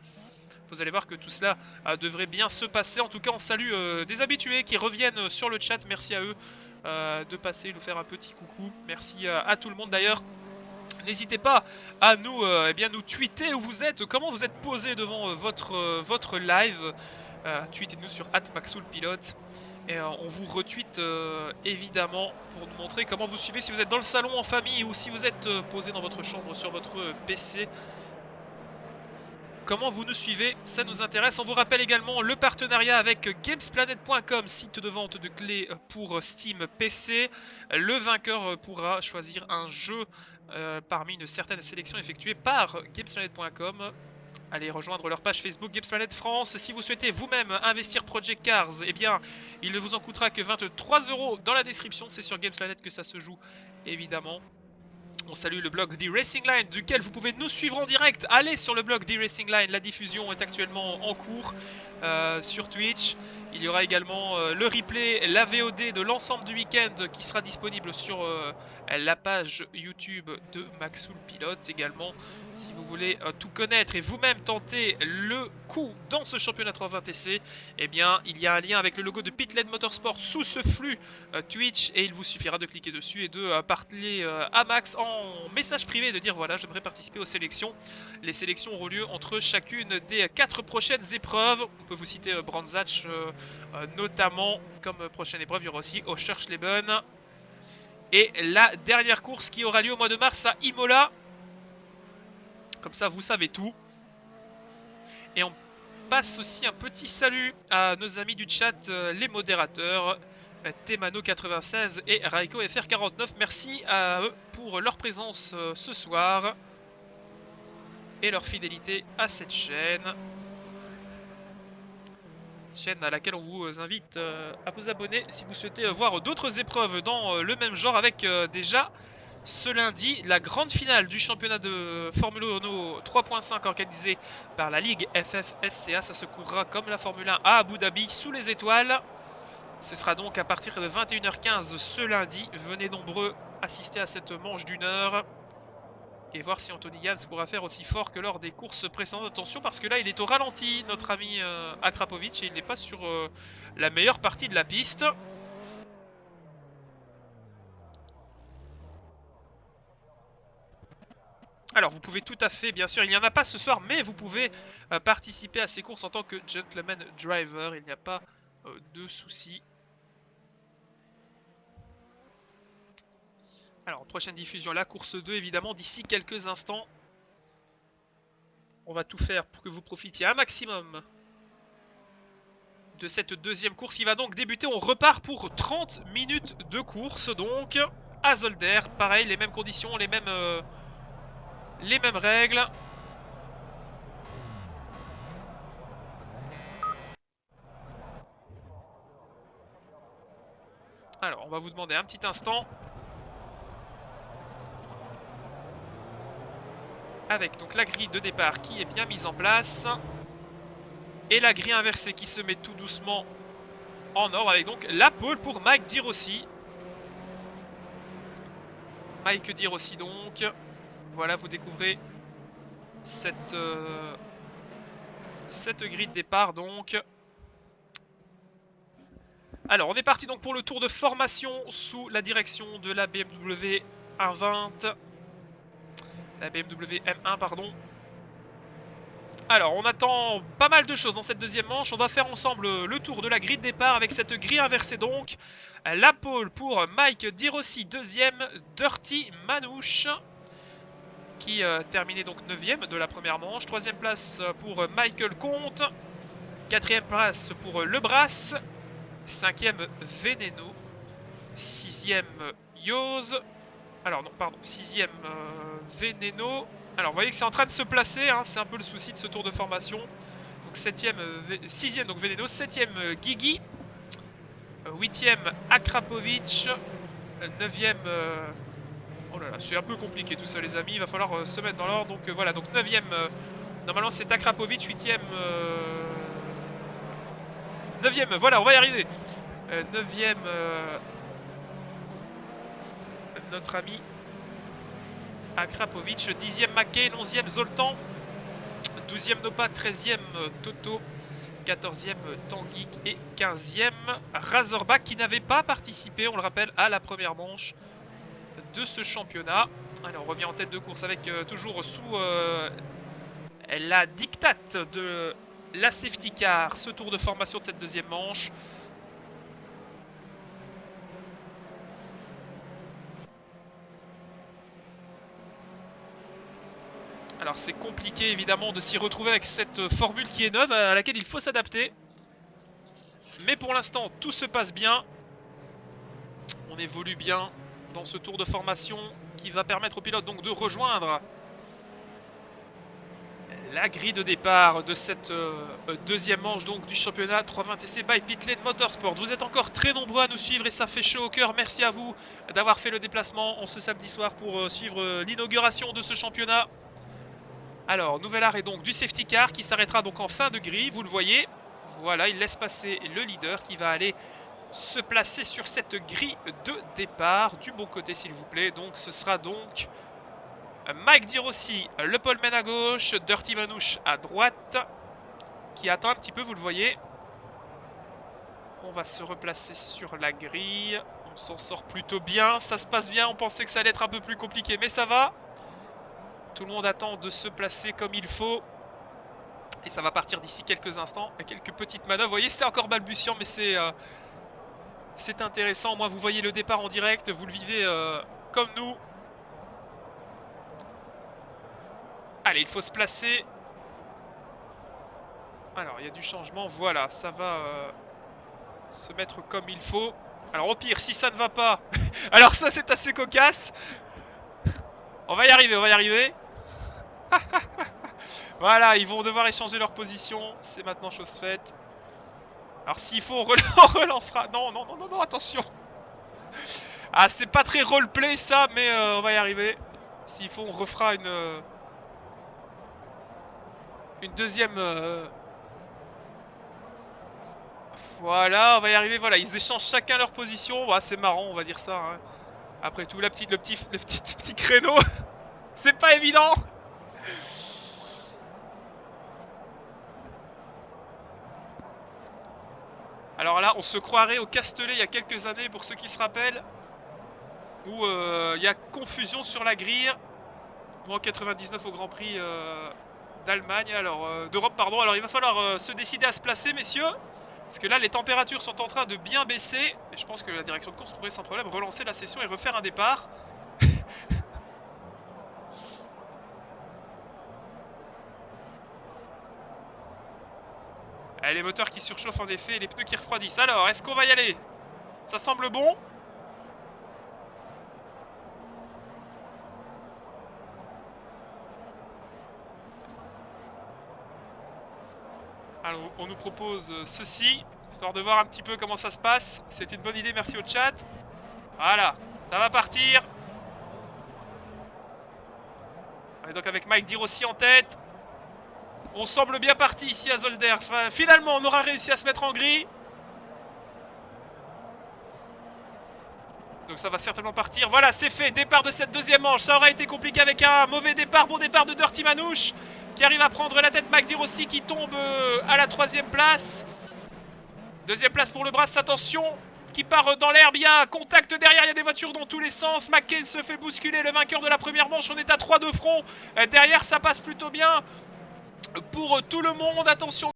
Speaker 1: Vous allez voir que tout cela devrait bien se passer. En tout cas, on salue des habitués qui reviennent sur le chat. Merci à eux de passer, nous faire un petit coucou. Merci à tout le monde d'ailleurs. N'hésitez pas à nous, nous tweeter où vous êtes, comment vous êtes posé devant votre live. Tweetez-nous sur @maxoulpilote. Et on vous retweet évidemment pour nous montrer comment vous suivez, si vous êtes dans le salon en famille ou si vous êtes posé dans votre chambre sur votre PC. Comment vous nous suivez, ça nous intéresse. On vous rappelle également le partenariat avec gamesplanet.com, site de vente de clés pour Steam PC. Le vainqueur pourra choisir un jeu parmi une certaine sélection effectuée par gamesplanet.com. Allez rejoindre leur page Facebook Gamesplanet France. Si vous souhaitez vous-même investir Project Cars, il ne vous en coûtera que 23 € dans la description. C'est sur Gamesplanet que ça se joue, évidemment. On salue le blog The Racing Line, duquel vous pouvez nous suivre en direct. Allez sur le blog The Racing Line, la diffusion est actuellement en cours sur Twitch. Il y aura également le replay, la VOD de l'ensemble du week-end qui sera disponible sur la page YouTube de Maxoul Pilote également. Si vous voulez tout connaître et vous-même tenter le coup dans ce championnat 320 TC, il y a un lien avec le logo de Pitlane Motorsport sous ce flux Twitch et il vous suffira de cliquer dessus et de parler à Max en message privé et de dire voilà, j'aimerais participer aux sélections. Les sélections auront lieu entre chacune des 4 prochaines épreuves. On peut vous citer Brands Hatch notamment comme prochaine épreuve. Il y aura aussi Oschersleben et la dernière course qui aura lieu au mois de mars à Imola. Comme ça, vous savez tout. Et on passe aussi un petit salut à nos amis du chat, les modérateurs, Temano96 et Raiko FR49. Merci à eux pour leur présence ce soir et leur fidélité à cette chaîne. Chaîne à laquelle on vous invite à vous abonner si vous souhaitez voir d'autres épreuves dans le même genre avec déjà... Ce lundi, la grande finale du championnat de Formule 1 3.5 organisée par la Ligue FFSCA. Ça se courra comme la Formule 1 à Abu Dhabi sous les étoiles. Ce sera donc à partir de 21h15 ce lundi. Venez nombreux assister à cette manche d'une heure et voir si Anthony Jans pourra faire aussi fort que lors des courses précédentes. Attention parce que là il est au ralenti, notre ami Akrapovic, et il n'est pas sur la meilleure partie de la piste. Alors vous pouvez tout à fait, bien sûr, il n'y en a pas ce soir, mais vous pouvez participer à ces courses en tant que gentleman driver, il n'y a pas de souci. Alors prochaine diffusion, la course 2 évidemment, d'ici quelques instants. On va tout faire pour que vous profitiez un maximum de cette deuxième course. Il va donc débuter, on repart pour 30 minutes de course, donc à Zolder, pareil, les mêmes conditions, les mêmes règles. Alors, on va vous demander un petit instant. Avec donc la grille de départ qui est bien mise en place. Et la grille inversée qui se met tout doucement en ordre. Avec donc la pole pour Mike Di Rossi. Mike Deer aussi donc. Voilà, vous découvrez cette grille de départ donc. Alors, on est parti donc pour le tour de formation sous la direction de la BMW 120. La BMW M1, pardon. Alors, on attend pas mal de choses dans cette deuxième manche. On va faire ensemble le tour de la grille de départ avec cette grille inversée donc. La pole pour Mike Dirossi, deuxième. Dirty Manouche, qui terminait donc 9ème de la première manche. Troisième place pour Michael Comte. Quatrième place pour Lebras. Cinquième Veneno. Sixième Yoz. Alors non, pardon, sixième Veneno. Alors vous voyez que c'est en train de se placer, hein, c'est un peu le souci de ce tour de formation. Donc sixième donc Veneno, septième Guigui, huitième Akrapovic, neuvième... oh là là, c'est un peu compliqué tout ça les amis, il va falloir se mettre dans l'ordre. Donc voilà, donc neuvième, normalement c'est Akrapovic, huitième... neuvième, voilà, on va y arriver. Neuvième, notre ami Akrapovic, 10e McCain, 11e Zoltan, 12e Nopa, 13e Toto, 14e Tanguy et 15e Razorback qui n'avait pas participé, on le rappelle, à la première manche de ce championnat. Allez, on revient en tête de course avec toujours sous la dictate de la safety car, ce tour de formation de cette deuxième manche. Alors c'est compliqué évidemment de s'y retrouver avec cette formule qui est neuve à laquelle il faut s'adapter. Mais pour l'instant tout se passe bien. On évolue bien dans ce tour de formation qui va permettre aux pilotes donc de rejoindre la grille de départ de cette deuxième manche donc du championnat 320TC by Pitlane Motorsport. Vous êtes encore très nombreux à nous suivre et ça fait chaud au cœur. Merci à vous d'avoir fait le déplacement en ce samedi soir pour suivre l'inauguration de ce championnat. Alors, nouvel arrêt donc du safety car qui s'arrêtera donc en fin de grille, vous le voyez. Voilà, il laisse passer le leader qui va aller se placer sur cette grille de départ. Du bon côté s'il vous plaît, donc ce sera donc Mike Dirossi, le poleman à gauche, Dirty Manouche à droite, qui attend un petit peu, vous le voyez. On va se replacer sur la grille, on s'en sort plutôt bien, ça se passe bien, on pensait que ça allait être un peu plus compliqué, mais ça va. Tout le monde attend de se placer comme il faut. Et ça va partir d'ici quelques instants. Quelques petites manœuvres. Vous voyez, c'est encore balbutiant, mais c'est intéressant. Moi, vous voyez le départ en direct. Vous le vivez comme nous. Allez, il faut se placer. Alors, il y a du changement. Voilà, ça va se mettre comme il faut. Alors, au pire, si ça ne va pas... alors ça, c'est assez cocasse. On va y arriver, on va y arriver. Voilà, ils vont devoir échanger leur position. C'est maintenant chose faite. Alors s'il faut, on relancera. Non, non, non, non, non, attention. Ah, c'est pas très roleplay ça, mais on va y arriver. S'il faut, on refera une deuxième... Voilà, on va y arriver. Voilà, ils échangent chacun leur position. Bah, c'est marrant, on va dire ça. Hein. Après tout, le petit créneau, c'est pas évident. Alors là, on se croirait au Castellet il y a quelques années, pour ceux qui se rappellent, où il y a confusion sur la grille, ou en 99 au Grand Prix d'Allemagne, alors d'Europe, pardon. Alors il va falloir se décider à se placer, messieurs, parce que là, les températures sont en train de bien baisser, et je pense que la direction de course pourrait sans problème relancer la session et refaire un départ. Les moteurs qui surchauffent en effet et les pneus qui refroidissent. Alors, est-ce qu'on va y aller? Ça semble bon. Alors, on nous propose ceci, histoire de voir un petit peu comment ça se passe. C'est une bonne idée, merci au chat. Voilà, ça va partir. On est donc avec Mike Dirossi en tête. On semble bien parti ici à Zolder. Enfin, finalement, on aura réussi à se mettre en grille. Donc ça va certainement partir. Voilà, c'est fait. Départ de cette deuxième manche. Ça aurait été compliqué avec un mauvais départ. Bon départ de Dirty Manouche qui arrive à prendre la tête. McDeer aussi qui tombe à la 3e place. 2e place pour le Brass. Attention, qui part dans l'herbe. Il y a un contact derrière. Il y a des voitures dans tous les sens. McCain se fait bousculer. Le vainqueur de la première manche. On est à 3 de front. Derrière, ça passe plutôt bien pour tout le monde. Attention.